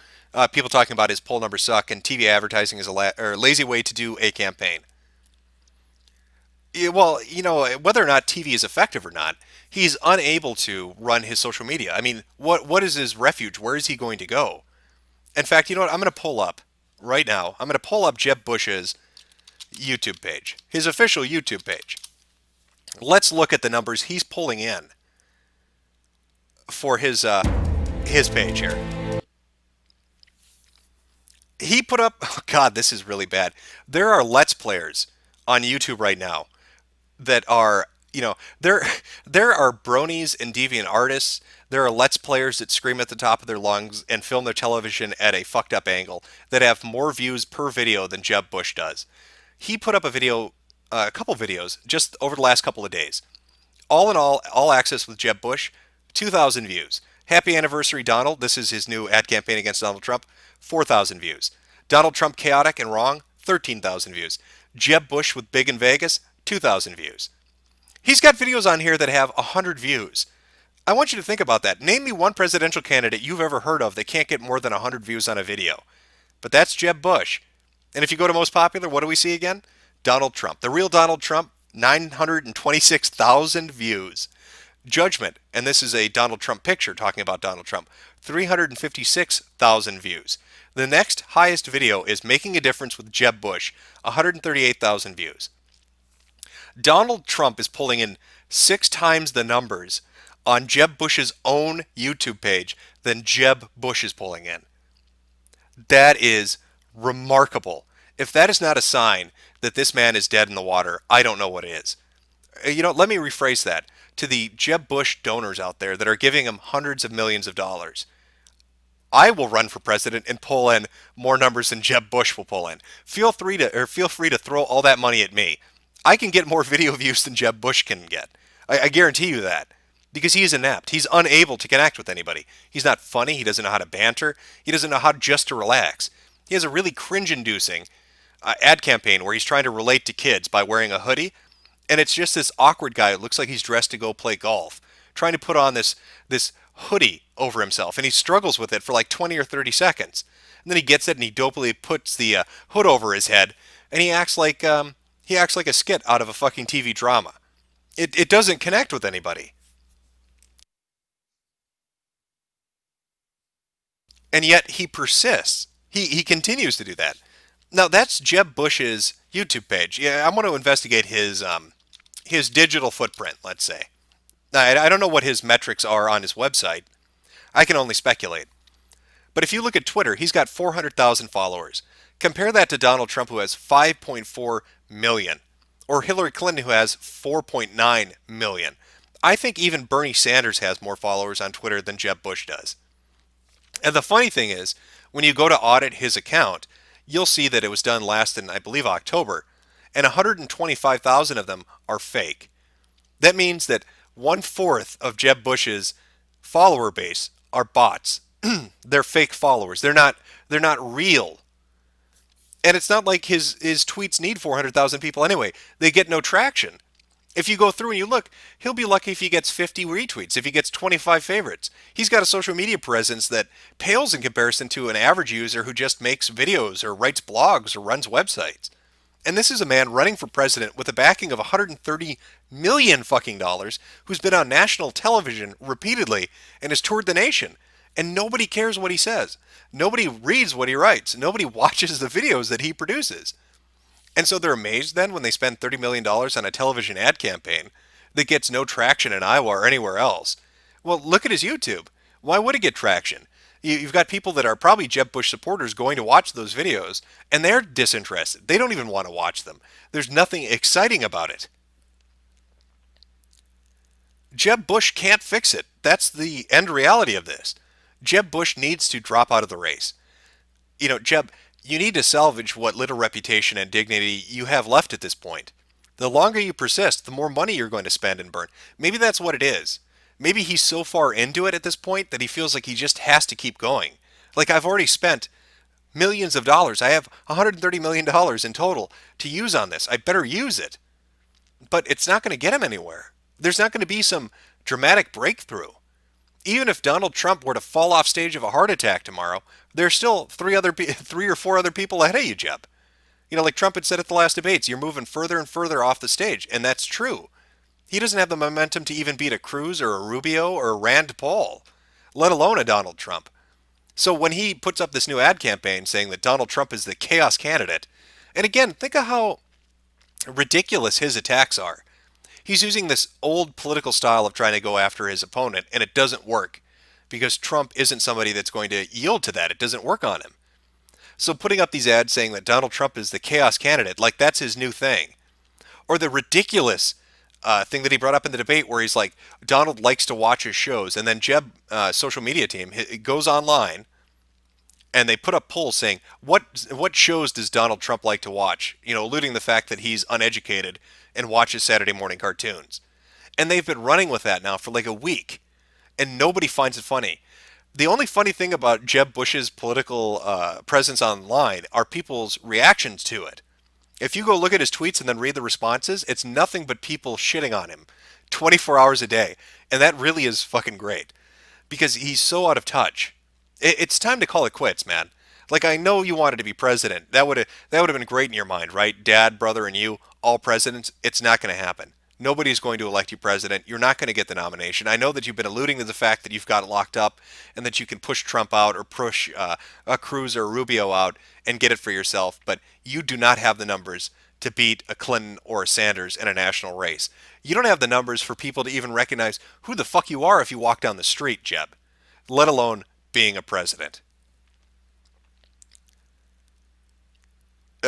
People talking about his poll numbers suck and TV advertising is a lazy way to do a campaign. Yeah, well, whether or not TV is effective or not, he's unable to run his social media. I mean, what is his refuge? Where is he going to go? In fact, you know what? I'm going to pull up right now. I'm going to pull up Jeb Bush's YouTube page, his official YouTube page. Let's look at the numbers he's pulling in for his page here. He put up, oh God, this is really bad. There are Let's Players on YouTube right now that are, there are bronies and deviant artists. There are Let's Players that scream at the top of their lungs and film their television at a fucked up angle that have more views per video than Jeb Bush does. He put up a couple videos just over the last couple of days. All in all access with Jeb Bush, 2,000 views. Happy Anniversary Donald, this is his new ad campaign against Donald Trump, 4,000 views. Donald Trump Chaotic and Wrong, 13,000 views. Jeb Bush with Big in Vegas, 2,000 views. He's got videos on here that have 100 views. I want you to think about that. Name me one presidential candidate you've ever heard of that can't get more than 100 views on a video. But that's Jeb Bush. And if you go to most popular, what do we see again? Donald Trump. The real Donald Trump, 926,000 views. Judgment, and this is a Donald Trump picture talking about Donald Trump, 356,000 views. The next highest video is Making a Difference with Jeb Bush, 138,000 views. Donald Trump is pulling in 6 times the numbers on Jeb Bush's own YouTube page than Jeb Bush is pulling in. That is remarkable. If that is not a sign that this man is dead in the water, I don't know what is. Let me rephrase that to the Jeb Bush donors out there that are giving him hundreds of millions of dollars. I will run for president and pull in more numbers than Jeb Bush will pull in. Feel free to throw all that money at me. I can get more video views than Jeb Bush can get. I guarantee you that. Because he is inept. He's unable to connect with anybody. He's not funny. He doesn't know how to banter. He doesn't know how just to relax. He has a really cringe-inducing ad campaign where he's trying to relate to kids by wearing a hoodie. And it's just this awkward guy that looks like he's dressed to go play golf, trying to put on this hoodie over himself. And he struggles with it for like 20 or 30 seconds. And then he gets it and he dopily puts the hood over his head. And he acts like a skit out of a fucking TV drama. It doesn't connect with anybody. And yet he persists. He continues to do that. Now that's Jeb Bush's YouTube page. Yeah, I want to investigate his digital footprint, let's say. Now, I don't know what his metrics are on his website. I can only speculate. But if you look at Twitter, he's got 400,000 followers. Compare that to Donald Trump, who has 5.4 million, or Hillary Clinton, who has 4.9 million. I think even Bernie Sanders has more followers on Twitter than Jeb Bush does. And the funny thing is, when you go to audit his account, you'll see that it was done last in, I believe, October, and 125,000 of them are fake. That means that 1/4 of Jeb Bush's follower base are bots. They're fake followers. They're not real. And it's not like his tweets need 400,000 people anyway. They get no traction. If you go through and you look, he'll be lucky if he gets 50 retweets, if he gets 25 favorites. He's got a social media presence that pales in comparison to an average user who just makes videos or writes blogs or runs websites. And this is a man running for president with a backing of $130 million fucking dollars, who's been on national television repeatedly and has toured the nation. And nobody cares what he says. Nobody reads what he writes. Nobody watches the videos that he produces. And so they're amazed then when they spend $30 million on a television ad campaign that gets no traction in Iowa or anywhere else. Well, look at his YouTube. Why would it get traction? You've got people that are probably Jeb Bush supporters going to watch those videos, and they're disinterested. They don't even want to watch them. There's nothing exciting about it. Jeb Bush can't fix it. That's the end reality of this. Jeb Bush needs to drop out of the race. Jeb, you need to salvage what little reputation and dignity you have left at this point. The longer you persist, the more money you're going to spend and burn. Maybe that's what it is. Maybe he's so far into it at this point that he feels like he just has to keep going. Like, I've already spent millions of dollars. I have $130 million in total to use on this. I better use it. but it's not going to get him anywhere. There's not going to be some dramatic breakthrough. Even if Donald Trump were to fall off stage of a heart attack tomorrow, there's still three or four other people ahead of you, Jeb. You know, like Trump had said at the last debates, you're moving further and further off the stage, and that's true. He doesn't have the momentum to even beat a Cruz or a Rubio or a Rand Paul, let alone a Donald Trump. So when he puts up this new ad campaign saying that Donald Trump is the chaos candidate, and again, think of how ridiculous his attacks are. He's using this old political style of trying to go after his opponent, and it doesn't work because Trump isn't somebody that's going to yield to that. It doesn't work on him. So putting up these ads saying that Donald Trump is the chaos candidate, like that's his new thing. Or the ridiculous thing that he brought up in the debate where he's like, Donald likes to watch his shows. And then Jeb, social media team, goes online and they put up polls saying, what shows does Donald Trump like to watch? You know, alluding to the fact that he's uneducated and watches Saturday morning cartoons. And they've been running with that now for like a week. And nobody finds it funny. The only funny thing about Jeb Bush's political presence online are people's reactions to it. If you go look at his tweets and then read the responses, it's nothing but people shitting on him 24 hours a day. And that really is fucking great because he's so out of touch. It's time to call it quits, man. Like, I know you wanted to be president. That would have been great in your mind, right? Dad, brother, and you, all presidents. It's not going to happen. Nobody's going to elect you president. You're not going to get the nomination. I know that you've been alluding to the fact that you've got locked up and that you can push Trump out or push a Cruz or a Rubio out and get it for yourself, but you do not have the numbers to beat a Clinton or a Sanders in a national race. You don't have the numbers for people to even recognize who the fuck you are if you walk down the street, Jeb, let alone being a president.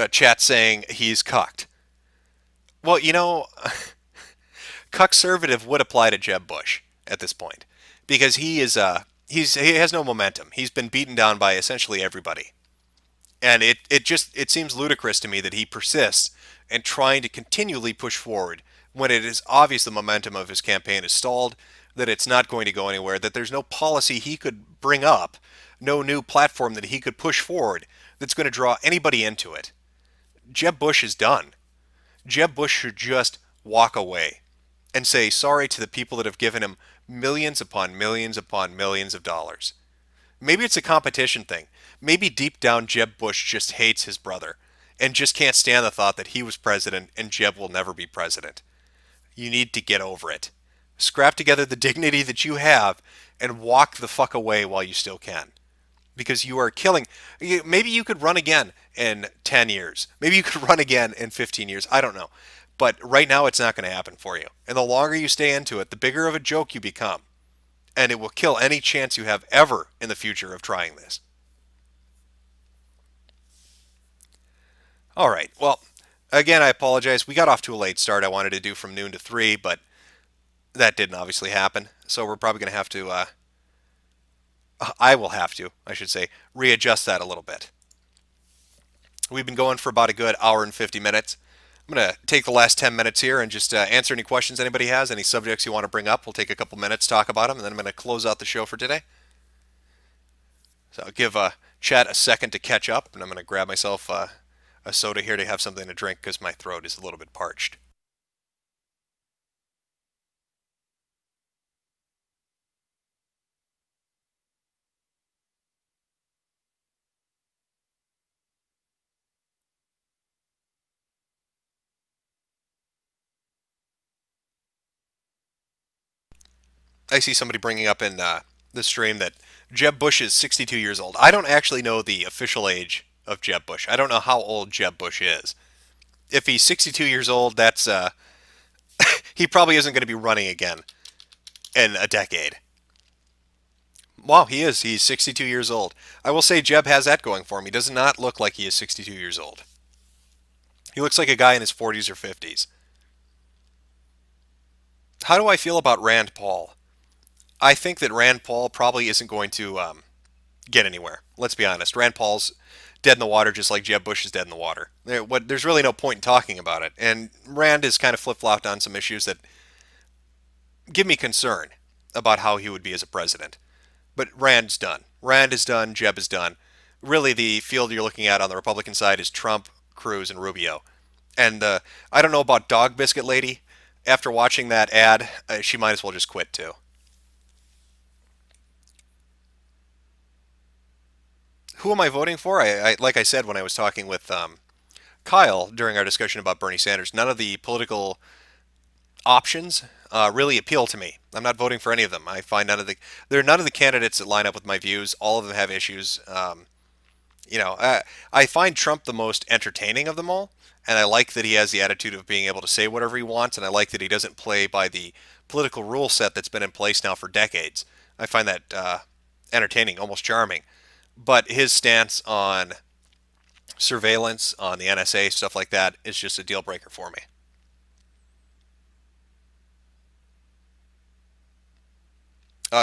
Chat saying he's cucked. Well, you know, cuckservative would apply to Jeb Bush at this point because he has no momentum. He's been beaten down by essentially everybody. And it seems ludicrous to me that he persists in trying to continually push forward when it is obvious the momentum of his campaign is stalled, that it's not going to go anywhere, that there's no policy he could bring up, no new platform that he could push forward that's going to draw anybody into it. Jeb Bush is done. Jeb Bush should just walk away and say sorry to the people that have given him millions upon millions upon millions of dollars. Maybe it's a competition thing. Maybe deep down Jeb Bush just hates his brother and just can't stand the thought that he was president and Jeb will never be president. You need to get over it. Scrap together the dignity that you have and walk the fuck away while you still can. Because you are killing. Maybe you could run again in 10 years. Maybe you could run again in 15 years. I don't know. But right now it's not going to happen for you. And the longer you stay into it, the bigger of a joke you become. And it will kill any chance you have ever in the future of trying this. All right. Well, again, I apologize. We got off to a late start. I wanted to do from noon to 3, but that didn't obviously happen. So we're probably going to have to, I will have to, I should say, readjust that a little bit. We've been going for about a good hour and 50 minutes. I'm going to take the last 10 minutes here and just answer any questions anybody has, any subjects you want to bring up. We'll take a couple minutes, talk about them, and then I'm going to close out the show for today. So I'll give chat a second to catch up, and I'm going to grab myself a soda here to have something to drink because my throat is a little bit parched. I see somebody bringing up in the stream that Jeb Bush is 62 years old. I don't actually know the official age of Jeb Bush. I don't know how old Jeb Bush is. If he's 62 years old, that's he probably isn't going to be running again in a decade. Wow, he is. He's 62 years old. I will say Jeb has that going for him. He does not look like he is 62 years old. He looks like a guy in his 40s or 50s. How do I feel about Rand Paul? I think that Rand Paul probably isn't going to get anywhere. Let's be honest. Rand Paul's dead in the water just like Jeb Bush is dead in the water. There's really no point in talking about it. And Rand has kind of flip-flopped on some issues that give me concern about how he would be as a president. But Rand's done. Rand is done. Jeb is done. Really, the field you're looking at on the Republican side is Trump, Cruz, and Rubio. And I don't know about Dog Biscuit Lady. After watching that ad, she might as well just quit too. Who am I voting for? Like I said when I was talking with Kyle during our discussion about Bernie Sanders, none of the political options really appeal to me. I'm not voting for any of them. I find there are none of the candidates that line up with my views. All of them have issues. I find Trump the most entertaining of them all, and I like that he has the attitude of being able to say whatever he wants, and I like that he doesn't play by the political rule set that's been in place now for decades. I find that entertaining, almost charming. But his stance on surveillance, on the NSA, stuff like that, is just a deal breaker for me.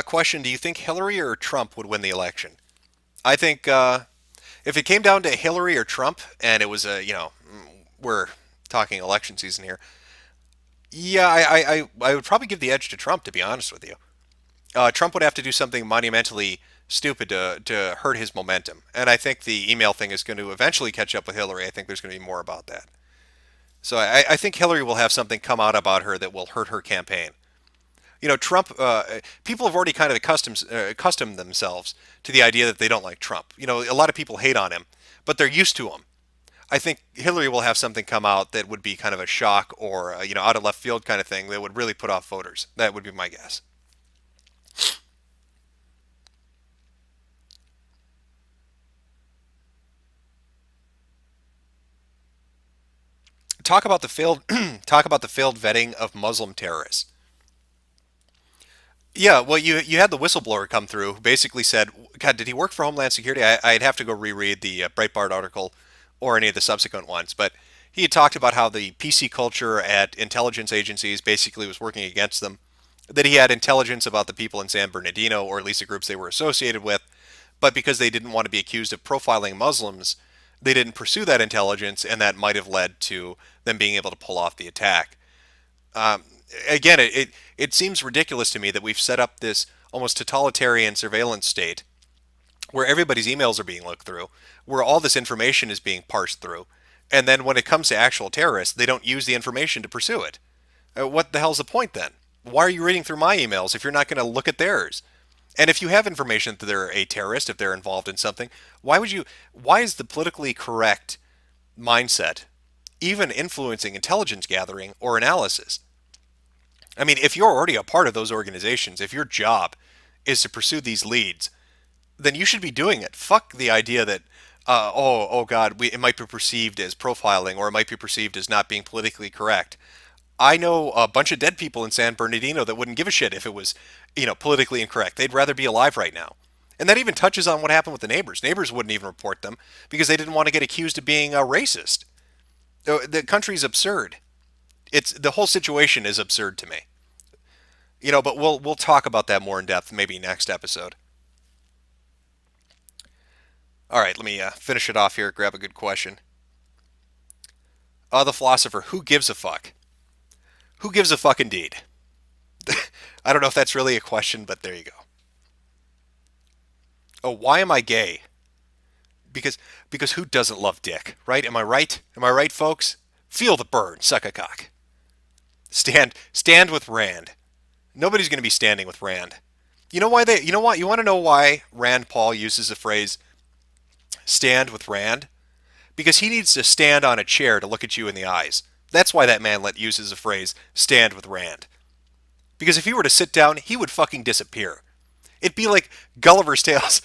Question, do you think Hillary or Trump would win the election? I think if it came down to Hillary or Trump, and it was we're talking election season here, yeah, I would probably give the edge to Trump, to be honest with you. Trump would have to do something monumentally stupid to hurt his momentum. And I think the email thing is going to eventually catch up with Hillary. I think there's going to be more about that. So I think Hillary will have something come out about her that will hurt her campaign. Trump, people have already kind of accustomed themselves to the idea that they don't like Trump. A lot of people hate on him, but they're used to him. I think Hillary will have something come out that would be kind of a shock or, out of left field kind of thing that would really put off voters. That would be my guess. Talk about the failed vetting of Muslim terrorists. Yeah, well, you had the whistleblower come through who basically said, God, did he work for Homeland Security? I'd have to go reread the Breitbart article or any of the subsequent ones, but he had talked about how the PC culture at intelligence agencies basically was working against them, that he had intelligence about the people in San Bernardino, or at least the groups they were associated with, but because they didn't want to be accused of profiling Muslims, they didn't pursue that intelligence, and that might have led to them being able to pull off the attack. Again, it seems ridiculous to me that we've set up this almost totalitarian surveillance state where everybody's emails are being looked through, where all this information is being parsed through, and then when it comes to actual terrorists, they don't use the information to pursue it. What the hell's the point then? Why are you reading through my emails if you're not going to look at theirs? And if you have information that they're a terrorist, if they're involved in something, why is the politically correct mindset even influencing intelligence gathering or analysis? I mean, if you're already a part of those organizations, if your job is to pursue these leads, then you should be doing it. Fuck the idea that, oh God, it might be perceived as profiling or it might be perceived as not being politically correct. I know a bunch of dead people in San Bernardino that wouldn't give a shit if it was, politically incorrect. They'd rather be alive right now. And that even touches on what happened with the neighbors. Neighbors wouldn't even report them because they didn't want to get accused of being a racist. The country's absurd. The whole situation is absurd to me. But we'll talk about that more in depth maybe next episode. All right, let me finish it off here. Grab a good question. The philosopher, who gives a fuck? Who gives a fuck indeed? I don't know if that's really a question, but there you go. Oh, why am I gay? Because who doesn't love dick, right? Am I right? Am I right, folks? Feel the burn, suck a cock. Stand with Rand. Nobody's going to be standing with Rand. You know what? You want to know why Rand Paul uses the phrase stand with Rand? Because he needs to stand on a chair to look at you in the eyes. That's why that man uses the phrase stand with Rand. Because if he were to sit down, he would fucking disappear. It'd be like Gulliver's Tales.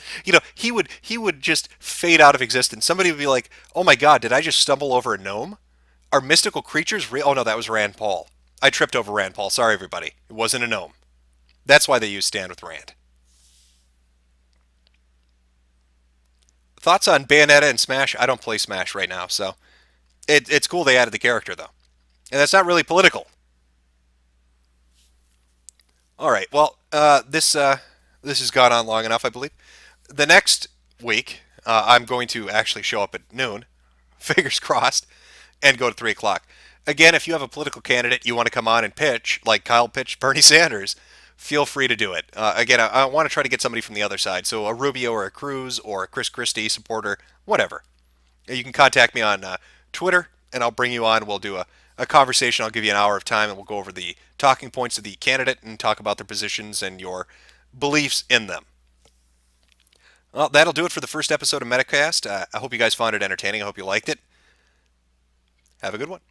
He would just fade out of existence. Somebody would be like, "Oh my God, did I just stumble over a gnome? Are mystical creatures real?" Oh no, that was Rand Paul. I tripped over Rand Paul. Sorry, everybody. It wasn't a gnome. That's why they use stand with Rand. Thoughts on Bayonetta and Smash? I don't play Smash right now, so it's cool they added the character though, and that's not really political. All right. Well, this has gone on long enough, I believe. The next week, I'm going to actually show up at noon, fingers crossed, and go to 3 o'clock. Again, if you have a political candidate you want to come on and pitch, like Kyle pitched Bernie Sanders, feel free to do it. Again, I want to try to get somebody from the other side, so a Rubio or a Cruz or a Chris Christie supporter, whatever. You can contact me on Twitter and I'll bring you on. We'll do a conversation. I'll give you an hour of time, and we'll go over the talking points of the candidate and talk about their positions and your beliefs in them. Well, that'll do it for the first episode of Metocast. I hope you guys found it entertaining. I hope you liked it. Have a good one.